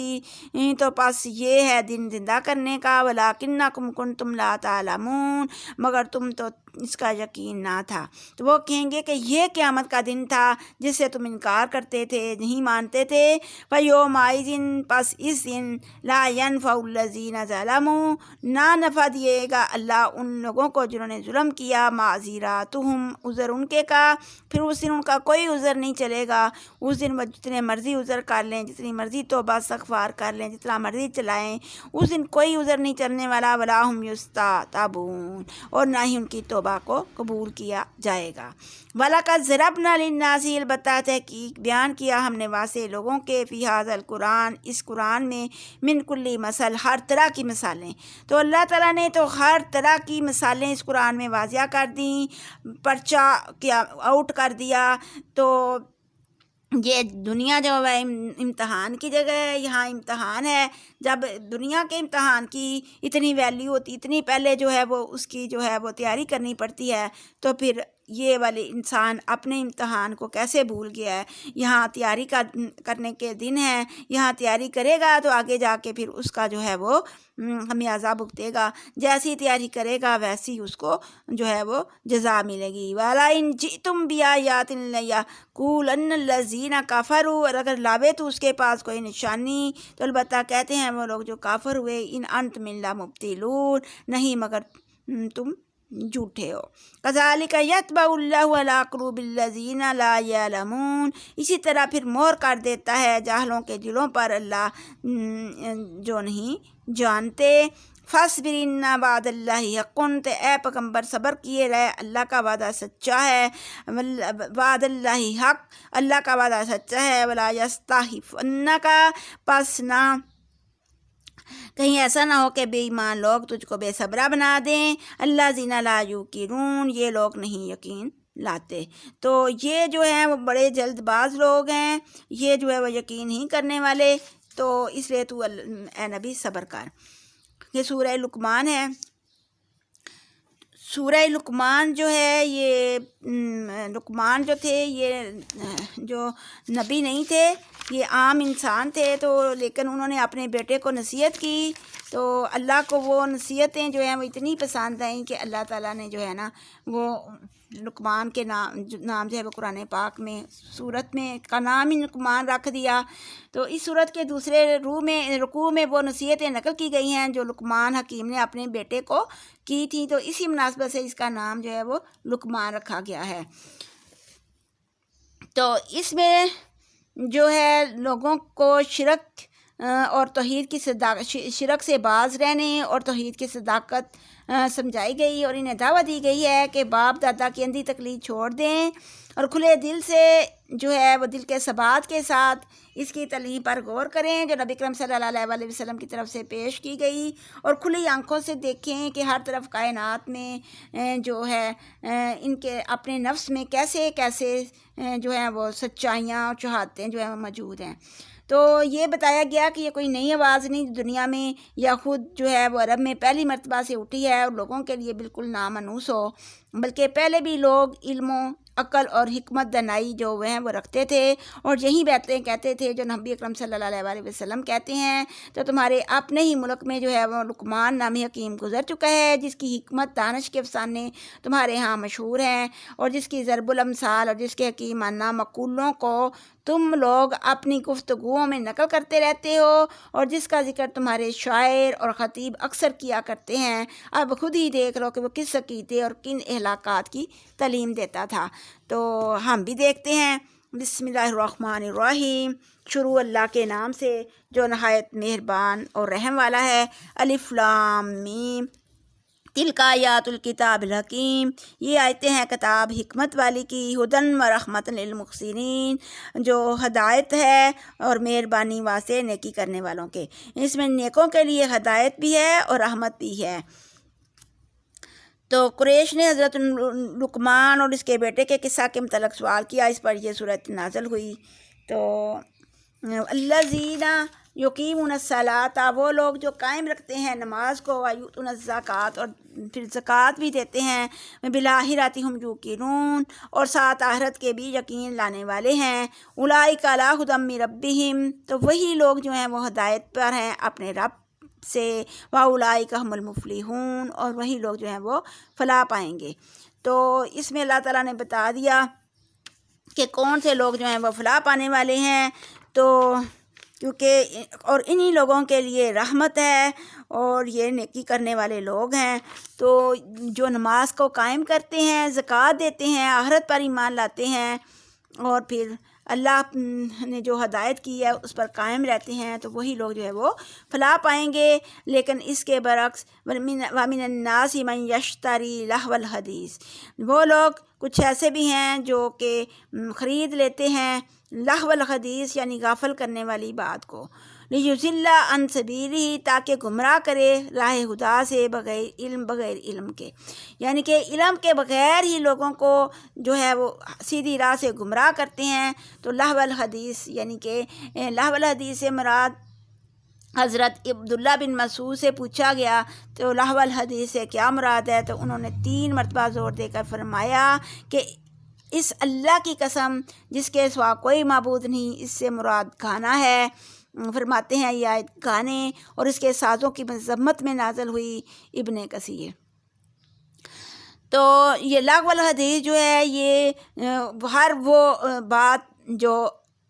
تو پس یہ ہے دن زندہ کرنے کا، ولکنکم کنتم لا تعلمون، مگر تم تو اس کا یقین نہ تھا۔ تو وہ کہیں گے کہ یہ قیامت کا دن تھا جس سے تم انکار کرتے تھے، نہیں مانتے تھے۔ فَيَوْمَئِذٍ، پس اس دن، لا ينفع الذین ظلموا، نہ نفع دیے گا اللہ ان لوگوں کو جنہوں نے ظلم کیا، معذراتہم، عذر ان کے کا، پھر اس دن ان کا کوئی عذر نہیں چلے گا۔ اس دن وہ جتنے مرضی عذر کر لیں، جتنی مرضی توبہ استغفار کر لیں، جتنا مرضی چلائیں، اس دن کوئی عذر نہیں چلنے والا، ولا ہم یستعتبون، اور نہ ہی ان کی توبہ کو قبول کیا جائے گا۔ وَلَقَدْ ضَرَبْنَا لِلنَّاسِ، البتہ تحقیق بیان کیا ہم نے واسطے لوگوں کے، فی ھذا القرآن، اس قرآن میں، من کل مثل، ہر طرح کی مثالیں۔ تو اللہ تعالیٰ نے تو ہر طرح کی مثالیں اس قرآن میں واضح کر دیں، پرچہ کیا آؤٹ کر دیا۔ تو یہ دنیا جو ہے امتحان کی جگہ ہے، یہاں امتحان ہے۔ جب دنیا کے امتحان کی اتنی ویلیو ہوتی، اتنی پہلے جو ہے وہ اس کی جو ہے وہ تیاری کرنی پڑتی ہے، تو پھر یہ والے انسان اپنے امتحان کو کیسے بھول گیا ہے۔ یہاں تیاری کرنے کے دن ہے، یہاں تیاری کرے گا تو آگے جا کے پھر اس کا جو ہے وہ خمیازہ بھگتے گا، جیسی تیاری کرے گا ویسی اس کو جو ہے وہ جزا ملے گی۔ وَلَئِن جِئْتُم بِآیَاتٍ لَیَقُولَنَّ الَّذِینَ کَفَرُوا، اور اگر لاوے تو اس کے پاس کوئی نشانی، تو البتہ کہتے ہیں وہ لوگ جو کافر ہوئے، ان انتم الا مبطلون، نہیں مگر تم جھوٹے ہو۔ کذالک یطبع اللہ علی قلوب الذین لا یعلمون، اسی طرح پھر مہر کر دیتا ہے جاہلوں کے دلوں پر اللہ جو نہیں جانتے۔ فاصبر ان وعد اللہ حق، تے اے پیغمبر صبر کیے رہے، اللہ کا وعدہ سچا ہے۔ وعد اللہ حق، اللہ کا وعدہ سچا ہے۔ ولا یستخفنک، پس نہ کہیں ایسا نہ ہو کہ بے ایمان لوگ تجھ کو بے صبرہ بنا دیں۔ الذین لا یوقنون، یہ لوگ نہیں یقین لاتے۔ تو یہ جو ہیں وہ بڑے جلد باز لوگ ہیں، یہ جو ہے وہ یقین نہیں کرنے والے۔ تو اس لیے تو اے نبی صبر کر۔ یہ سورہ لقمان ہے۔ سورہ لقمان جو ہے، یہ لقمان جو تھے یہ جو نبی نہیں تھے، یہ عام انسان تھے، تو لیکن انہوں نے اپنے بیٹے کو نصیحت کی، تو اللہ کو وہ نصیحتیں جو ہیں وہ اتنی پسند آئیں کہ اللہ تعالیٰ نے جو ہے نا وہ لقمان کے نام جو ہے وہ قرآن پاک میں سورت میں کا نام ہی لقمان رکھ دیا۔ تو اس سورت کے دوسرے رکوع میں وہ نصیحتیں نقل کی گئی ہیں جو لقمان حکیم نے اپنے بیٹے کو کی تھی، تو اسی مناسبت سے اس کا نام جو ہے وہ لقمان رکھا گیا ہے۔ تو اس میں جو ہے لوگوں کو شرک اور توحید کی شرک سے باز رہنے اور توحید کی صداقت سمجھائی گئی، اور انہیں دعوت دی گئی ہے کہ باپ دادا کی اندھی تقلید چھوڑ دیں اور کھلے دل سے جو ہے وہ دل کے ثبات کے ساتھ اس کی تعلیم پر غور کریں جو نبی کرم صلی اللہ علیہ وسلم کی طرف سے پیش کی گئی، اور کھلی آنکھوں سے دیکھیں کہ ہر طرف کائنات میں جو ہے ان کے اپنے نفس میں کیسے کیسے جو ہیں وہ سچائیاں اور چاہتیں جو ہیں وہ موجود ہیں۔ تو یہ بتایا گیا کہ یہ کوئی نئی آواز نہیں دنیا میں یا خود جو ہے وہ عرب میں پہلی مرتبہ سے اٹھی ہے اور لوگوں کے لیے بالکل نامانوس ہو، بلکہ پہلے بھی لوگ علم و عقل اور حکمت دانائی جو وہ رکھتے تھے، اور یہی باتیں کہتے تھے جو نبی اکرم صلی اللہ علیہ وسلم کہتے ہیں۔ تو تمہارے اپنے ہی ملک میں جو ہے وہ لقمان نامی حکیم گزر چکا ہے، جس کی حکمت دانش کے افسانے تمہارے ہاں مشہور ہیں، اور جس کی ضرب الامثال اور جس کے حکیمانہ مقولوں کو تم لوگ اپنی گفتگوؤں میں نقل کرتے رہتے ہو، اور جس کا ذکر تمہارے شاعر اور خطیب اکثر کیا کرتے ہیں۔ اب خود ہی دیکھ لو کہ وہ کس عقیدے اور کن اخلاقات کی تعلیم دیتا تھا۔ تو ہم بھی دیکھتے ہیں۔ بسم اللہ الرحمن الرحیم، شروع اللہ کے نام سے جو نہایت مہربان اور رحم والا ہے۔ الف لام میم، تلک آیات الکتاب الحکیم، یہ آیتیں ہیں کتاب حکمت والی کی، ہدن و رحمت للمحسنین، جو ہدایت ہے اور مہربانی واسطے نیکی کرنے والوں کے۔ اس میں نیکوں کے لیے ہدایت بھی ہے اور رحمت بھی ہے۔ تو قریش نے حضرت لقمان اور اس کے بیٹے کے قصہ کے متعلق سوال کیا، اس پر یہ صورت نازل ہوئی۔ تو الذین یقیمون الصلاۃ، وہ لوگ جو قائم رکھتے ہیں نماز کو، ویؤتون الزکوٰۃ، اور پھر زکوٰۃ بھی دیتے ہیں، بالآخرۃ ھم یوقنون، اور ساتھ آخرت کے بھی یقین لانے والے ہیں، اولئک علی ھدی من ربہم، تو وہی لوگ جو ہیں وہ ہدایت پر ہیں اپنے رب سے، واولئک ھم المفلحون، اور وہی لوگ جو ہیں وہ فلاح پائیں گے۔ تو اس میں اللہ تعالیٰ نے بتا دیا کہ کون سے لوگ جو ہیں وہ فلاح پانے والے ہیں، تو کیونکہ اور انہی لوگوں کے لیے رحمت ہے، اور یہ نیکی کرنے والے لوگ ہیں۔ تو جو نماز کو قائم کرتے ہیں، زکوٰۃ دیتے ہیں، آخرت پر ایمان لاتے ہیں، اور پھر اللہ نے جو ہدایت کی ہے اس پر قائم رہتے ہیں، تو وہی لوگ جو ہے وہ فلاح پائیں گے۔ لیکن اس کے برعکس وَمِنَ النَّاسِ مَن يَشْتَرِي لَهْوَ الْحَدِيثِ، وہ لوگ کچھ ایسے بھی ہیں جو کہ خرید لیتے ہیں لہو الحدیث، یعنی غافل کرنے والی بات کو، لیضل عن سبیلہ، تاکہ گمراہ کرے راہ خدا سے بغیر علم کے، یعنی کہ علم کے بغیر ہی لوگوں کو جو ہے وہ سیدھی راہ سے گمراہ کرتے ہیں۔ تو لہو الحدیث، یعنی کہ لہو الحدیث سے مراد، حضرت عبداللہ بن مسعود سے پوچھا گیا تو لہو الحدیث سے کیا مراد ہے، تو انہوں نے 3 مرتبہ زور دے کر فرمایا کہ اس اللہ کی قسم جس کے سوا کوئی معبود نہیں، اس سے مراد گانا ہے۔ فرماتے ہیں یہ آیت گانے اور اس کے سازوں کی مذمت میں نازل ہوئی۔ ابن کثیر۔ تو یہ لغو الحدیث جو ہے، یہ ہر وہ بات جو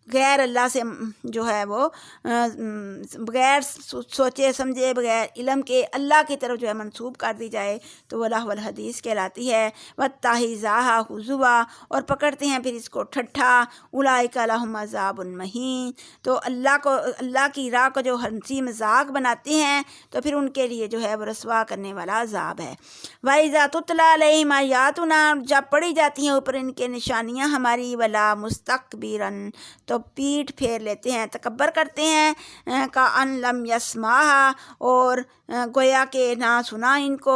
غیر اللہ سے جو ہے وہ بغیر سوچے سمجھے، بغیر علم کے اللہ کی طرف جو ہے منسوب کر دی جائے تو وہ لہو الحدیث کہلاتی ہے۔ وَاتَّخِذَہا ہُزُوًا، اور پکڑتے ہیں پھر اس کو ٹھٹھا، اولئک لہم عذاب مہین، تو اللہ کی راہ کو جو ہنسی مذاق بناتے ہیں تو پھر ان کے لیے جو ہے وہ رسوا کرنے والا عذاب ہے۔ وَإِذَا تُتْلَىٰ عَلَيْهِمْ آیاتُنَا، جب پڑھی جاتی ہیں اوپر ان کے نشانیاں ہماری، وَلَا مُسْتَكْبِرًا، تو پیٹھ پھیر لیتے ہیں، تکبر کرتے ہیں، کأن لم یسمعھا، اور گویا کہ نہ سنا ان کو،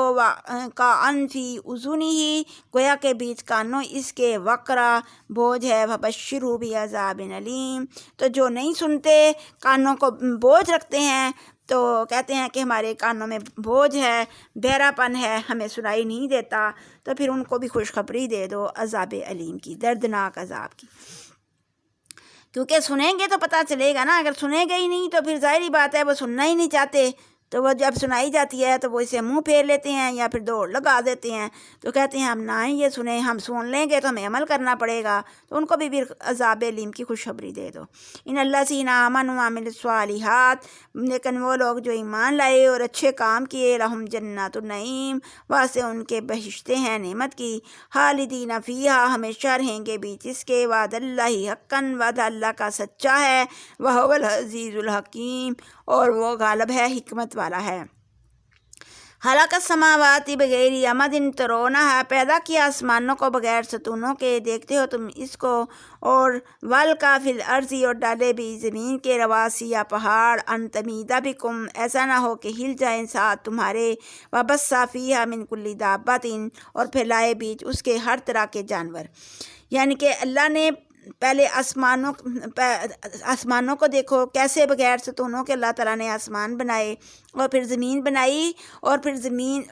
کأن فی اذنہ، گویا کہ بیچ کانوں اس کے وقرا بوجھ ہے، فبشرہ بعذاب علیم، تو جو نہیں سنتے، کانوں کو بوجھ رکھتے ہیں، تو کہتے ہیں کہ ہمارے کانوں میں بوجھ ہے، بہرا پن ہے، ہمیں سنائی نہیں دیتا، تو پھر ان کو بھی خوشخبری دے دو عذاب علیم کی، دردناک عذاب کی۔ کیونکہ سنیں گے تو پتہ چلے گا نا، اگر سنیں گے ہی نہیں تو پھر ظاہری بات ہے وہ سننا ہی نہیں چاہتے، تو وہ جب سنائی جاتی ہے تو وہ اسے منہ پھیر لیتے ہیں یا پھر دوڑ لگا دیتے ہیں، تو کہتے ہیں ہم نہ ہی یہ سنیں، ہم سن لیں گے تو ہمیں عمل کرنا پڑے گا، تو ان کو بھی پھر عذاب علیم کی خوشخبری دے دو۔ ان الذین آمنوا وعملوا الصالحات، لیکن وہ لوگ جو ایمان لائے اور اچھے کام کیے، لہم جنات النعیم، واسطے ان کے بہشتیں ہیں نعمت کی، خالدین فیہا، ہمیشہ رہیں گے بیچ اس کے، وعد اللہ حقا، وعدہ اللہ کا سچا ہے، وہو العزیز الحکیم، اور وہ غالب ہے، حکمت والا ہے۔ خلق السماوات بغیر عمد ترونہا، پیدا کیا آسمانوں کو بغیر ستونوں کے، دیکھتے ہو تم اس کو، اور والقا فی الارض، اور ڈالے بھی زمین کے رواسی یا پہاڑ، ان تمید بکم، ایسا نہ ہو کہ ہل جائیں ساتھ تمہارے، وبث فیہا من کل دابۃ، اور پھیلائے بیچ اس کے ہر طرح کے جانور، یعنی کہ اللہ نے پہلے آسمانوں کو دیکھو کیسے بغیر ستونوں کے اللہ تعالیٰ نے آسمان بنائے، اور پھر زمین بنائی، اور پھر زمین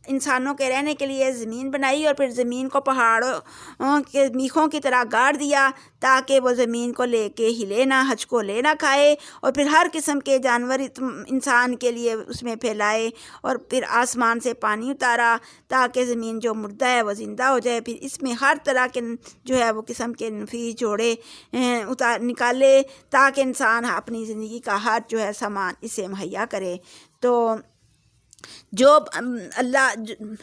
انسانوں کے رہنے کے لیے زمین بنائی، اور پھر زمین کو پہاڑوں کے میخوں کی طرح گاڑ دیا تاکہ وہ زمین کو لے کے ہلے نہ، ہچ کو لے نہ کھائے، اور پھر ہر قسم کے جانور انسان کے لیے اس میں پھیلائے، اور پھر آسمان سے پانی اتارا تاکہ زمین جو مردہ ہے وہ زندہ ہو جائے، پھر اس میں ہر طرح کے جو ہے وہ قسم کے نفیس جوڑے نکالے تاکہ انسان اپنی زندگی کا ہر جو ہے سامان اسے مہیا کرے۔ تو جو اللہ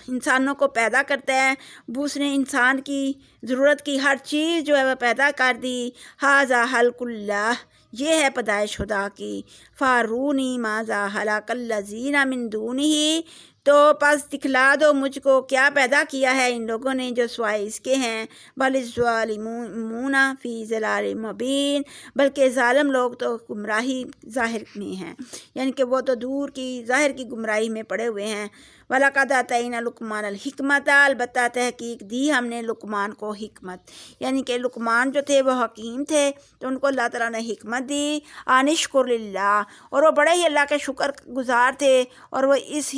انسانوں کو پیدا کرتا ہے، وہ اس نے انسان کی ضرورت کی ہر چیز جو ہے وہ پیدا کر دی۔ ھذا خلق اللہ، یہ ہے پیدائش خدا کی۔ فارونی ماذا خلق الذین من دونہ، تو پس دکھلا دو مجھ کو کیا پیدا کیا ہے ان لوگوں نے جو سوائے اس کے ہیں۔ بل الظالمون فی ضلال مبین، بلکہ ظالم لوگ تو گمراہی ظاہر میں ہیں، یعنی کہ وہ تو دور کی ظاہر کی گمراہی میں پڑے ہوئے ہیں۔ وَلَقَدْ آتَيْنَا لُقْمَانَ الْحِکْمَةَ، البتہ تحقیق دی ہم نے لقمان کو حکمت، یعنی کہ لقمان جو تھے وہ حکیم تھے تو ان کو اللہ تعالیٰ نے حکمت دی. ان اشکر للہ، اور وہ بڑے ہی اللہ کے شکر گزار تھے اور وہ اس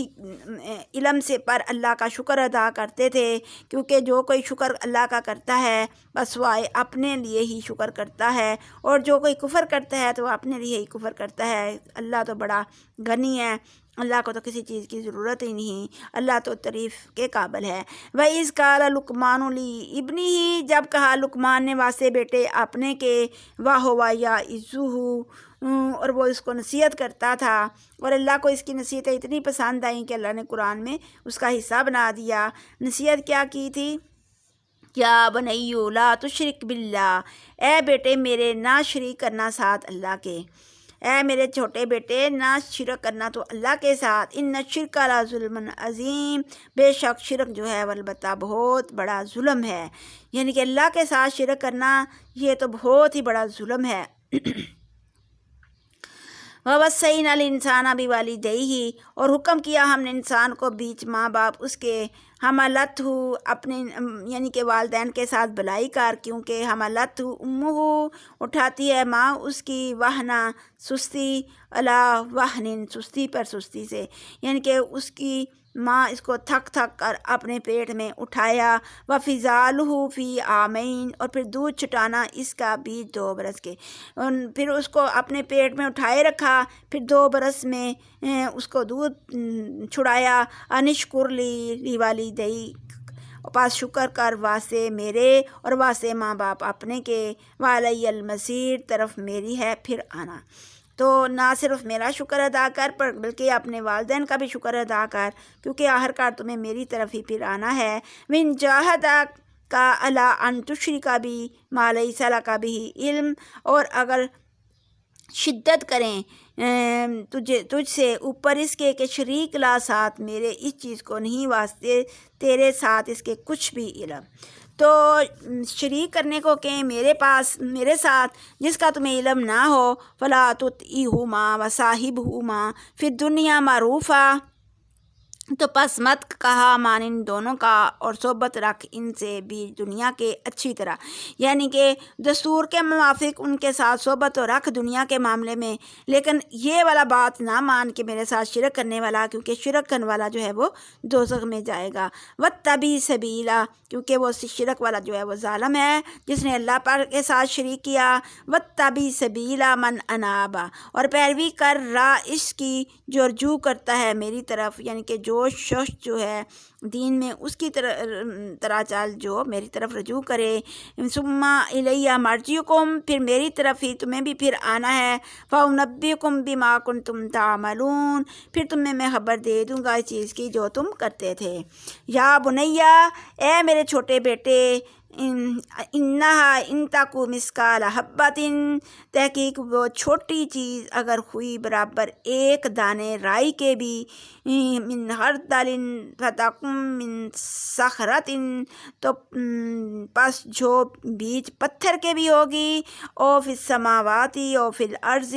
علم سے پر اللہ کا شکر ادا کرتے تھے، کیونکہ جو کوئی شکر اللہ کا کرتا ہے بس وہ اپنے لیے ہی شکر کرتا ہے، اور جو کوئی کفر کرتا ہے تو وہ اپنے لیے ہی کفر کرتا ہے. اللہ تو بڑا غنی ہے، اللہ کو تو کسی چیز کی ضرورت ہی نہیں، اللہ تو تعریف کے قابل ہے. وَإِذْ قَالَ لُقْمَانُ لِابْنِهِ، جب کہا لقمان نے واسطے بیٹے اپنے کے، وَهُوَ يَعِظُهُ، اور وہ اس کو نصیحت کرتا تھا. اور اللہ کو اس کی نصیحتیں اتنی پسند آئیں کہ اللہ نے قرآن میں اس کا حصہ بنا دیا. نصیحت کیا کی تھی؟ یا بنی لا تشرک باللہ، اے بیٹے میرے نہ شریک کرنا ساتھ اللہ کے، اے میرے چھوٹے بیٹے نہ شرک کرنا تو اللہ کے ساتھ. ان الشرک لظلم عظیم، بے شک شرک جو ہے البتہ بہت بڑا ظلم ہے، یعنی کہ اللہ کے ساتھ شرک کرنا یہ تو بہت ہی بڑا ظلم ہے. وَوَصَّيْنَا الْإِنسَانَ بِوَالِدَيْهِ، اور حکم کیا ہم نے انسان کو بیچ ماں باپ اس کے، حملتہ اپنے یعنی کہ والدین کے ساتھ بلائی کر، کیونکہ حملتہ امہ اٹھاتی ہے ماں اس کی، وہنا سستی، علی وہن سستی پر سستی سے، یعنی کہ اس کی ماں اس کو تھک تھک کر اپنے پیٹ میں اٹھایا. وَفِصَالُهُ فِي عَامَيْنِ، اور پھر دودھ چھٹانا اس کا بیچ 2 برس کے، پھر اس کو اپنے پیٹ میں اٹھائے رکھا، پھر 2 برس میں اس کو دودھ چھڑایا. ان اشکر لی والدی، پاس شکر کر واسطے میرے اور واسطے ماں باپ اپنے کے، وَعَلَيَّ الْمَصِيرُ، طرف میری ہے پھر آنا. تو نہ صرف میرا شکر ادا کر پر بلکہ اپنے والدین کا بھی شکر ادا کر، کیونکہ آخرکار تمہیں میری طرف ہی پھر آنا ہے. وَإِن جَاهَدَاكَ عَلَىٰ أَن تُشْرِكَ بِي مَا لَيْسَ لَكَ بِهِ عِلْمٌ، اور اگر شدت کریں تجھ سے اوپر اس کے کہ شریک لا ساتھ میرے اس چیز کو نہیں واسطے تیرے ساتھ اس کے کچھ بھی علم، تو شریک کرنے کو کہ میرے ساتھ جس کا تمہیں علم نہ ہو. فَلَا تُطِعْهُمَا وَصَاحِبْهُمَا فِي الدُّنْيَا مَعْرُوفًا، تو پس مت کہا مان ان دونوں کا اور صحبت رکھ ان سے بھی دنیا کے اچھی طرح، یعنی کہ دستور کے موافق ان کے ساتھ صحبت و رکھ دنیا کے معاملے میں، لیکن یہ والا بات نہ مان کہ میرے ساتھ شرک کرنے والا، کیونکہ شرک کرنے والا جو ہے وہ دوزخ میں جائے گا. وَاتَّبِعْ سَبِیلَ، کیونکہ وہ شرک والا جو ہے وہ ظالم ہے جس نے اللہ پر کے ساتھ شریک کیا. وَاتَّبِعْ سَبِیلَ مَنْ أَنَابَ، اور پیروی کر راہ اس کی جو رجوع کرتا ہے میری طرف، یعنی کہ جو شخص جو ہے دین میں اس کی طرح چال جو میری طرف رجوع کرے. ثم الیہ مرجعکم، پھر میری طرف ہی تمہیں بھی پھر آنا ہے. فأنبئکم بما کنتم تعملون، پھر تمہیں میں خبر دے دوں گا اس چیز کی جو تم کرتے تھے. یا بنیا، اے میرے چھوٹے بیٹے، انہا ان تکو مثقال حبۃ، تحقیق وہ چھوٹی چیز اگر ہوئی برابر ایک دانے رائی کے بھی، من خردل فتکن من صخرۃ، تو پس جو بیچ پتھر کے بھی ہوگی، او فی السماوات او فی الارض،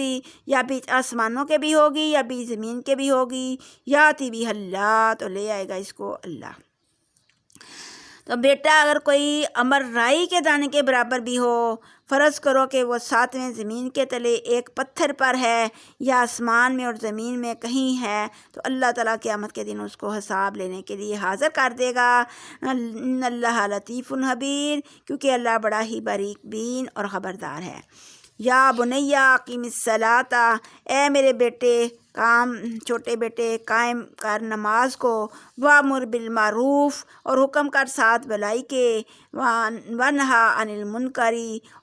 یا بیچ آسمانوں کے بھی ہوگی یا بیچ زمین کے بھی ہوگی. یاتی بھی اللہ، تو لے آئے گا اس کو اللہ. تو بیٹا اگر کوئی امر رائی کے دانے کے برابر بھی ہو، فرض کرو کہ وہ 7ویں زمین کے تلے ایک پتھر پر ہے یا آسمان میں اور زمین میں کہیں ہے، تو اللہ تعالیٰ قیامت کے دن اس کو حساب لینے کے لیے حاضر کر دے گا. ان اللہ لطیف خبیر، کیونکہ اللہ بڑا ہی باریک بین اور خبردار ہے. یا بنیا اقیم الصلاۃ، اے میرے بیٹے چھوٹے بیٹے قائم کر نماز کو. وامر بالمعروف، اور حکم کر ساتھ بھلائی کے. ونہا عن المنکر،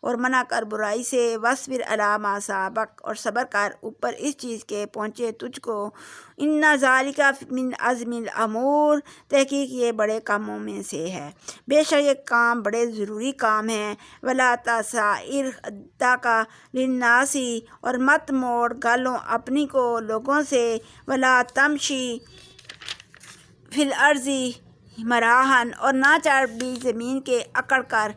اور منع کر برائی سے. واصبر علی ما اصابک، اور صبر کر اوپر اس چیز کے پہنچے تجھ کو. ان ذالک من عزم الامور، تحقیق یہ بڑے کاموں میں سے ہے، بے شک یہ کام بڑے ضروری کام ہیں. ولا تسعر خدک للناس، اور مت موڑ گالوں اپنی کو لوگوں سے. ولا تمشی فی الارض مراحن، اور نہ چڑھ بھی زمین کے اکڑ کر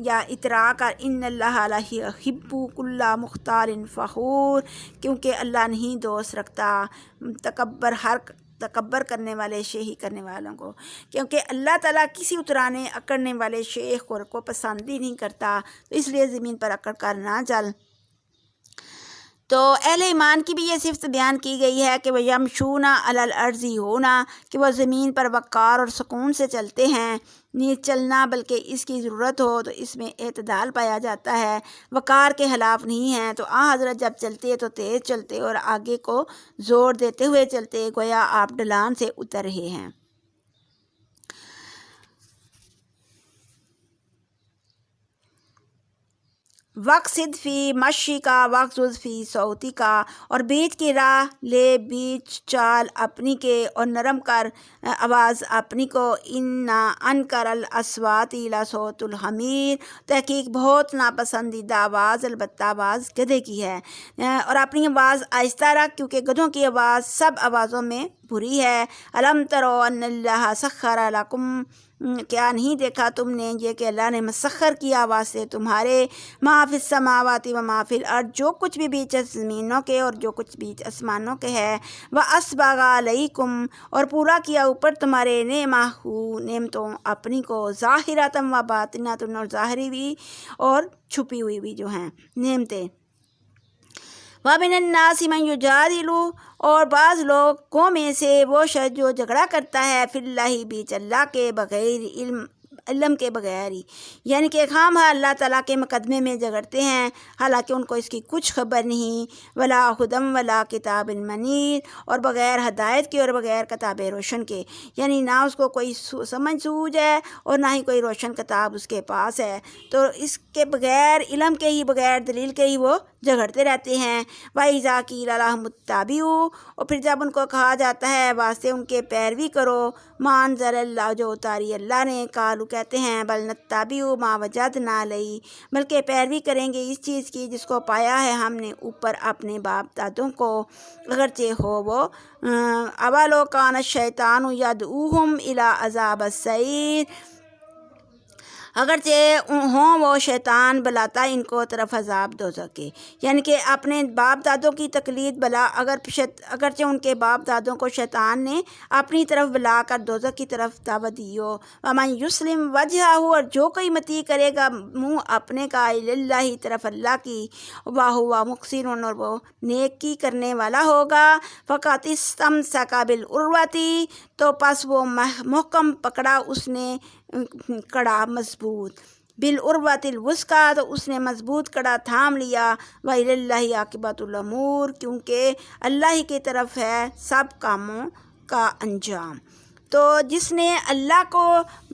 یا اترا کر. ان اللہ لا یحب کل مختال فخور، کیونکہ اللہ نہیں دوست رکھتا ہر تکبر کرنے والے شیخی کرنے والوں کو، کیونکہ اللہ تعالیٰ کسی اترانے اکڑنے والے شیخ کو پسند ہی نہیں کرتا، تو اس لیے زمین پر اکڑ کر نہ چل۔ تو اہل ایمان کی بھی یہ صفت بیان کی گئی ہے کہ وہ یمشون علی الارض ہونا، کہ وہ زمین پر وقار اور سکون سے چلتے ہیں، نہیں چلنا بلکہ اس کی ضرورت ہو تو اس میں اعتدال پایا جاتا ہے، وقار کے خلاف نہیں ہے۔ تو حضرت جب چلتے تو تیز چلتے اور آگے کو زور دیتے ہوئے چلتے، گویا آپ ڈھلان سے اتر رہے ہیں۔ وقصد فی مشی کا وقصد فی صوتی کا، اور بیچ کی راہ لے بیچ چال اپنی کے، اور نرم کر آواز اپنی کو۔ انکر الاصوات لصوت الحمیر، تحقیق بہت ناپسندیدہ آواز البتہ آواز گدھے کی ہے، اور اپنی آواز آہستہ رکھ کیونکہ گدھوں کی آواز سب آوازوں میں بری ہے۔ الم ترو ان اللہ سخر لکم، کیا نہیں دیکھا تم نے یہ کہ اللہ نے مسخر کیا واسطے تمہارے، ما فی السماوات و ما فی الارض، جو کچھ بھی بیچ زمینوں کے اور جو کچھ بیچ آسمانوں کے ہے، واسبغ علیکم، اور پورا کیا اوپر تمہارے، نعمہ نعمتوں اپنی کو، ظاہرۃ و باطنۃ، اور ظاہری بھی اور چھپی ہوئی بھی جو ہیں نعمتیں۔ وَمِنَ النَّاسِ مَن يُجَادِلُ، اور بعض لوگوں میں سے وہ شخص جو جھگڑا کرتا ہے فی اللہ بیچ اللہ کے، بغیر علم کے بغیر ہی، یعنی کہ خواہ اللہ تعالیٰ کے مقدمے میں جھگڑتے ہیں حالانکہ ان کو اس کی کچھ خبر نہیں، ولا ہدم ولا کتاب منیر، اور بغیر ہدایت کے اور بغیر کتاب روشن کے، یعنی نہ اس کو کوئی سمجھ سوجھ ہے اور نہ ہی کوئی روشن کتاب اس کے پاس ہے، تو اس کے بغیر علم کے ہی بغیر دلیل کے ہی وہ جھگڑتے رہتے ہیں۔ وَإِذَا قِيلَ لَهُمُ اتَّبِعُوا، اور پھر جب ان کو کہا جاتا ہے واسطے ان کے پیروی کرو، مَا أَنزَلَ اللَّهُ، جو اتاری اللہ نے، قالوا کہتے ہیں، بل نتبع ما وجدنا علیہ، بلکہ پیروی کریں گے اس چیز کی جس کو پایا ہے ہم نے اوپر اپنے باپ دادوں کو، اگرچہ ہو وہ اولو کان الشیطان یدعوہم الی عذاب السعیر، اگرچہ ہوں وہ شیطان بلاتا ان کو طرف عذاب دوزخ کے، یعنی کہ اپنے باپ دادوں کی تقلید بلا، اگرچہ ان کے باپ دادوں کو شیطان نے اپنی طرف بلا کر دوزخ کی طرف دعوت دی ہو۔ ومن یسلم وجہہ، اور جو کوئی متی کرے گا منہ اپنے کا، اللہ طرف اللہ کی، وہو محسن، اور وہ نیکی کرنے والا ہوگا، فقط استمسک بالعروۃ، تو پس وہ محکم پکڑا اس نے کڑا مضبوط، بالعروۃ الوثقیٰ، تو اس نے مضبوط کڑا تھام لیا، وإلی اللہ عاقبۃ الامور، کیونکہ اللہ ہی کی طرف ہے سب کاموں کا انجام۔ تو جس نے اللہ کو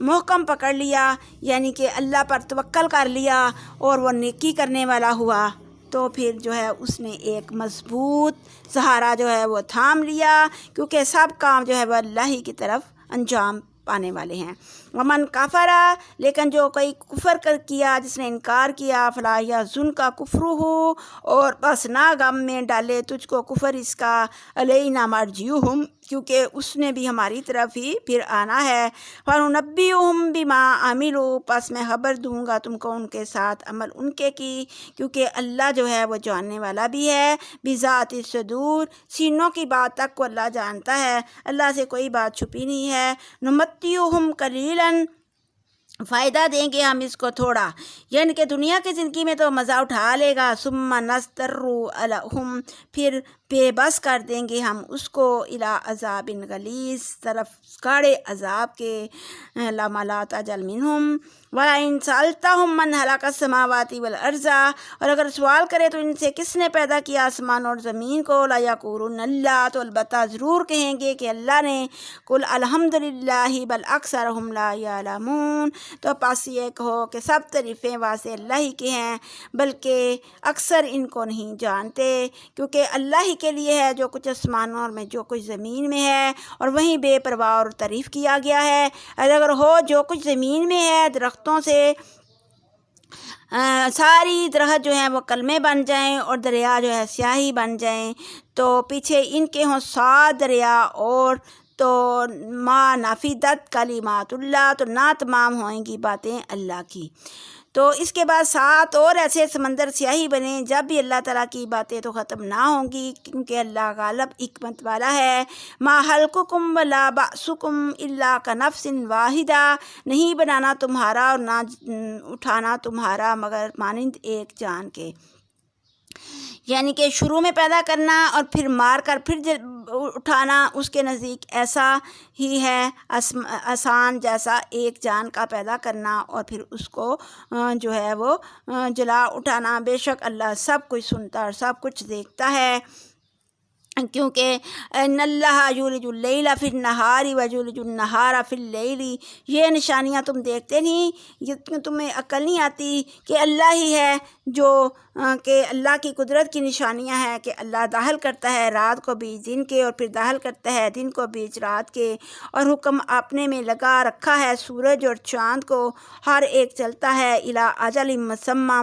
محکم پکڑ لیا، یعنی کہ اللہ پر توکل کر لیا اور وہ نیکی کرنے والا ہوا، تو پھر جو ہے اس نے ایک مضبوط سہارا جو ہے وہ تھام لیا، کیونکہ سب کام جو ہے وہ اللہ ہی کی طرف انجام پانے والے ہیں۔ ومن کفرا، لیکن جو کوئی کفر کیا، جس نے انکار کیا، فلا یحزنک کفرہ، اور بس نہ غم میں ڈالے تجھ کو کفر اس کا، علینا مرجعہم، کیونکہ اس نے بھی ہماری طرف ہی پھر آنا ہے، فننبئہم بما عملوا، پس میں خبر دوں گا تم کو ان کے ساتھ عمل ان کے کی، کیونکہ اللہ جو ہے وہ جاننے والا بھی ہے، بذات الصدور، سینوں کی بات تک کو اللہ جانتا ہے، اللہ سے کوئی بات چھپی نہیں ہے۔ نمتعہم قلیلاً، فائدہ دیں گے ہم اس کو تھوڑا، یعنی کہ دنیا کی زندگی میں تو مزہ اٹھا لے گا، ثم نضطر لہم، پھر بے بس کر دیں گے ہم اس کو، الی عذاب غلیظ، طرف گاڑے عذاب کے، لما لا تجل منہم، وَإِن سَأَلْتَهُم مَّنْ خَلَقَ السَّمَاوَاتِ وَالْأَرْضَ، اور اگر سوال کرے تو ان سے کس نے پیدا کیا آسمان اور زمین کو، لَيَقُولُنَّ اللَّهُ، تو البتہ ضرور کہیں گے کہ اللہ نے، قُلْ الْحَمْدُلِلَّهِ بَلْ أَكْثَرُهُمْ لَا يَعْلَمُونَ، تو پس یہ کہو کہ سب تعریفیں واسطے اللہ ہی کے ہیں، بلکہ اکثر ان کو نہیں جانتے، کیونکہ اللہ ہی کے لیے ہے جو کچھ آسمانوں میں جو کچھ زمین میں ہے، اور وہیں بے پرواہ اور تعریف کیا گیا ہے۔ اگر ہو جو کچھ زمین میں ہے درختوں سے ساری درخت جو ہیں وہ کلمے بن جائیں اور دریا جو ہے سیاہی بن جائیں، تو پیچھے ان کے ہوں 7 دریا اور تو ما نفیدت کلمات اللہ، تو نہ تمام ہوئیں گی باتیں اللہ کی۔ تو اس کے بعد 7 اور ایسے سمندر سیاہی بنے جب بھی اللہ تعالیٰ کی باتیں تو ختم نہ ہوں گی، کیونکہ اللہ غالب حکمت والا ہے۔ ما خلقکم ولا بعثکم الا کنفس واحدہ، نہیں بنانا تمہارا اور نہ اٹھانا تمہارا مگر مانند ایک جان کے، یعنی کہ شروع میں پیدا کرنا اور پھر مار کر پھر اٹھانا اس کے نزدیک ایسا ہی ہے آسان جیسا ایک جان کا پیدا کرنا اور پھر اس کو جو ہے وہ جلا اٹھانا۔ بے شک اللہ سب کچھ سنتا اور سب کچھ دیکھتا ہے، کیونکہ ان اللہ یولج اللیل فی النہار ویولج النہار فی اللیل، یہ نشانیاں تم دیکھتے نہیں، یہ تمہیں عقل نہیں آتی کہ اللہ ہی ہے جو کہ اللہ کی قدرت کی نشانیاں ہیں کہ اللہ داخل کرتا ہے رات کو بیچ دن کے اور پھر داخل کرتا ہے دن کو بیچ رات کے، اور حکم اپنے میں لگا رکھا ہے سورج اور چاند کو، ہر ایک چلتا ہے الی اجل مسمى،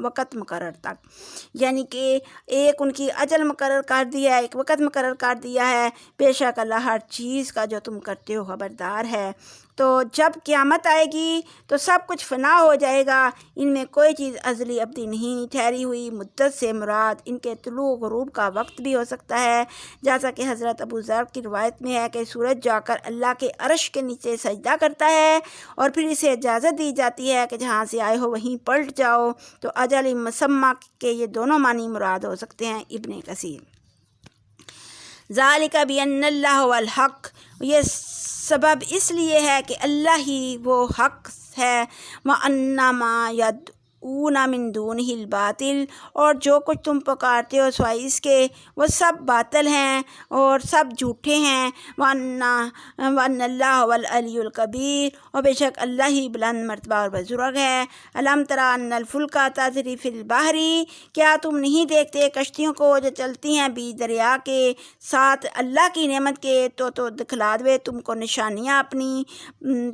وقت مقرر تک، یعنی کہ ایک ان کی اجل مقرر کر دیا ہے، ایک وقت مقرر کر دیا ہے۔ بے شک اللہ ہر چیز کا جو تم کرتے ہو خبردار ہے۔ تو جب قیامت آئے گی تو سب کچھ فنا ہو جائے گا، ان میں کوئی چیز ازلی ابدی نہیں، ٹھہری ہوئی مدت سے مراد ان کے طلوع غروب کا وقت بھی ہو سکتا ہے، جیسا کہ حضرت ابو ذر کی روایت میں ہے کہ سورج جا کر اللہ کے عرش کے نیچے سجدہ کرتا ہے اور پھر اسے اجازت دی جاتی ہے کہ جہاں سے آئے ہو وہیں پلٹ جاؤ، تو اجل مسمى کے یہ دونوں معنی مراد ہو سکتے ہیں۔ ابن کثیر ذالک بان اللہ هو الحق، یہ سبب اس لیے ہے کہ اللہ ہی وہ حق ہے، وَأَنَّ مَا يَدْعُونَ مِن دُونِهِ الْبَاطِلُ، اور جو کچھ تم پکارتے ہو سوائے اس کے وہ سب باطل ہیں اور سب جھوٹے ہیں، وَأَنَّ اللَّهَ هُوَ الْعَلِيُّ الْكَبِيرُ، اور بے شک اللہ ہی بلند مرتبہ اور بزرگ ہے۔ أَلَمْ تَرَ أَنَّ الْفُلْكَ تَجْرِي فِي الْبَحْرِ، کیا تم نہیں دیکھتے کشتیوں کو جو چلتی ہیں بیچ دریا کے ساتھ اللہ کی نعمت کے، تو دکھلا دے تم کو نشانیاں اپنی،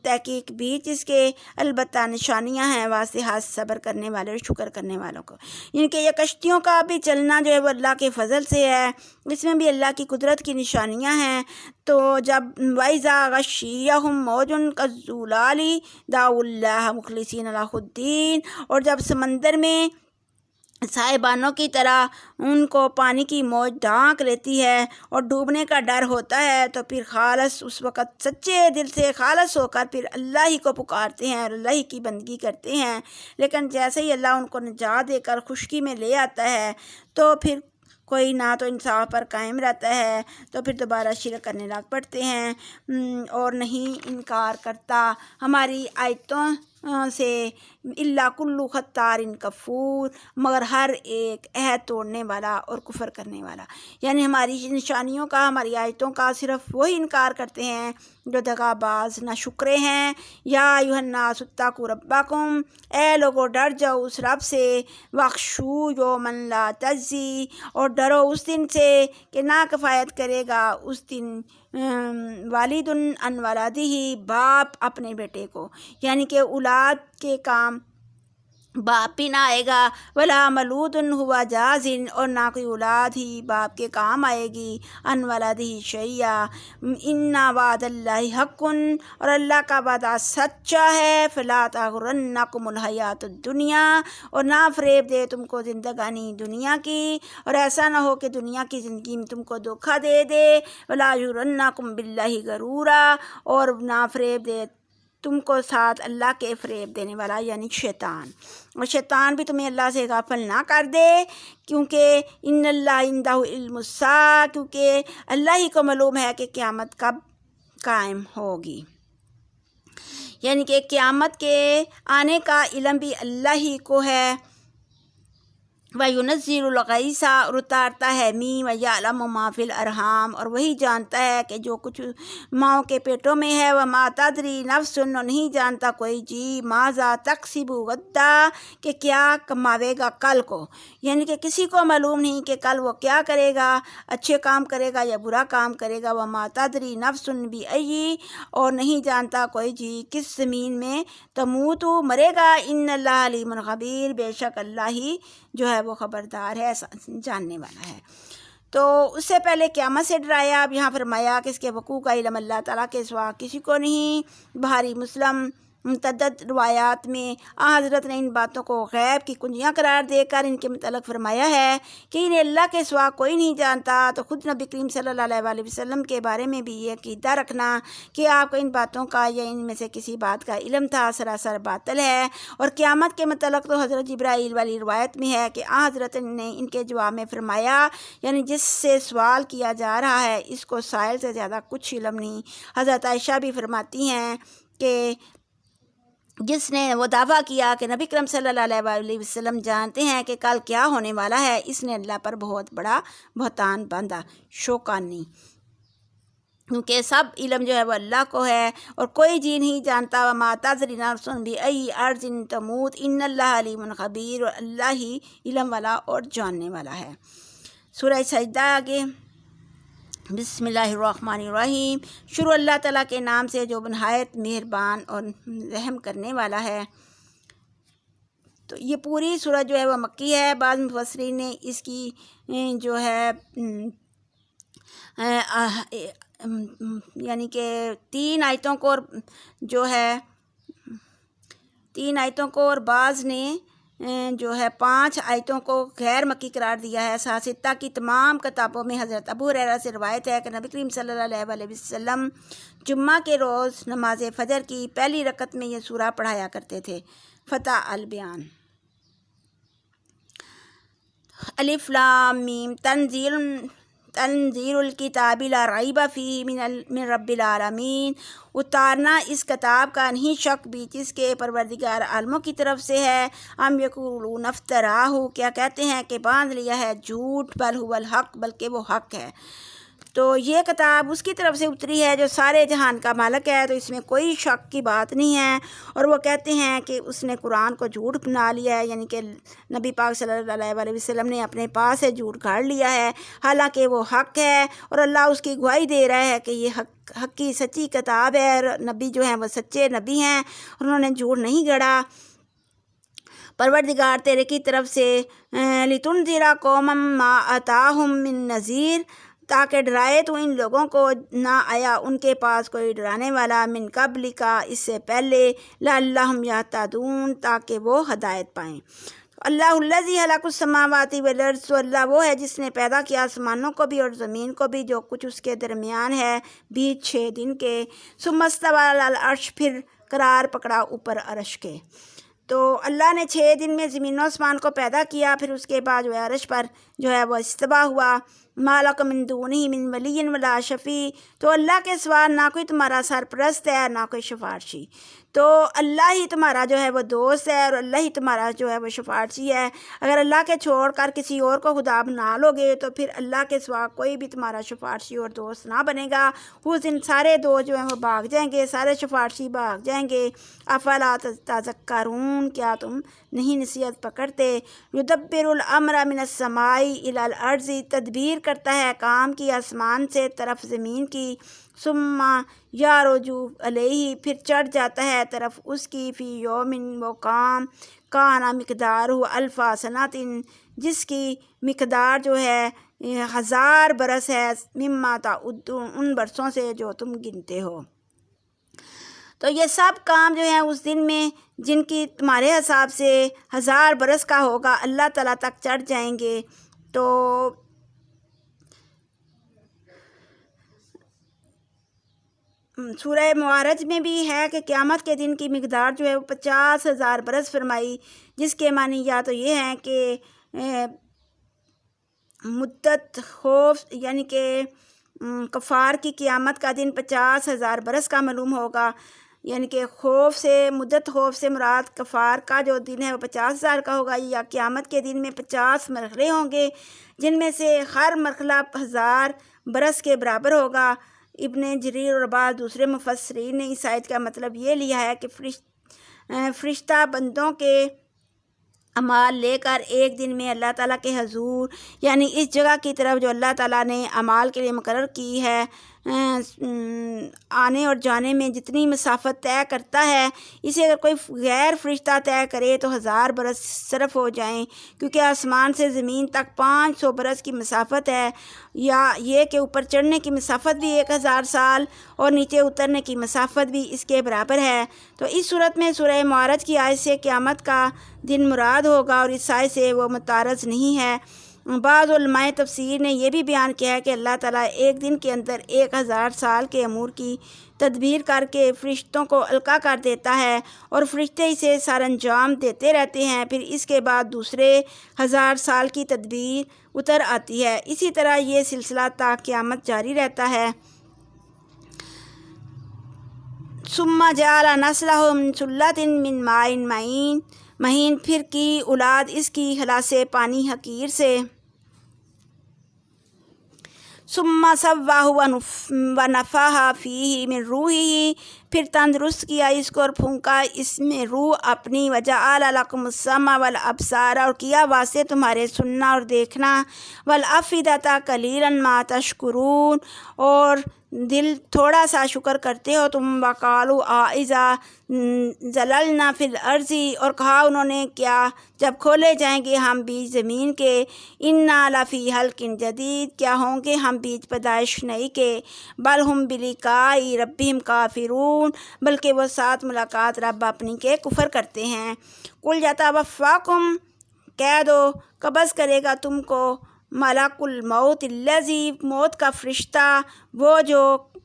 تحقیق بیچ اس کے البتہ نشانیاں ہیں واسطے ہاتھ صبر کرنے والے اور شکر کرنے والوں کو، یعنی کہ یہ کشتیوں کا بھی چلنا جو ہے وہ اللہ کے فضل سے ہے، اس میں بھی اللہ کی قدرت کی نشانیاں ہیں۔ تو جب وَإِذَا غَشِّيَّهُم مَّوْجٌ كَالظُّلَالِ دَعَوُا اللَّهَ مُخْلِصِينَ لَهُ الدِّينَ، اور جب سمندر میں سائبانوں کی طرح ان کو پانی کی موج ڈھانک لیتی ہے اور ڈوبنے کا ڈر ہوتا ہے، تو پھر خالص اس وقت سچے دل سے خالص ہو کر پھر اللہ ہی کو پکارتے ہیں اور اللہ ہی کی بندگی کرتے ہیں، لیکن جیسے ہی اللہ ان کو نجات دے کر خشکی میں لے آتا ہے تو پھر کوئی نہ تو انصاف پر قائم رہتا ہے تو پھر دوبارہ شرک کرنے لگ پڑتے ہیں اور نہیں انکار کرتا ہماری آیتوں سے، الا کل ختار کفور، مگر ہر ایک عہد توڑنے والا اور کفر کرنے والا، یعنی ہماری نشانیوں کا، ہماری آیتوں کا صرف وہی انکار کرتے ہیں جو دغا باز نہ شکرے ہیں۔ یا ایھا الناس اتقوا ربکم، اے لوگو ڈر جاؤ اس رب سے، واخشوا یوما لا تجزی، اور ڈرو اس دن سے کہ نہ کفایت کرے گا اس دن والد عن ولدہ، باپ اپنے بیٹے کو، یعنی کہ اولاد کے کام باپ بھی نہ آئے گا، ولا مولود ہوا جاز، اور نہ کوئی اولاد ہی باپ کے کام آئے گی، ان ولدہ شیئا، ان وعد اللہ حق، اور اللہ کا وعدہ سچا ہے، فلا تغرنکم الحیات الدنیا، اور نہ فریب دے تم کو زندگانی دنیا کی، اور ایسا نہ ہو کہ دنیا کی زندگی میں تم کو دھوکہ دے دے، ولا یغرنکم باللہ غرورا، اور نہ فریب دے تم کو ساتھ اللہ کے فریب دینے والا یعنی شیطان، اور شیطان بھی تمہیں اللہ سے غافل نہ کر دے، کیونکہ ان اللہ عندہ علم الساعہ، کیونکہ اللہ ہی کو معلوم ہے کہ قیامت کب قائم ہوگی، یعنی کہ قیامت کے آنے کا علم بھی اللہ ہی کو ہے۔ وَيُنَزِّلُ الْغَيْثَ، اور اتارتا ہے می، وَيَعْلَمُ مَا فِي الْأَرْحَامِ، اور وہی جانتا ہے کہ جو کچھ ماؤں کے پیٹوں میں ہے، وَمَا تَدْرِي نَفْسٌ، اور نہیں جانتا کوئی جی ماذا تَکْسِبُ غَدًا، کہ کیا کماوے گا کل کو، یعنی کہ کسی کو معلوم نہیں کہ کل وہ کیا کرے گا، اچھے کام کرے گا یا برا کام کرے گا، وَمَا تَدْرِي نَفْسٌ بِأَيِّ، اور نہیں جانتا کوئی جی کس زمین میں تموت مرے گا، ان اللہ علیم خبیر، بے شک اللہ ہی جو ہے وہ خبردار ہے، جاننے والا ہے۔ تو اس سے پہلے قیامت سے ڈرایا، اب یہاں فرمایا کہ اس کے وقوع کا علم اللہ تعالیٰ کے سوا کسی کو نہیں۔ بہاری مسلم متعدد روایات میں حضرت نے ان باتوں کو غیب کی کنجیاں قرار دے کر ان کے متعلق فرمایا ہے کہ انہیں اللہ کے سوا کوئی نہیں جانتا۔ تو خود نبی کریم صلی اللہ علیہ وسلم کے بارے میں بھی یہ عقیدہ رکھنا کہ آپ کو ان باتوں کا یا ان میں سے کسی بات کا علم تھا، سراسر باطل ہے۔ اور قیامت کے متعلق تو حضرت جبرائیل والی روایت میں ہے کہ حضرت نے ان کے جواب میں فرمایا، یعنی جس سے سوال کیا جا رہا ہے اس کو سائل سے زیادہ کچھ علم نہیں۔ حضرت عائشہ بھی فرماتی ہیں کہ جس نے وہ دعویٰ کیا کہ نبی کرم صلی اللہ علیہ وسلم جانتے ہیں کہ کل کیا ہونے والا ہے، اس نے اللہ پر بہت بڑا بہتان باندھا، شوکا نہیں، کیونکہ سب علم جو ہے وہ اللہ کو ہے اور کوئی جی نہیں جانتا۔ وما تدری نفس بأی ارض تموت ان اللہ علیم خبیر، اور اللہ ہی علم والا اور جاننے والا ہے۔ سورہ سجدہ آگے۔ بسم اللہ الرحمن الرحیم، شروع اللہ تعالیٰ کے نام سے جو نہایت مہربان اور رحم کرنے والا ہے۔ تو یہ پوری سورہ جو ہے وہ مکی ہے۔ بعض مفسرین نے اس کی جو ہے یعنی کہ 3 آیتوں کو اور بعض نے جو ہے 5 آیتوں کو غیر مکی قرار دیا ہے۔ ساتہ کی تمام کتابوں میں حضرت ابو ہریرہ سے روایت ہے کہ نبی کریم صلی اللہ علیہ وسلم جمعہ کے روز نماز فجر کی پہلی رکعت میں یہ سورہ پڑھایا کرتے تھے۔ فتح البیان۔ الف لام میم تنزیل الکتاب لا ریب فیہ من رب العالمین، اتارنا اس کتاب کا نہیں شک بھی جس کے پروردگار عالموں کی طرف سے ہے۔ ام یقولون افتراہ، کیا کہتے ہیں کہ باندھ لیا ہے جھوٹ، بل هو الحق، بلکہ وہ حق ہے۔ تو یہ کتاب اس کی طرف سے اتری ہے جو سارے جہان کا مالک ہے، تو اس میں کوئی شک کی بات نہیں ہے۔ اور وہ کہتے ہیں کہ اس نے قرآن کو جھوٹ بنا لیا ہے، یعنی کہ نبی پاک صلی اللہ علیہ وسلم نے اپنے پاس سے جھوٹ گھاڑ لیا ہے، حالانکہ وہ حق ہے اور اللہ اس کی گواہی دے رہا ہے کہ یہ حق کی سچی کتاب ہے، اور نبی جو ہیں وہ سچے نبی ہیں، انہوں نے جھوٹ نہیں گھڑا۔ پروردگار تیرے کی طرف سے لتنذر قوما ما اتاہم من نذیر، تاکہ ڈرائے تو ان لوگوں کو نہ آیا ان کے پاس کوئی ڈرانے والا، من قبل کا، اس سے پہلے، لعلہم یہتدون، تاکہ وہ ہدایت پائیں۔ اللہ الذی خلق السماوات والارض، تو اللہ وہ ہے جس نے پیدا کیا آسمانوں کو بھی اور زمین کو بھی جو کچھ اس کے درمیان ہے، بیچ 6 دن کے، ثم استوی علی العرش، پھر قرار پکڑا اوپر عرش کے۔ تو اللہ نے 6 دن میں زمین و آسمان کو پیدا کیا، پھر اس کے بعد جو ہے عرش پر جو ہے وہ استوا ہوا۔ ما لکم من دونہ من ولی ولا شفیع، تو اللہ کے سوا نہ کوئی تمہارا سرپرست ہے نہ کوئی شفارشی، تو اللہ ہی تمہارا جو ہے وہ دوست ہے اور اللہ ہی تمہارا جو ہے وہ شفارشی ہے۔ اگر اللہ کے چھوڑ کر کسی اور کو خدا بنا لو گے تو پھر اللہ کے سوا کوئی بھی تمہارا شفارشی اور دوست نہ بنے گا۔ اس دن سارے دوست جو ہیں وہ بھاگ جائیں گے، سارے شفارشی بھاگ جائیں گے۔ افلا تذکرون، کیا تم نہیں نصیحت پکڑتے؟ یدبر الامر من السماء الی الارض، تدبیر کرتا ہے کام کی آسمان سے طرف زمین کی، ثم یعرج علیہ، پھر چڑھ جاتا ہے طرف اس کی، فی یوم، وہ کام، کان مقدارہ الف سنۃ، جس کی مقدار جو ہے 1000 برس ہے، مما تعدون، ان برسوں سے جو تم گنتے ہو۔ تو یہ سب کام جو ہیں اس دن میں جن کی تمہارے حساب سے 1000 برس کا ہوگا، اللہ تعالیٰ تک چڑھ جائیں گے۔ تو سورہ معارج میں بھی ہے کہ قیامت کے دن کی مقدار جو ہے وہ 50,000 برس فرمائی، جس کے معنی یا تو یہ ہیں کہ مدت خوف، یعنی کہ کفار کی قیامت کا دن 50,000 برس کا معلوم ہوگا، یعنی کہ خوف سے، مدت خوف سے مراد کفار کا جو دن ہے وہ 50,000 کا ہوگا، یا قیامت کے دن میں 50 مرحلے ہوں گے جن میں سے ہر مرحلہ 1000 برس کے برابر ہوگا۔ ابن جریر اور بعض دوسرے مفسرین نے اس آیت کا مطلب یہ لیا ہے کہ فرشتہ بندوں کے اعمال لے کر ایک دن میں اللہ تعالیٰ کے حضور، یعنی اس جگہ کی طرف جو اللہ تعالیٰ نے اعمال کے لیے مقرر کی ہے، آنے اور جانے میں جتنی مسافت طے کرتا ہے، اسے اگر کوئی غیر فرشتہ طے کرے تو 1000 برس صرف ہو جائیں، کیونکہ آسمان سے زمین تک 500 برس کی مسافت ہے، یا یہ کہ اوپر چڑھنے کی مسافت بھی 1000 سال اور نیچے اترنے کی مسافت بھی اس کے برابر ہے۔ تو اس صورت میں سورہ معارج کی آیت سے قیامت کا دن مراد ہوگا، اور اس آیت سے وہ متعارض نہیں ہے۔ بعض علماء تفسیر نے یہ بھی بیان کیا ہے کہ اللہ تعالیٰ ایک دن کے اندر 1000 سال کے امور کی تدبیر کر کے فرشتوں کو القا کر دیتا ہے، اور فرشتے اسے سر انجام دیتے رہتے ہیں، پھر اس کے بعد دوسرے 1000 سال کی تدبیر اتر آتی ہے۔ اسی طرح یہ سلسلہ تا قیامت جاری رہتا ہے۔ ثم جعل نسلہ من سلۃ من ماء مہین، پھر کی اولاد اس کی خلاصے پانی حقیر سے۔ ثم سواہ ونفخ فیہ من روحہ، پھر تندرست کیا اس کو اور پھونکا اس میں روح اپنی، وجعل لکم السمع والابصار، اور کیا واسطے تمہارے سننا اور دیکھنا، والافئدۃ قلیلا ما تشکرون، اور دل تھوڑا سا شکر کرتے ہو تم۔ وقالوا اذا ضللنا فی الارض، اور کہا انہوں نے کیا جب کھولے جائیں گے ہم بیج زمین کے، انا لفی خلق جدید، کیا ہوں گے ہم بیج پیدائش نئی کے، بل ہم بلقاء ربہم کافرون، بلکہ وہ ساتھ ملاقات رب اپنی کے کفر کرتے ہیں۔ قل یتوفاکم، کہہ دو قبض کرے گا تم کو ملک الموت الذی، موت کا فرشتہ وہ جو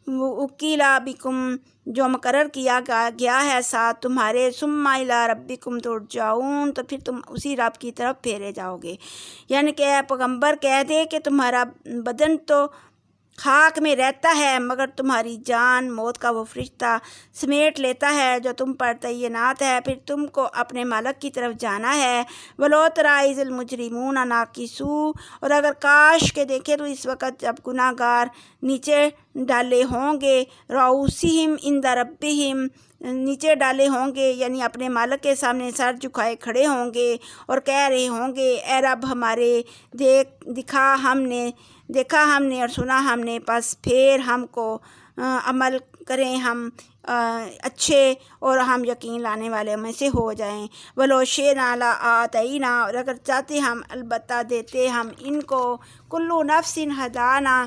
وکیلا بکم، جو مقرر کیا گیا ہے ساتھ تمہارے، ثم الی ربکم ترجعون، تو پھر تم اسی رب کی طرف پھیرے جاؤ گے۔ یعنی کہ اے پیغمبر کہہ دے کہ تمہارا بدن تو خاک میں رہتا ہے، مگر تمہاری جان موت کا وہ فرشتہ سمیٹ لیتا ہے جو تم پر تعینات ہے، پھر تم کو اپنے مالک کی طرف جانا ہے۔ وَلَوْ تَرَىٰ إِذِ الْمُجْرِمُونَ نَاكِسُو، اور اگر کاش کہ دیکھے تو اس وقت جب گناہ گار نیچے ڈالے ہوں گے، رؤوسہم عند ربہم، نیچے ڈالے ہوں گے، یعنی اپنے مالک کے سامنے سر جھکائے کھڑے ہوں گے اور کہہ رہے ہوں گے، اے رب ہمارے، دیکھا ہم نے اور سنا ہم نے، پس پھر ہم کو عمل کریں ہم اچھے اور ہم یقین لانے والے میں سے ہو جائیں۔ وَلَوْ شِئْنَا لَآتَيْنَا، اور اگر چاہتے ہم البتہ دیتے ہم ان کو، کُلُّ نَفْسٍ ہدانہ،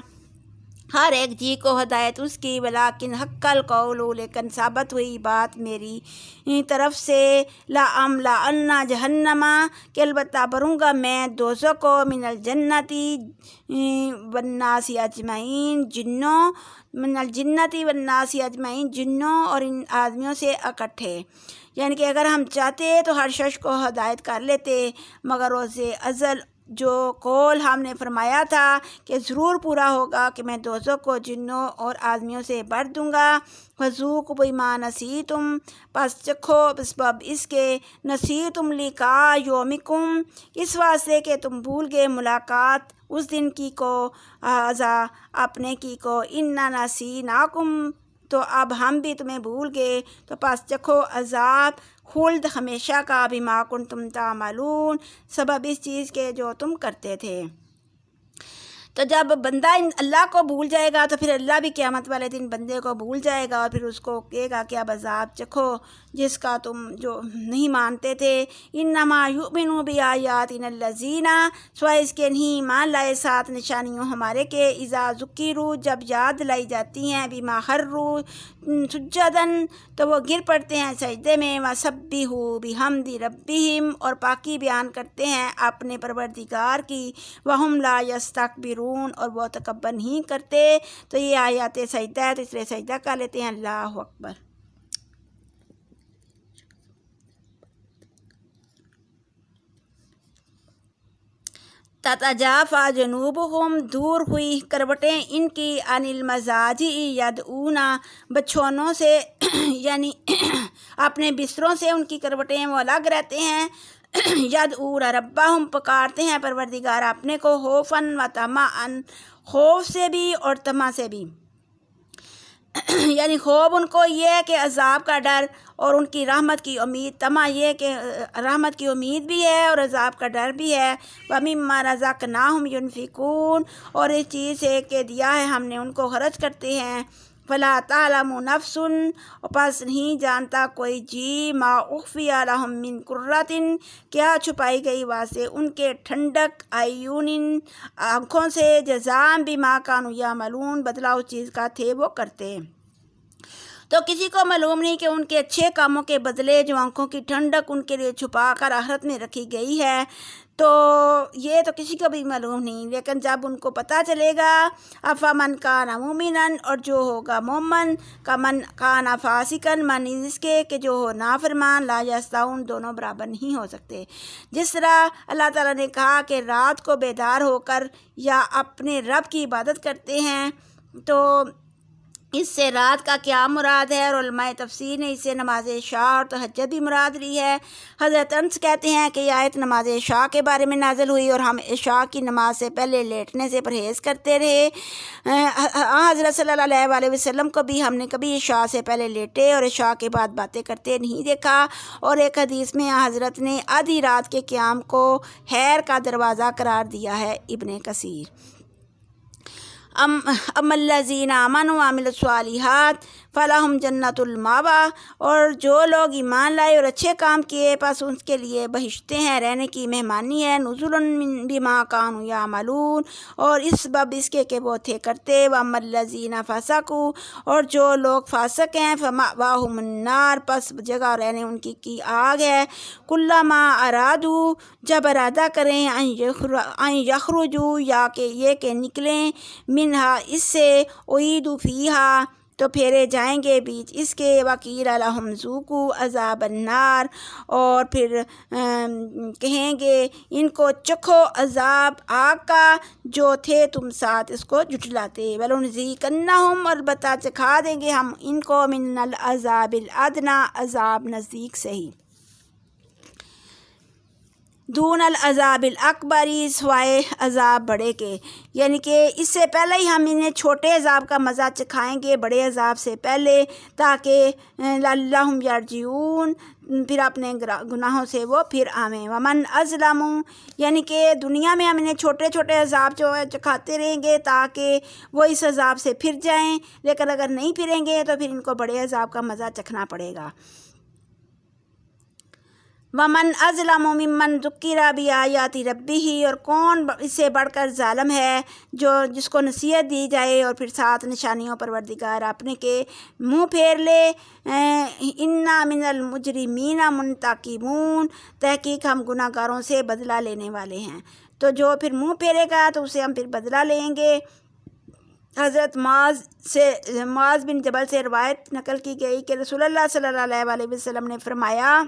ہر ایک جی کو ہدایت اس کی، ولیکن حق القول، لیکن ثابت ہوئی بات میری طرف سے، لَأَمْلَأَنَّ جہنم، کہ البتہ بھروں گا میں دوزخ کو، من الجنتی والناس اجمعین، من الجنتی والناس اجمعین، جنوں اور ان آدمیوں سے اکٹھے۔ یعنی کہ اگر ہم چاہتے تو ہر شخص کو ہدایت کر لیتے، مگر روز ازل جو قول ہم نے فرمایا تھا کہ ضرور پورا ہوگا کہ میں دوزخ کو جنوں اور آدمیوں سے بھر دوں گا۔ فذوقوا بما نسیتم، پس چکھو بسبب اس کے، نسیتم لقاء یومکم، اس واسطے کہ تم بھول گئے ملاقات اس دن کی کو، اپنے کی کو، انا نسیناکم، تو اب ہم بھی تمہیں بھول گئے، تو پس چکھو عذاب خلد ہمیشہ کا، بما کنتم تعملون، سبب اس چیز کے جو تم کرتے تھے۔ تو جب بندہ اللہ کو بھول جائے گا تو پھر اللہ بھی قیامت والے دن بندے کو بھول جائے گا، اور پھر اس کو کہے گا کہ اب عذاب چکھو جس کا تم جو نہیں مانتے تھے۔ انما یؤمن بآیاتنا الذین، سوائے اس کے نہیں ایمان لائے ساتھ نشانیوں ہمارے کے، اذا ذکروا، جب یاد لائی جاتی ہیں، بما خروا سجدا، تو وہ گر پڑتے ہیں سجدے میں، وسبحوا بحمد ربہم، اور پاکی بیان کرتے ہیں اپنے پروردگار کی، وہم لا یستکبرون، اور وہ تکبر نہیں کرتے۔ تو یہ آیات سجدہ ہے، تو اس لیے سجدہ کر لیتے ہیں۔ اللہ اکبر۔ تتجافی جنوبہم، دور ہوئی کروٹیں ان کی، عن المضاجع یدعونا، بچھونوں سے یعنی اپنے بستروں سے ان کی کروٹیں وہ الگ رہتے ہیں، یدعون ربہم، پکارتے ہیں پروردگار اپنے کو، خوفاً و طمعاً، خوف سے بھی اور طمع سے بھی۔ یعنی خوب ان کو یہ ہے کہ عذاب کا ڈر اور ان کی رحمت کی امید، طمع یہ کہ رحمت کی امید بھی ہے اور عذاب کا ڈر بھی ہے۔ وَمِمَّا رَزَقْنَاهُمْ يُنْفِقُونَ، اور اس چیز سے کہ دیا ہے ہم نے ان کو خرچ کرتے ہیں۔ فَلَا تَعْلَمُ نَفْسٌ، پس نہیں جانتا کوئی جی، مَا أُخْفِيَ لَهُم مِّن قُرَّةٍ، کیا چھپائی گئی واسطے ان کے ٹھنڈک، أَعْيُنٍ آنکھوں سے، جزاءً بِمَا كَانُوا يَعْمَلُونَ بدلہ اس چیز کا تھے وہ کرتے۔ تو کسی کو معلوم نہیں کہ ان کے اچھے کاموں کے بدلے جو آنکھوں کی ٹھنڈک ان کے لیے چھپا کر آخرت میں رکھی گئی ہے، تو یہ تو کسی کو بھی معلوم نہیں، لیکن جب ان کو پتہ چلے گا، افمن کان مومنا، اور جو ہوگا مومن، کمن کان فاسقا، معنی اس کے کہ جو ہو نافرمان، لا یستوون، دونوں برابر نہیں ہو سکتے۔ جس طرح اللہ تعالیٰ نے کہا کہ رات کو بیدار ہو کر یا اپنے رب کی عبادت کرتے ہیں، تو اس سے رات کا کیا مراد ہے، اور علماء تفسیر نے اس سے نماز عشاء اور تہجد بھی مراد لی ہے۔ حضرت انس کہتے ہیں کہ یہ آیت نماز عشاء کے بارے میں نازل ہوئی اور ہم عشاء کی نماز سے پہلے لیٹنے سے پرہیز کرتے رہے۔ حضرت صلی اللہ علیہ وسلم کو بھی ہم نے کبھی عشاء سے پہلے لیٹے اور عشاء کے بعد باتیں کرتے نہیں دیکھا، اور ایک حدیث میں حضرت نے آدھی رات کے قیام کو خیر کا دروازہ قرار دیا ہے۔ ابن کثیر۔ اما الذین آمنوا وعملوا الصالحات فلہم جنت المأوی، اور جو لوگ ایمان لائے اور اچھے کام کیے پس ان کے لیے بہشتیں ہیں، رہنے کی مہمانی ہے، نزلا بما کانوا یعملون، اور اس سبب اس کے کہ وہ تھے کرتے۔ واما الذین فسقوا، اور جو لوگ فاسق ہیں، فمأواہم النار، پس جگہ رہنے ان کی آگ ہے۔ کلما ارادوا، جب ارادہ کریں، ان یخرجوا، یا کہ یہ کہ نکلیں، منہا اس سے، اعیدوا فیہا، تو پھیرے جائیں گے بیچ اس کے، وقیل لہم ذوقوا عذاب النار، اور پھر کہیں گے ان کو چکھو عذاب آگ کا جو تھے تم ساتھ اس کو جھٹلاتے۔ وَلَنُذِيقَنَّهُمْ، البتہ چکھا دیں گے ہم ان کو، من العذاب الادنی، عذاب نزدیک سے ہی، دون العذاب الاکبری، سوائے عذاب بڑے کے، یعنی کہ اس سے پہلے ہی ہم انہیں چھوٹے عذاب کا مزہ چکھائیں گے بڑے عذاب سے پہلے، تاکہ لعلہم یرجعون، پھر اپنے گناہوں سے وہ پھر آویں۔ ومن اظلم، یعنی کہ دنیا میں ہم انہیں چھوٹے چھوٹے عذاب جو ہے چکھاتے رہیں گے تاکہ وہ اس عذاب سے پھر جائیں، لیکن اگر نہیں پھریں گے تو پھر ان کو بڑے عذاب کا مزہ چکھنا پڑے گا۔ ومن اظلم ممن ذکر بآیات ربہ، اور کون اس سے بڑھ کر ظالم ہے جو جس کو نصیحت دی جائے اور پھر ساتھ نشانیوں پروردگار اپنے کے منہ پھیر لے۔ انا من المجرمین منتقمون، تحقیق ہم گناہ گاروں سے بدلہ لینے والے ہیں، تو جو پھر منہ پھیرے گا تو اسے ہم پھر بدلہ لیں گے۔ حضرت معاذ بن جبل سے روایت نقل کی گئی کہ رسول اللہ صلی اللہ علیہ وسلم نے فرمایا،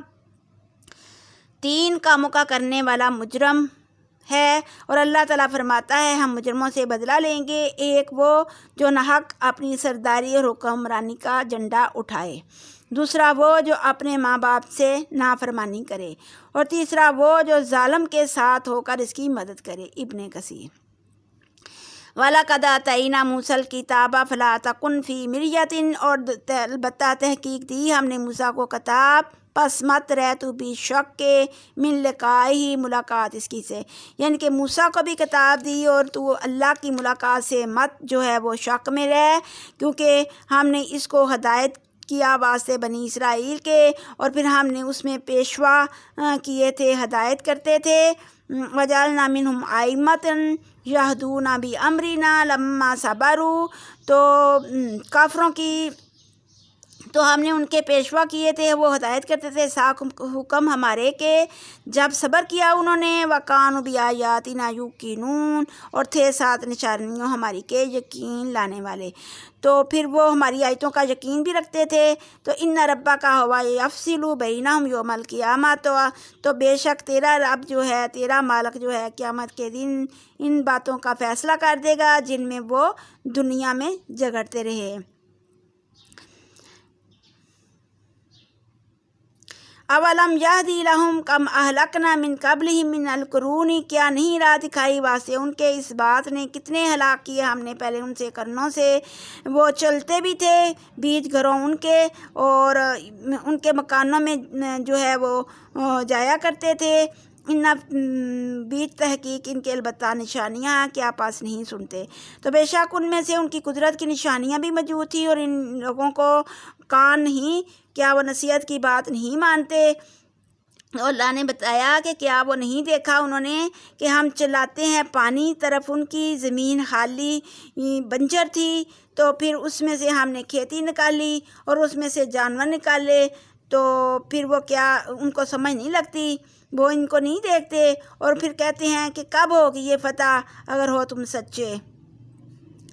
3 کاموں کا کرنے والا مجرم ہے، اور اللہ تعالیٰ فرماتا ہے ہم مجرموں سے بدلہ لیں گے۔ ایک وہ جو ناحق اپنی سرداری اور حکمرانی کا جھنڈا اٹھائے، دوسرا وہ جو اپنے ماں باپ سے نافرمانی کرے، اور تیسرا وہ جو ظالم کے ساتھ ہو کر اس کی مدد کرے۔ ابن کثیر۔ وَلَقَدْ آتَيْنَا مُوسَى الْكِتَابَ فَلَا تَكُنْ فِي مِرْيَةٍ، اور البتہ تحقیق دی ہم نے موسیٰ کو کتاب، پس مت رہ تو بھی شک کے، من لقائہ، ملاقات اس کی سے، یعنی کہ موسیٰ کو بھی کتاب دی اور تو اللہ کی ملاقات سے مت جو ہے وہ شک میں رہ، کیونکہ ہم نے اس کو ہدایت کیا واسطے بنی اسرائیل کے، اور پھر ہم نے اس میں پیشوا کیے تھے، ہدایت کرتے تھے۔ وَجَعَلْنَا مِنْهُمْ أَئِمَّةً يَهْدُونَ بِأَمْرِنَا لَمَّا صَبَرُوا، تو کافروں کی تو ہم نے ان کے پیشوا کیے تھے، وہ ہدایت کرتے تھے ساتھ حکم ہمارے کے جب صبر کیا انہوں نے۔ وَكَانُوا بِآيَاتِنَا يُوقِنُونَ، اور تھے ساتھ نشانیوں ہماری کے یقین لانے والے، تو پھر وہ ہماری آیتوں کا یقین بھی رکھتے تھے۔ تو ان ربک ھو یفصل بینہم یوم القیامہ، تو بے شک تیرا رب جو ہے، تیرا مالک جو ہے، قیامت کے دن ان باتوں کا فیصلہ کر دے گا جن میں وہ دنیا میں جھگڑتے رہے۔ اولم یہدی لہم کم اہلکنا من قبلہم من القرون، کیا نہیں راہ دکھائی واسطے ان کے اس بات نے کتنے ہلاک کیے ہم نے پہلے ان سے قرنوں سے، وہ چلتے بھی تھے بیچ گھروں ان کے، اور ان کے مکانوں میں جو ہے وہ جایا کرتے تھے۔ ان بیچ تحقیق ان کے البتہ نشانیاں کیا پاس نہیں سنتے، تو بے شک ان میں سے ان کی قدرت کی نشانیاں بھی موجود تھی، اور ان لوگوں کو کان نہیں، کیا وہ نصیحت کی بات نہیں مانتے۔ اور اللہ نے بتایا کہ کیا وہ نہیں دیکھا انہوں نے کہ ہم چلاتے ہیں پانی طرف ان کی، زمین خالی بنجر تھی، تو پھر اس میں سے ہم نے کھیتی نکالی اور اس میں سے جانور نکالے، تو پھر وہ کیا ان کو سمجھ نہیں لگتی، وہ ان کو نہیں دیکھتے، اور پھر کہتے ہیں کہ کب ہوگی یہ فتح اگر ہو تم سچے،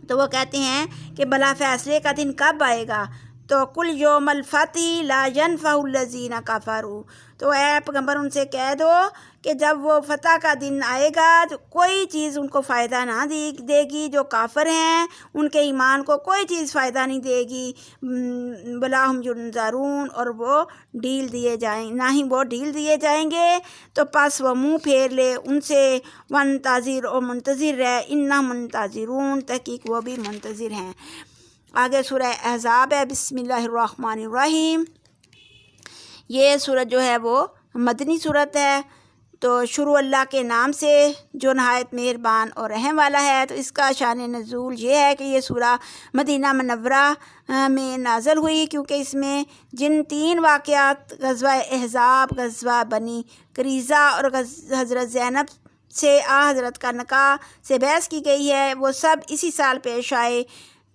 تو وہ کہتے ہیں کہ بلا فیصلے کا دن کب آئے گا، تو کل یوم الفتح لا ینفع الذین کفروا، تو اے پیغمبر ان سے کہہ دو کہ جب وہ فتح کا دن آئے گا تو کوئی چیز ان کو فائدہ نہ دے گی، جو کافر ہیں ان کے ایمان کو کوئی چیز فائدہ نہیں دے گی، بلا ہم ینظرون، اور وہ ڈھیل دیے جائیں، نہ ہی وہ ڈھیل دیے جائیں گے، تو پس وہ منہ پھیر لے ان سے، وانتظر، اور منتظر رہ، انا منتظرون، تحقیق وہ بھی منتظر ہیں۔ آگے سورہ احزاب ہے۔ بسم اللہ الرحمن الرحیم۔ یہ سورت جو ہے وہ مدنی سورت ہے، تو شروع اللہ کے نام سے جو نہایت مہربان اور رحم والا ہے۔ تو اس کا شان نزول یہ ہے کہ یہ سورہ مدینہ منورہ میں نازل ہوئی، کیونکہ اس میں جن 3 واقعات، غزوہ احزاب، غزوہ بنی قریظہ اور حضرت زینب سے حضرت کا نکاح سے بحث کی گئی ہے، وہ سب اسی سال پیش آئے۔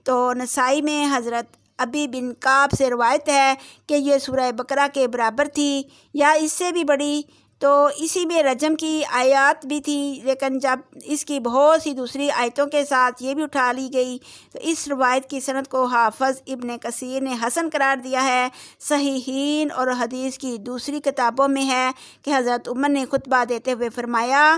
تو نسائی میں حضرت ابی بن کعب سے روایت ہے کہ یہ سورہ بقرہ کے برابر تھی یا اس سے بھی بڑی، تو اسی میں رجم کی آیات بھی تھی، لیکن جب اس کی بہت سی دوسری آیتوں کے ساتھ یہ بھی اٹھا لی گئی، تو اس روایت کی سند کو حافظ ابن کثیر نے حسن قرار دیا ہے۔ صحیحین اور حدیث کی دوسری کتابوں میں ہے کہ حضرت عمر نے خطبہ دیتے ہوئے فرمایا،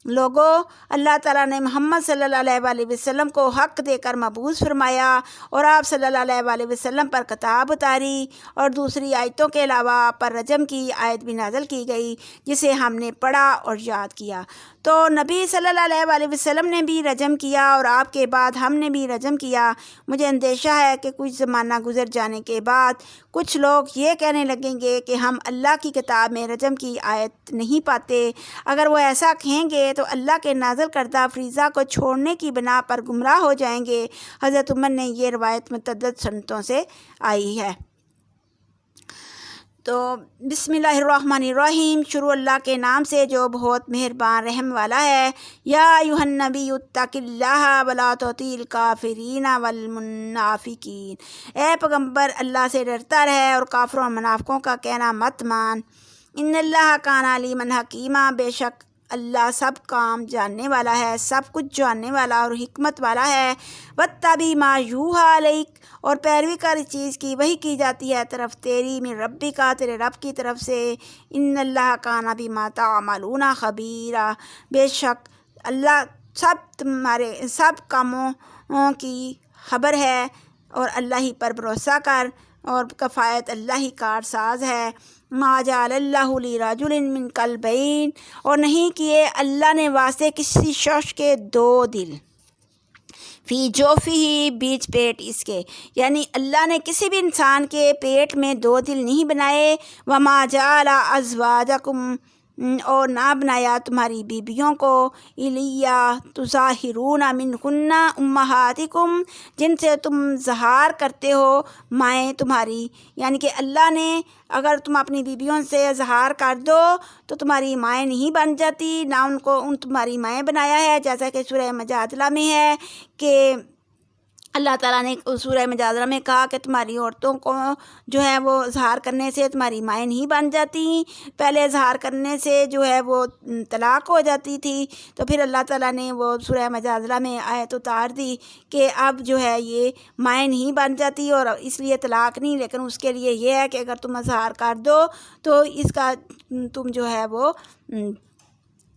لوگو، اللہ تعالیٰ نے محمد صلی اللہ علیہ وآلہ وسلم کو حق دے کر مبعوث فرمایا، اور آپ صلی اللہ علیہ وآلہ وسلم پر کتاب اتاری، اور دوسری آیتوں کے علاوہ آپ پر رجم کی آیت بھی نازل کی گئی، جسے ہم نے پڑھا اور یاد کیا۔ تو نبی صلی اللہ علیہ وآلہ وسلم نے بھی رجم کیا، اور آپ کے بعد ہم نے بھی رجم کیا۔ مجھے اندیشہ ہے کہ کچھ زمانہ گزر جانے کے بعد کچھ لوگ یہ کہنے لگیں گے کہ ہم اللہ کی کتاب میں رجم کی آیت نہیں پاتے۔ اگر وہ ایسا کہیں گے تو اللہ کے نازل کردہ فریضہ کو چھوڑنے کی بنا پر گمراہ ہو جائیں گے۔ حضرت عمر نے یہ روایت متعدد سنتوں سے آئی ہے۔ تو بسم اللہ الرحمن الرحیم، شروع اللہ کے نام سے جو بہت مہربان رحم والا ہے۔ یا ایھا النبی اتق اللہ ولا تطیع الکافرین والمنافقین، اے پیغمبر اللہ سے ڈرتا رہے اور کافروں اور منافقوں کا کہنا مت مان۔ ان اللہ کان علیما حکیما، بے شک اللہ سب کام جاننے والا ہے، سب کچھ جاننے والا اور حکمت والا ہے۔ واتبع ما یوحی الیک، اور پیروی کر اس چیز کی وحی کی جاتی ہے طرف تیری، من ربک، تیرے رب کی طرف سے۔ ان اللہ کان بما تعملون خبیرا، بے شک اللہ تمہارے سب کاموں کی خبر ہے، اور اللہ ہی پر بھروسہ کر، اور کفایت اللہ ہی کارساز ہے۔ ما جعل اللہ لرجل من قلبین، اور نہیں کیے اللہ نے واسطے کسی شخص کے 2 دل، فی جوفہ، بیچ پیٹ اس کے، یعنی اللہ نے کسی بھی انسان کے پیٹ میں 2 دل نہیں بنائے۔ وما جعل ازواجکم، اور نہ بنایا تمہاری بیبیوں کو، الیہ تظاہرون منہن امہاتکم، جن سے تم ظہار کرتے ہو مائیں تمہاری، یعنی کہ اللہ نے اگر تم اپنی بیبیوں سے ظہار کر دو تو تمہاری مائیں نہیں بن جاتی، نہ ان کو تمہاری مائیں بنایا ہے، جیسا کہ سورہ مجادلہ میں ہے کہ اللہ تعالیٰ نے سورہ مجادلہ میں کہا کہ تمہاری عورتوں کو جو ہے وہ اظہار کرنے سے تمہاری مائیں نہیں بن جاتی، پہلے اظہار کرنے سے جو ہے وہ طلاق ہو جاتی تھی، تو پھر اللہ تعالیٰ نے وہ سورہ مجادلہ میں آیت اتار دی کہ اب جو ہے یہ مائیں نہیں بن جاتی، اور اس لیے طلاق نہیں، لیکن اس کے لیے یہ ہے کہ اگر تم اظہار کر دو تو اس کا تم جو ہے وہ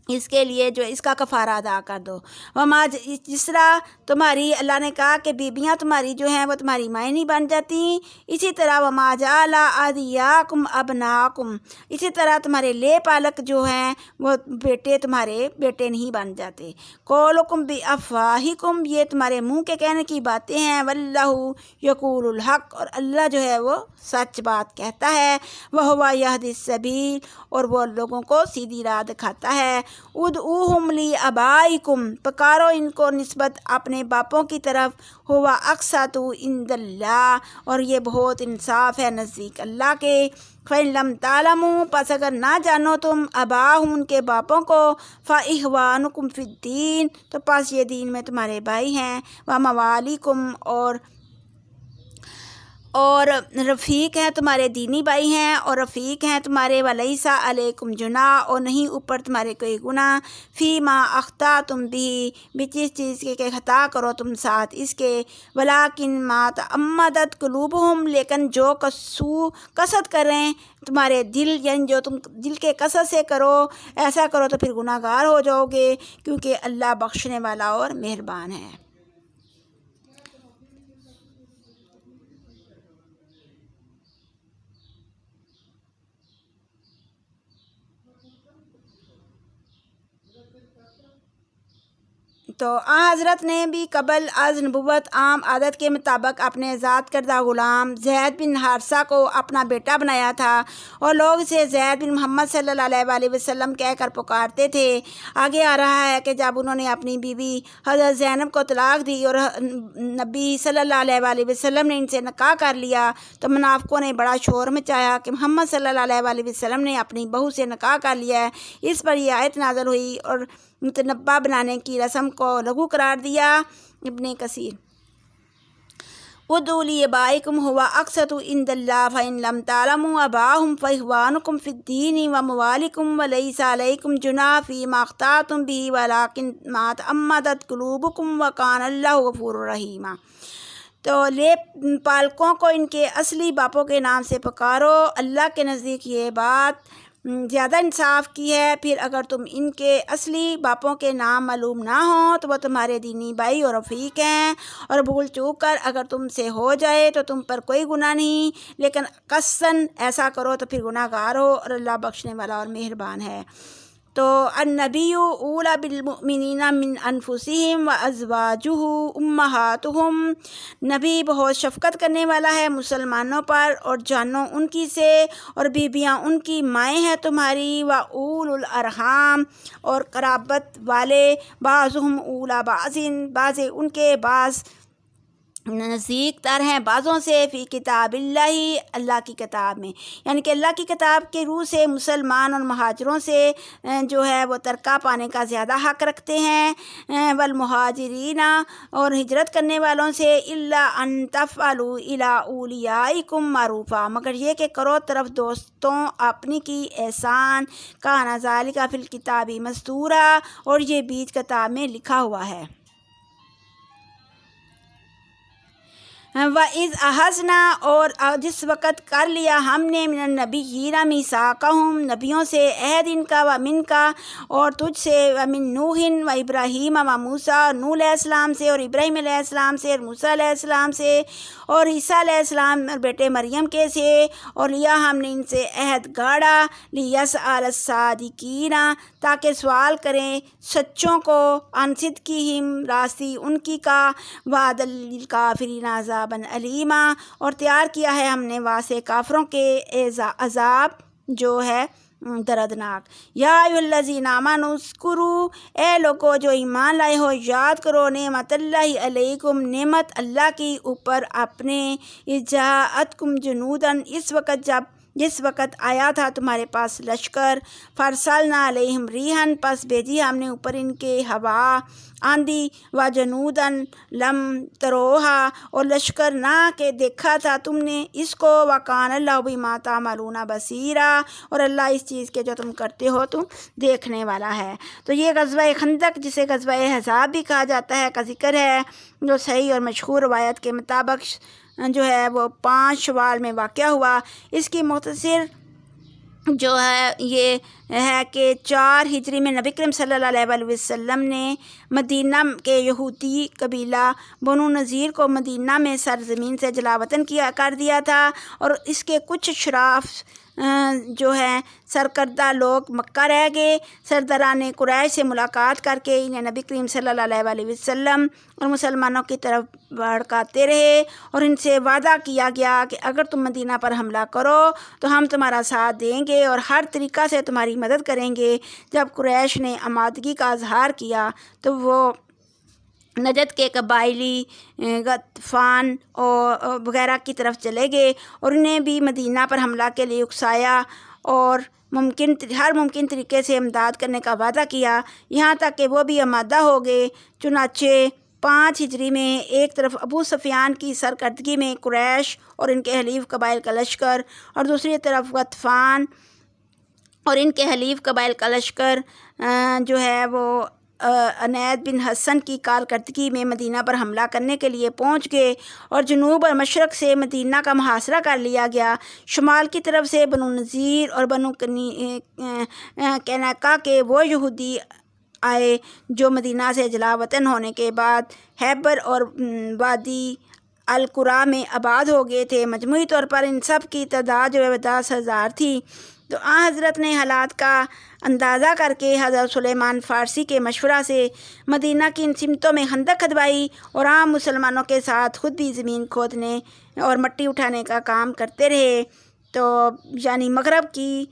اس کے لیے جو اس کا کفارہ ادا کر دو۔ وما جس طرح تمہاری اللہ نے کہا کہ بیویاں تمہاری جو ہیں وہ تمہاری مائیں نہیں بن جاتی، اسی طرح وما جعل ادعیاکم ابناکم، اسی طرح تمہارے لے پالک جو ہیں وہ بیٹے تمہارے بیٹے نہیں بن جاتے۔ قولکم بافواہکم، یہ تمہارے منہ کے کہنے کی باتیں ہیں، واللہ یقول الحق، اور اللہ جو ہے وہ سچ بات کہتا ہے، وہو یہدی السبیل، اور وہ لوگوں کو سیدھی راہ دکھاتا ہے۔ ادعوہم لآبائکم، پکارو ان کو نسبت اپنے باپوں کی طرف، ہوا اقسط عند اللہ، اور یہ بہت انصاف ہے نزدیک اللہ کے۔ فإن لم تعلموا، پس اگر نہ جانو تم اباہم ان کے باپوں کو، فإخوانکم فی الدین، تو پس یہ دین میں تمہارے بھائی ہیں، وموالیکم، اور رفیق ہیں تمہارے دینی بھائی ہیں، اور رفیق ہیں تمہارے، ولیسا علیکم جناح، اور نہیں اوپر تمہارے کوئی گناہ، فی ما اخطأتم بھی جس چیز کے خطا کرو تم ساتھ اس کے، ولیکن ما تعمدت قلوبہم، لیکن جو قصد کریں تمہارے دل، یعنی جو تم دل کے قصد سے کرو، ایسا کرو تو پھر گناہ گار ہو جاؤ گے، کیونکہ اللہ بخشنے والا اور مہربان ہے۔ تو حضرت نے بھی قبل از نبوت عام عادت کے مطابق اپنے ذات کردہ غلام زید بن حارثہ کو اپنا بیٹا بنایا تھا، اور لوگ اسے زید بن محمد صلی اللہ علیہ وآلہ وسلم کہہ کر پکارتے تھے۔ آگے آ رہا ہے کہ جب انہوں نے اپنی بیوی حضرت زینب کو طلاق دی اور نبی صلی اللہ علیہ وآلہ وسلم نے ان سے نکاح کر لیا، تو منافقوں نے بڑا شور مچایا کہ محمد صلی اللہ علیہ وآلہ وسلم نے اپنی بہو سے نکاح کر لیا ہے۔ اس پر یہ آیت نازل ہوئی اور متنبع بنانے کی رسم کو لغو قرار دیا۔ ابن کثیر: ادعوا لآبائکم هو اقسط عند اللہ فإن لم تعلموا آباءهم فإخوانکم فی الدین وموالیکم ولیس علیکم جناح فیما اخطأتم به ولکن ما تعمدت قلوبکم وکان اللہ غفورا رحیما۔ تو لے پالکوں کو ان کے اصلی باپوں کے نام سے پکارو، اللہ کے نزدیک یہ بات زیادہ انصاف کی ہے۔ پھر اگر تم ان کے اصلی باپوں کے نام معلوم نہ ہوں تو وہ تمہارے دینی بھائی اور رفیق ہیں، اور بھول چوک کر اگر تم سے ہو جائے تو تم پر کوئی گناہ نہیں، لیکن قصداً ایسا کرو تو پھر گناہ گار ہو، اور اللہ بخشنے والا اور مہربان ہے۔ تو النبی اولی بالمؤمنین من انفسہم وازواجہ امہاتہم، نبی بہت شفقت کرنے والا ہے مسلمانوں پر اور جانوں ان کی سے، اور بیویاں ان کی مائیں ہیں تمہاری، واولی الارحام، اور قرابت والے، بعضہم اولی بعض، بعض ان کے بعض نزدیک تر ہیں بعضوں سے، فی کتاب اللہ، اللہ کی کتاب میں، یعنی کہ اللہ کی کتاب کے روح سے مسلمان اور مہاجروں سے جو ہے وہ ترکہ پانے کا زیادہ حق رکھتے ہیں، والمہاجرین، اور ہجرت کرنے والوں سے، الا ان تفعلوا الی اولیائکم معروفا، مگر یہ کہ کرو طرف دوستوں اپنی کی احسان، کان ذالک فی الکتاب مسطورا، اور یہ بیچ کتاب میں لکھا ہوا ہے۔ وَإِذْ أَخَذْنَا، اور جس وقت کر لیا ہم نے، من النبیین میثاقہم، نبیوں سے عہد ان کا، ومن کا، اور تجھ سے، ومن نوح وابراہیم وموسیٰ، نوح علیہ السلام سے اور ابراہیم علیہ السلام سے اور موسیٰ علیہ السلام سے اور عیسیٰ علیہ السلام اور بیٹے مریم کے سے، اور لیا ہم نے ان سے عہد گاڑا، لیسأل الصادقین، تاکہ سوال کریں سچوں کو، عن صدقہم، راستی ان کی کا، وعد للکافرین عذابا علیما، اور تیار کیا ہے ہم نے واسطے کافروں کے عذاب جو ہے دردناک۔ یا ایھا الذین آمنوا اذکروا، اے لوگو جو ایمان لائے ہو یاد کرو نعمت اللہ علیکم، نعمت اللہ کی اوپر اپنے، اذ جاءتکم جنودا، جس وقت آیا تھا تمہارے پاس لشکر، فارسلنا علیہم ریحا، پس بھیجی ہم نے اوپر ان کے ہوا آندھی، وجنودا لم تروہا، اور لشکر نہ کہ دیکھا تھا تم نے اس کو، وکان اللہ بما تعملون بصیرا، اور اللہ اس چیز کے جو تم کرتے ہو تم دیکھنے والا ہے۔ تو یہ غزوہ خندق، جسے غزوہ احزاب بھی کہا جاتا ہے، کا ذکر ہے، جو صحیح اور مشہور روایت کے مطابق جو ہے وہ 5 شوال میں واقع ہوا۔ اس کی مختصر جو ہے یہ ہے کہ 4 ہجری میں نبی کریم صلی اللہ علیہ وسلم نے مدینہ کے یہودی قبیلہ بنو نذیر کو مدینہ میں سرزمین سے جلا وطن کر دیا تھا، اور اس کے کچھ شراف جو ہیں سرکردہ لوگ مکہ رہ گئے۔ سرداران قریش سے ملاقات کر کے انہیں نبی کریم صلی اللہ علیہ وسلم اور مسلمانوں کی طرف بھڑکاتے رہے، اور ان سے وعدہ کیا گیا کہ اگر تم مدینہ پر حملہ کرو تو ہم تمہارا ساتھ دیں گے اور ہر طریقہ سے تمہاری مدد کریں گے۔ جب قریش نے آمادگی کا اظہار کیا تو وہ نجد کے قبائلی غطفان اور وغیرہ کی طرف چلے گئے اور انہیں بھی مدینہ پر حملہ کے لیے اکسایا اور ہر ممکن طریقے سے امداد کرنے کا وعدہ کیا، یہاں تک کہ وہ بھی آمادہ ہو گئے۔ چنانچہ 5 ہجری میں ایک طرف ابو سفیان کی سرکردگی میں قریش اور ان کے حلیف قبائل کا لشکر، اور دوسری طرف غطفان اور ان کے حلیف قبائل کا لشکر جو ہے وہ عنید بن حسن کی کارکردگی میں مدینہ پر حملہ کرنے کے لیے پہنچ گئے، اور جنوب اور مشرق سے مدینہ کا محاصرہ کر لیا گیا۔ شمال کی طرف سے بنو نذیر اور بنو قینقاع کے وہ یہودی آئے جو مدینہ سے جلا وطن ہونے کے بعد خیبر اور وادی القریٰ میں آباد ہو گئے تھے۔ مجموعی طور پر ان سب کی تعداد جو ہے 10,000 تھی۔ تو حضرت نے حالات کا اندازہ کر کے حضرت سلیمان فارسی کے مشورہ سے مدینہ کی ان سمتوں میں خندق کھدوائی، اور عام مسلمانوں کے ساتھ خود بھی زمین کھودنے اور مٹی اٹھانے کا کام کرتے رہے۔ تو یعنی مغرب کی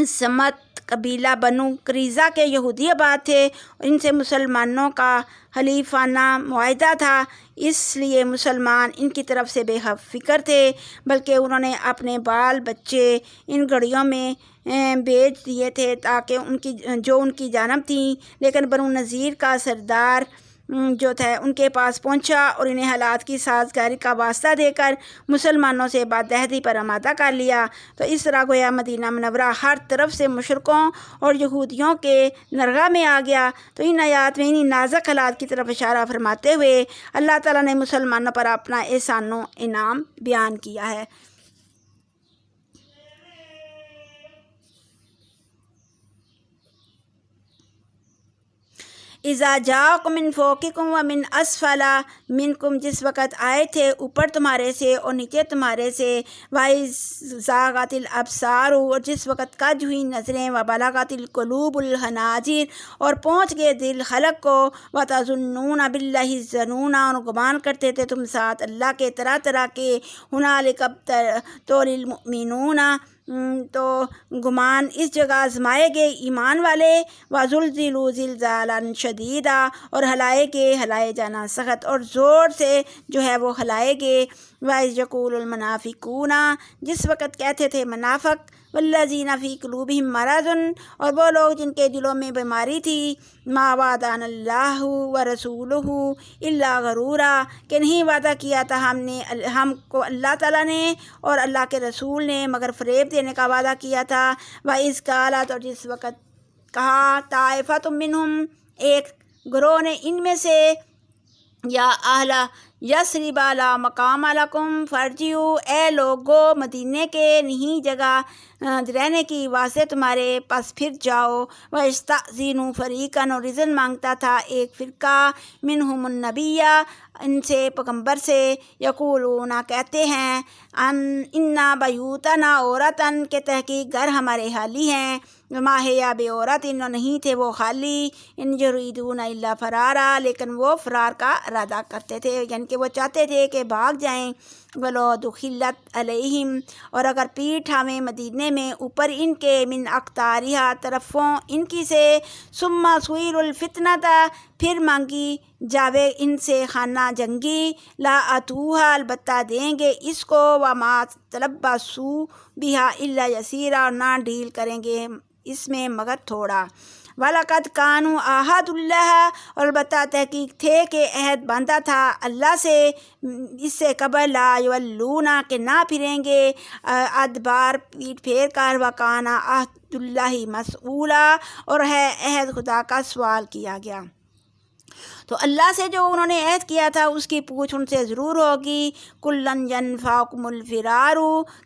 سمت قبیلہ بنو قریظہ کے یہودی آباد تھے، اور ان سے مسلمانوں کا حلیفانہ معاہدہ تھا، اس لیے مسلمان ان کی طرف سے بے فکر تھے، بلکہ انہوں نے اپنے بال بچے ان گڑھیوں میں بیچ دیے تھے تاکہ ان کی جانب تھیں، لیکن بنو نذیر کا سردار جو تھا ان کے پاس پہنچا اور انہیں حالات کی سازگاری کا واسطہ دے کر مسلمانوں سے بادعہدی پر آمادہ کر لیا۔ تو اس طرح گویا مدینہ منورہ ہر طرف سے مشرکوں اور یہودیوں کے نرغہ میں آ گیا۔ تو ان آیات میں انہی نازک حالات کی طرف اشارہ فرماتے ہوئے اللہ تعالیٰ نے مسلمانوں پر اپنا احسان و انعام بیان کیا ہے۔ اذا جاءکم من فوقکم ومن اسفل منکم، جس وقت آئے تھے اوپر تمہارے سے اور نیچے تمہارے سے، وَإِذْ زَاغَتِ الْأَبْصَارُ، اور جس وقت کج ہوئی نظریں، وَبَلَغَتِ الْقُلُوبُ الْحَنَاجِرَ، اور پہنچ گئے دل حلق کو، وَتَظُنُّونَ بِاللَّهِ الظُّنُونَ، اور گمان کرتے تھے تم ساتھ اللہ کے طرح طرح کے، هُنَالِكَ ابْتُلِيَ الْمُؤْمِنُونَ، تو گمان اس جگہ آزمائے گئے ایمان والے، وَزُلْزِلُوا زِلْزَالًا شَدِيدًا، اور ہلائے جانا سخت اور زور سے جو ہے وہ ہلائے گئے۔ وَإِذْ يَقُولُ الْمُنَافِقُونَ، جس وقت کہتے تھے منافق، وَالَّذِينَ فِي قُلُوبِهِم مَرَضٌ، اور وہ لوگ جن کے دلوں میں بیماری تھی، مَا وَعَدَنَا اللَّهُ وَرَسُولُهُ إِلَّا غَرُورًا، کہ نہیں وعدہ کیا تھا ہم کو اللہ تعالیٰ نے اور اللہ کے رسول نے مگر فریب دینے کا وعدہ کیا تھا۔ وَإِذْ قَالَتْ، اور جس وقت کہا، طَائِفَةٌ مِّنْهُمْ، ایک گروہ نے ان میں سے، یا اہل یثرب لا مقام لکم فارجعوا، اے لوگو مدینے کے نہیں جگہ رہنے کی واسطے تمہارے پاس پھر جاؤ۔ وَيَسْتَأْذِنُ فَرِيقًا، اور اذن مانگتا تھا ایک فرقہ، منہم النبی، ان سے پیغمبر سے، یقولون کہتے ہیں، اِنَّ بیوتنا عورتن، کہ تحقیق گھر ہمارے خالی ہیں، وما ہی بعورت، نہیں تھے وہ خالی، ان یریدون الا فرارا، لیکن وہ فرار کا ارادہ کرتے تھے، یعنی کہ وہ چاہتے تھے کہ بھاگ جائیں۔ ولو دخلت علیہم، اور اگر پیٹھ ہمیں مدینے میں اوپر ان کے، من اقطارها، طرفوں ان کی سے، ثم سئلوا الفتنۃ، پھر مانگی جاوے ان سے خانہ جنگی، لا اتوہا، البتہ دیں گے اس کو، وما تلبسوا بہا الا یسیرا، اور نہ ڈیل کریں گے اس میں مگر تھوڑا۔ وَلَقَدْ كَانُوا عَاهَدُوا اللَّهَ، اور البتہ تحقیق تھے کہ عہد باندھا تھا اللہ سے اس سے قبل، لا یولون، کہ نہ پھریں گے، ادبار پیٹ پھیر کر، وَكَانَ عَهْدُ اللَّهِ مَسْئُولًا، اور ہے عہد خدا کا سوال کیا گیا۔ تو اللہ سے جو انہوں نے عہد کیا تھا اس کی پوچھ ان سے ضرور ہوگی۔ کلن ینفعکم الفرار،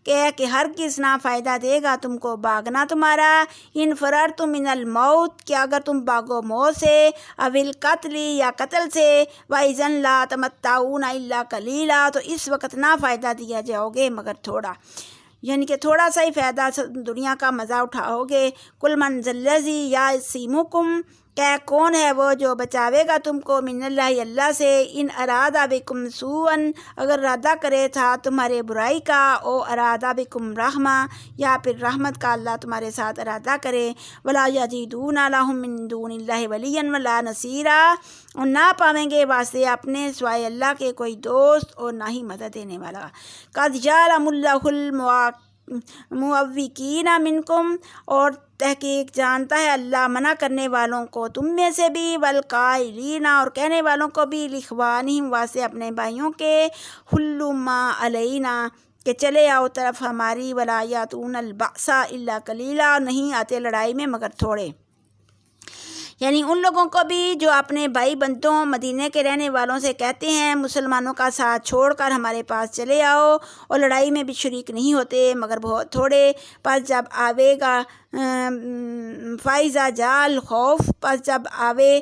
کہ ہرگز نہ فائدہ دے گا تم کو بھاگنا تمہارا، ان فررتم من الموت، کہ اگر تم بھاگو موت سے، او القتل یا قتل سے، وَإِذًا لَا تَمَتَّعُونَ إِلَّا قَلِيلًا، تو اس وقت نہ فائدہ دیا جاؤ گے مگر تھوڑا، یعنی کہ تھوڑا سا ہی فائدہ دنیا کا مزہ اٹھاؤ گے۔ کل من ذا الذی یعصمکم، کہ کون ہے وہ جو بچاوے گا تم کو، من اللہ، اللہ سے، ان ارادہ بکم سوءا، اگر ارادہ کرے تھا تمہارے برائی کا، او ارادہ بکم رحمہ، یا پھر رحمت کا اللہ تمہارے ساتھ ارادہ کرے، ولا یجدون لهم من دون اللہ ولیا ولا نصیرا، اور نہ پاویں گے واسطے اپنے سوائے اللہ کے کوئی دوست اور نہ ہی مدد دینے والا۔ قد جعلم اللہ المعوقین منکم، اور تحقیق جانتا ہے اللہ منع کرنے والوں کو تم میں سے بھی، والقائلین، اور کہنے والوں کو بھی، لاخوانہم، واسطے اپنے بھائیوں کے، حلما علینا، کہ چلے آؤ طرف ہماری، ولا یاتون البأس الا قلیلا، اور نہیں آتے لڑائی میں مگر تھوڑے، یعنی ان لوگوں کو بھی جو اپنے بھائی بندوں مدینے کے رہنے والوں سے کہتے ہیں مسلمانوں کا ساتھ چھوڑ کر ہمارے پاس چلے آؤ، اور لڑائی میں بھی شریک نہیں ہوتے مگر بہت تھوڑے، پس جب آوے گا فائزہ جال خوف، پس جب آوے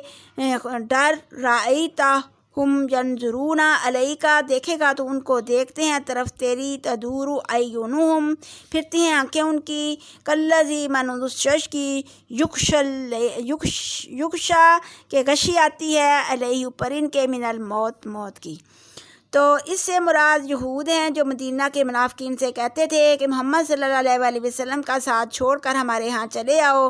ڈر، رائیتا ہم ینظرون علیکا، دیکھے گا تو ان کو دیکھتے ہیں طرف تیری، تدور اعینہم، پھرتی ہیں آنکھیں ان کی، کالذی مانند اس شخص کی، یغشا کہ غشی آتی ہے، علیہ اوپر ان کے، من الموت، موت کی۔ تو اس سے مراد یہود ہیں جو مدینہ کے منافقین سے کہتے تھے کہ محمد صلی اللہ علیہ وسلم کا ساتھ چھوڑ کر ہمارے ہاں چلے آؤ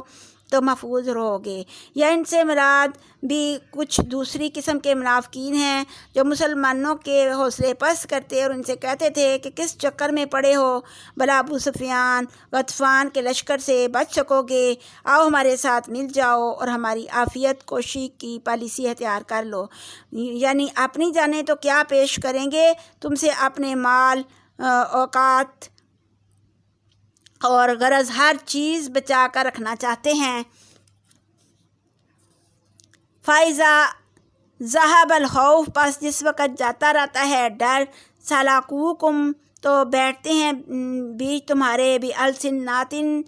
تو محفوظ رہو گے، یا ان سے مراد بھی کچھ دوسری قسم کے منافقین ہیں جو مسلمانوں کے حوصلے پست کرتے اور ان سے کہتے تھے کہ کس چکر میں پڑے ہو، بلا ابو سفیان، غطفان کے لشکر سے بچ سکو گے، آؤ ہمارے ساتھ مل جاؤ اور ہماری عافیت کوشی کی پالیسی اختیار کر لو، یعنی اپنی جانیں تو کیا پیش کریں گے، تم سے اپنے مال، اوقات اور غرض ہر چیز بچا کر رکھنا چاہتے ہیں۔ فَإِذَا ذَهَبَ الْخَوْفُ، پس جس وقت جاتا رہتا ہے ڈر، سَلَقُوكُمْ، تو بیٹھتے ہیں بیچ تمہارے، بِأَلْسِنَّةٍ،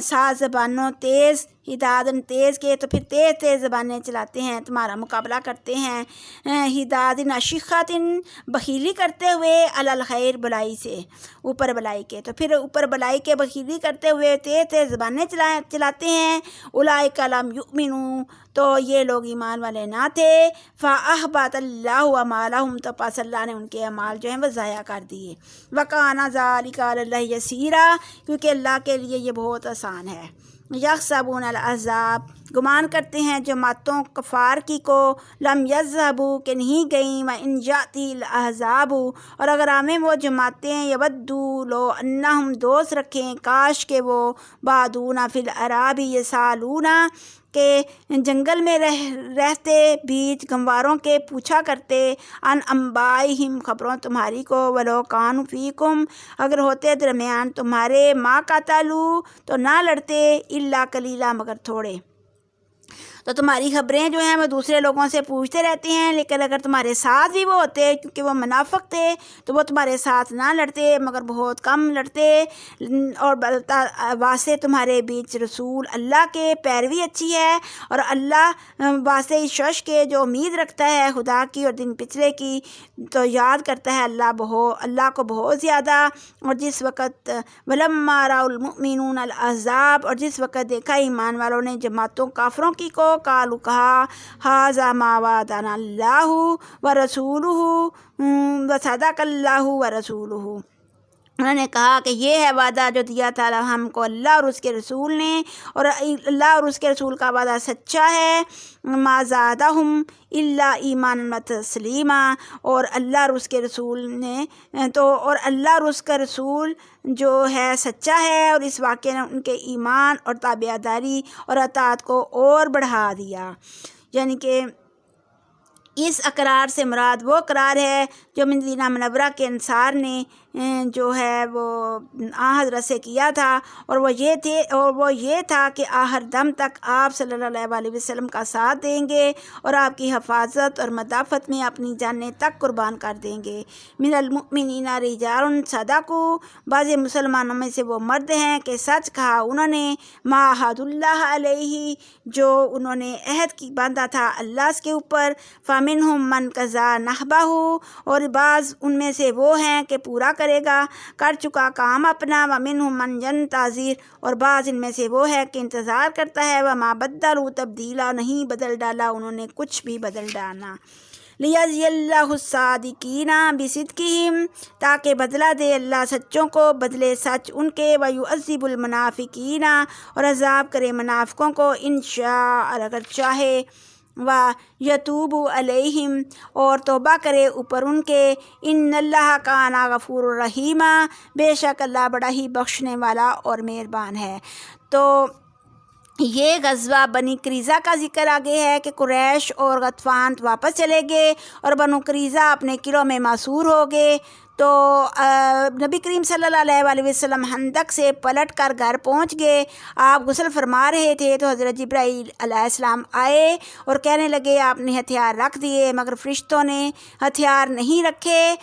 ساز زبانوں، تیز، ہدادن، تیز کے، تو پھر تیز تیز زبانیں چلاتے ہیں، تمہارا مقابلہ کرتے ہیں، ہدادن اشخۃ، بخیلی کرتے ہوئے، علی الخیر، بلائی سے، اوپر بلائی کے، تو پھر اوپر بلائی کے بخیلی کرتے ہوئے تیز تیز زبانیں چلاتے ہیں، اولئک لم یؤمنوا، تو یہ لوگ ایمان والے نہ تھے، فاحبط اللہ اعمالہم، تو پس اللہ نے ان کے اعمال جو ہیں وہ ضائع کر دیے، وکان ذلک علی اللہ یسیرا، کیونکہ اللہ کے لیے یہ بہت آسان ہے۔ یحسبون الاحزاب، گمان کرتے ہیں جماعتوں کفار کی کو، لم یذهبوا، کہ نہیں گئیں، وان یاتی الاحزاب، اور اگر آمیں وہ جماعتیں، یودوا، لو انہم، دوست رکھیں، کاش کہ وہ، بادون فی الاعراب یسالون، کہ جنگل میں رہتے بیچ گنواروں کے پوچھا کرتے، ان انبائہم، خبروں تمہاری کو، ولو کانوا فیکم، اگر ہوتے درمیان تمہارے، ما قاتلوا، تو نہ لڑتے، الا قلیلا، مگر تھوڑے، تو تمہاری خبریں جو ہیں وہ دوسرے لوگوں سے پوچھتے رہتے ہیں، لیکن اگر تمہارے ساتھ بھی وہ ہوتے، کیونکہ وہ منافق تھے، تو وہ تمہارے ساتھ نہ لڑتے مگر بہت کم لڑتے، اور واسطے تمہارے بیچ رسول اللہ کے پیروی اچھی ہے، اور اللہ واسطے اس شخص کے جو امید رکھتا ہے خدا کی اور دن پچھلے کی، تو یاد کرتا ہے اللہ کو بہت زیادہ، اور جس وقت ولما رأى المؤمنون الاحزاب، اور جس وقت دیکھا ایمان والوں نے جماعتوں کافروں کی کو، قالوا، کہا، ھذا ما وعدنا اللہ ورسولہ وصدق اللہ ورسولہ، انہوں نے کہا کہ یہ ہے وعدہ جو دیا تھا ہم کو اللہ اور اس کے رسول نے، اور اللہ اور اس کے رسول کا وعدہ سچا ہے، ما زادہم الا ایمانا وتسلیما، اور اللہ اور اس کے رسول نے اور اللہ اور اس کا رسول جو ہے سچا ہے، اور اس واقعے نے ان کے ایمان اور تابعداری اور اطاعت کو اور بڑھا دیا، یعنی کہ اس اقرار سے مراد وہ اقرار ہے جو مدینہ منورہ کے انصار نے جو ہے وہ حضرت سے کیا تھا، اور وہ یہ تھا کہ آخر دم تک آپ صلی اللہ علیہ وسلم کا ساتھ دیں گے اور آپ کی حفاظت اور مدافعت میں اپنی جانیں تک قربان کر دیں گے۔ من المؤمنین رجال صدقوا، بعض مسلمانوں میں سے وہ مرد ہیں کہ سچ کہا انہوں نے، ما عہد اللہ علیہ، جو انہوں نے عہد کی باندھا تھا اللہ کے اوپر، فمنہم من قضی نحبہ، اور بعض ان میں سے وہ ہیں کہ پورا کرے گا، کر چکا کام اپنا، ومنہم من ینتظر، اور بعض ان میں سے وہ ہے کہ انتظار کرتا ہے، وما بدلوا تبدیلا، نہیں بدل ڈالا انہوں نے کچھ بھی بدل ڈالنا۔ لیجزی اللہ الصادقین بصدقہم، تاکہ بدلہ دے اللہ سچوں کو بدلے سچ ان کے، ویعذب المنافقین، اور عذاب کرے منافقوں کو، انشاء اگر چاہے، ویتوب علیہم، اور توبہ کرے اوپر ان کے، ان اللہ کان غفور الرحیم، بے شک اللہ بڑا ہی بخشنے والا اور مہربان ہے۔ تو یہ غزوہ بنی قریظہ کا ذکر آگے ہے کہ قریش اور غطفان واپس چلے گئے اور بنو قریظہ اپنے قلعوں میں محصور ہو گئے۔ تو نبی کریم صلی اللہ علیہ وسلم خندق سے پلٹ کر گھر پہنچ گئے۔ آپ غسل فرما رہے تھے تو حضرت جبرائیل علیہ السلام آئے اور کہنے لگے آپ نے ہتھیار رکھ دیے، مگر فرشتوں نے ہتھیار نہیں رکھے،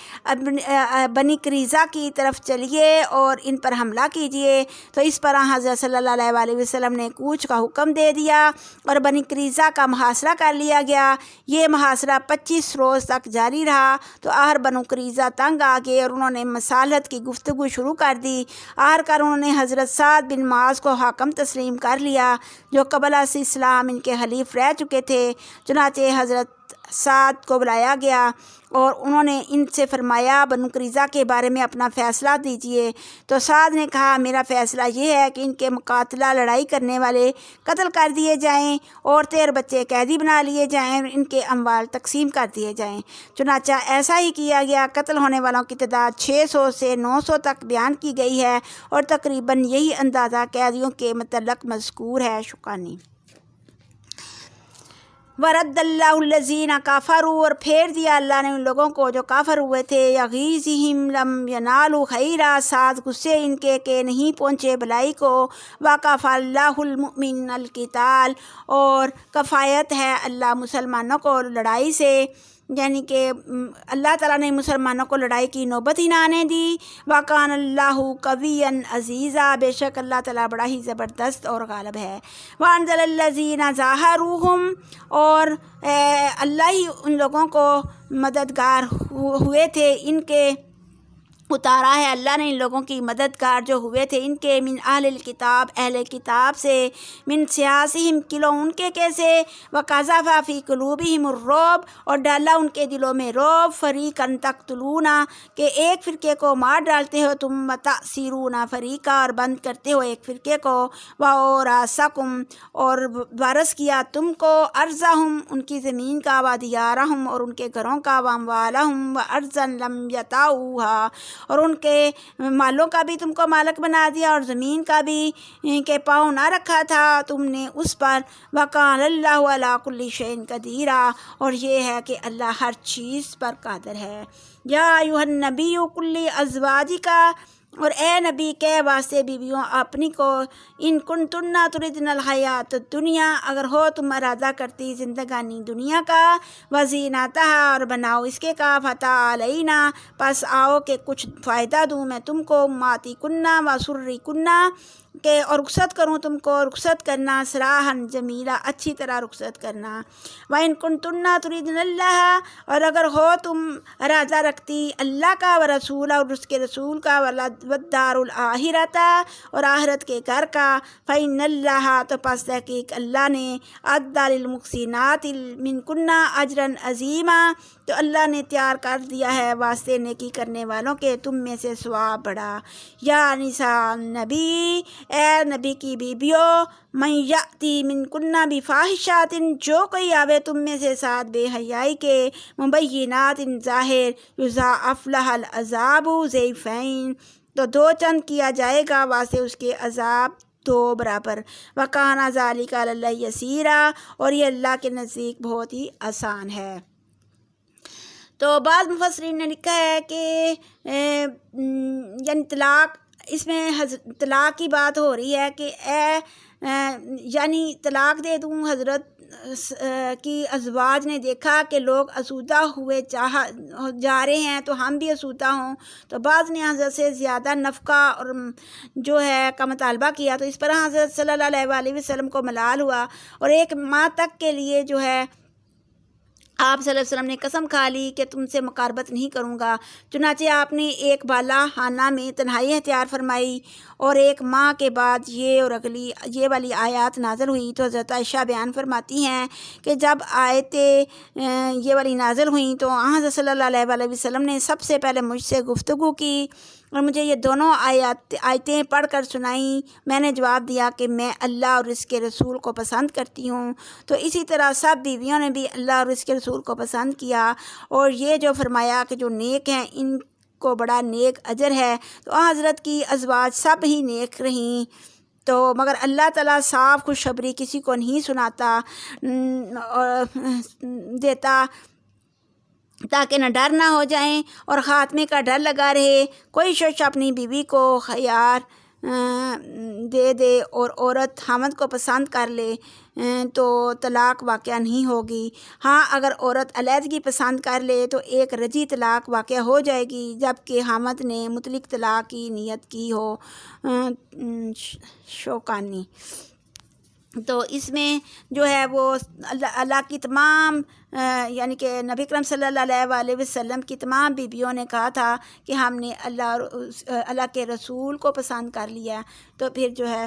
بنی قریظہ کی طرف چلیے اور ان پر حملہ کیجیے۔ تو اس پر حضرت صلی اللہ علیہ وسلم نے کوچ کا حکم دے دیا اور بنی قریظہ کا محاصرہ کر لیا گیا۔ یہ محاصرہ 25 روز تک جاری رہا۔ تو آخر بنو قریظہ تنگ آ گئے اور انہوں نے مصالحت کی گفتگو شروع کر دی۔ آخرکار انہوں نے حضرت سعد بن معاذ کو حاکم تسلیم کر لیا، جو قبل از اسلام ان کے حلیف رہ چکے تھے۔ چنانچہ حضرت سعد کو بلایا گیا اور انہوں نے ان سے فرمایا بنو قریظہ کے بارے میں اپنا فیصلہ دیجیے۔ تو سعد نے کہا میرا فیصلہ یہ ہے کہ ان کے مقاتلہ لڑائی کرنے والے قتل کر دیے جائیں، عورتیں اور بچے قیدی بنا لیے جائیں اور ان کے اموال تقسیم کر دیے جائیں۔ چنانچہ ایسا ہی کیا گیا۔ قتل ہونے والوں کی تعداد 600 سے 900 تک بیان کی گئی ہے اور تقریباً یہی اندازہ قیدیوں کے متعلق مذکور ہے۔ شکانی ورد اللہ الذین کفروا، اور پھیر دیا اللہ نے ان لوگوں کو جو کافر ہوئے تھے، یغیظہم لم ینالوا خیرا، ساتھ غصے ان کے کہ نہیں پہنچے بھلائی کو، وکفی اللہ المؤمنین القتال، اور کفایت ہے اللہ مسلمانوں کو لڑائی سے، یعنی کہ اللہ تعالیٰ نے مسلمانوں کو لڑائی کی نوبت ہی نہ آنے دی۔ وکان اللہ قویا عزیزا، بے شک اللہ تعالیٰ بڑا ہی زبردست اور غالب ہے۔ وانزل الذین ظاہروہم، اور اللہ ہی ان لوگوں کو مددگار ہوئے تھے ان کے، اتارا ہے اللہ نے ان لوگوں کی مددگار جو ہوئے تھے ان کے، من اہل الکتاب، اہل کتاب سے، من سیاسہم، قلوں ان کے کیسے، وقذف فی قلوبہم الرعب، اور ڈالا ان کے دلوں میں رعب، فریقا تقتلون، کہ ایک فرقے کو مار ڈالتے ہو تم، وتأسرون فریقا، اور بند کرتے ہو ایک فرقے کو، وورثکم، اور وارث کیا تم کو، ارضہم، ان کی زمین کا، ودیارہم، اور ان کے گھروں کا، واموالہم، وارضا لم یطئوہا، اور ان کے مالوں کا بھی تم کو مالک بنا دیا اور زمین کا بھی کہ پاؤں نہ رکھا تھا تم نے اس پر، وکان اللہ علی کل شیء قدیر، اور یہ ہے کہ اللہ ہر چیز پر قادر ہے۔ یا ایھا النبی قل لازواجک، اور اے نبی کہہ واسطے بیویوں اپنی کو، ان کنتن تردن الحیات الدنیا، اگر ہو تم ارادہ کرتی زندگانی دنیا کا، وزینتہا، اور بناؤ اس کے کا، فتعالینا، پس آؤ کہ کچھ فائدہ دوں میں تم کو، ماتی کنہ وسری کنہ، کہ اور رخصت کروں تم کو، رخصت کرنا سراحً جمیلہ، اچھی طرح رخصت کرنا۔ وَإِن كُنتُنَّ تُرِيدْنَ اللَّهَ، اور اگر ہو تم ارادہ رکھتی اللہ کا، ورسولہ، اور اس کے رسول کا، والدار الآخرۃ، اور آخرت کے گھر کا، فإن اللہ، تو پس تحقیق اللہ نے، اعد للمحسنات منکن اجرا عظیما، تو اللہ نے تیار کر دیا ہے واسطے نیکی کرنے والوں کے تم میں سے ثواب بڑا۔ یا نساء النبی، اے نبی کی بیبیوں، من یأتی منکن بفاحشۃ، جو کوئی آوے تم میں سے ساتھ بے حیائی کے، مبینات، ظاہر، یضاعف لها العذاب ضعفین، تو دو چند کیا جائے گا واسطے اس کے عذاب 2 برابر، وکان ذلک علی اللہ یسیرا، اور یہ اللہ کے نزدیک بہت ہی آسان ہے۔ تو بعض مفسرین نے لکھا ہے کہ یعنی طلاق، اس میں طلاق کی بات ہو رہی ہے کہ یعنی طلاق دے دوں۔ حضرت کی ازواج نے دیکھا کہ لوگ آسودہ ہوئے جا رہے ہیں تو ہم بھی آسودہ ہوں، تو بعض نے حضرت سے زیادہ نفقہ اور جو ہے کا مطالبہ کیا، تو اس پر حضرت صلی اللہ علیہ وآلہ وسلم کو ملال ہوا اور ایک ماہ تک کے لیے جو ہے آپ صلی اللہ علیہ وسلم نے قسم کھا لی کہ تم سے مقاربت نہیں کروں گا۔ چنانچہ آپ نے ایک بالا خانہ میں تنہائی اختیار فرمائی، اور ایک ماہ کے بعد یہ والی آیات نازل ہوئی۔ تو حضرت عائشہ بیان فرماتی ہیں کہ جب آیتیں یہ والی نازل ہوئیں تو حضرت صلی اللہ علیہ وآلہ وسلم نے سب سے پہلے مجھ سے گفتگو کی اور مجھے یہ دونوں آیتیں پڑھ کر سنائیں۔ میں نے جواب دیا کہ میں اللہ اور اس کے رسول کو پسند کرتی ہوں۔ تو اسی طرح سب بیویوں نے بھی اللہ اور اس کے رسول کو پسند کیا، اور یہ جو فرمایا کہ جو نیک ہیں ان کو بڑا نیک اجر ہے۔ تو حضرت کی ازواج سب ہی نیک رہیں، تو مگر اللہ تعالیٰ صاف خوشخبری کسی کو نہیں سناتا دیتا تاکہ نہ ڈر نہ ہو جائیں اور خاتمے کا ڈر لگا رہے۔ کوئی شخص اپنی بیوی کو خیار دے دے اور عورت خاوند کو پسند کر لے تو طلاق واقع نہیں ہوگی۔ ہاں، اگر عورت علیحدگی پسند کر لے تو ایک رجعی طلاق واقع ہو جائے گی، جبکہ خاوند نے مطلق طلاق کی نیت کی ہو۔ شوکانی تو اس میں جو ہے وہ اللہ کی تمام یعنی کہ نبی کرم صلی اللہ علیہ وآلہ وسلم کی تمام بیویوں نے کہا تھا کہ ہم نے اللہ کے رسول کو پسند کر لیا، تو پھر جو ہے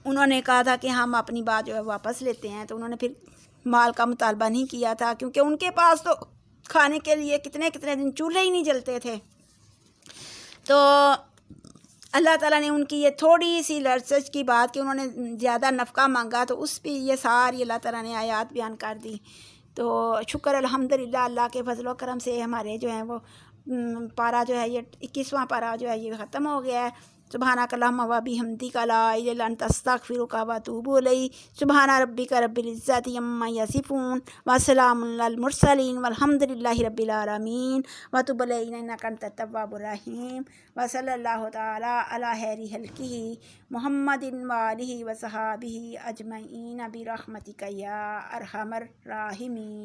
انہوں نے کہا تھا کہ ہم اپنی بات جو ہے واپس لیتے ہیں، تو انہوں نے پھر مال کا مطالبہ نہیں کیا تھا، کیونکہ ان کے پاس تو کھانے کے لیے کتنے دن چولہے ہی نہیں جلتے تھے۔ تو اللہ تعالیٰ نے ان کی یہ تھوڑی سی لرزش کی بات کہ انہوں نے زیادہ نفقہ مانگا، تو اس پہ یہ ساری اللہ تعالیٰ نے آیات بیان کر دی۔ تو شکر الحمدللہ اللہ کے فضل و کرم سے ہمارے جو ہیں وہ پارہ جو ہے یہ 21واں پارہ جو ہے یہ ختم ہو گیا ہے۔ سبحانک اللہم و بحمدک لا الہ الا انت استغفرک و اتوب الیک۔ سبحان ربک رب العزۃ عما یصفون وسلام علی المرسلین والحمد للہ رب العالمین وتب علینا انک انت التواب الرحیم وصلی اللہ تعالی علی خیر خلقہ محمد وآلہ وصحبہ اجمعین برحمتک یا ارحم الراحمین۔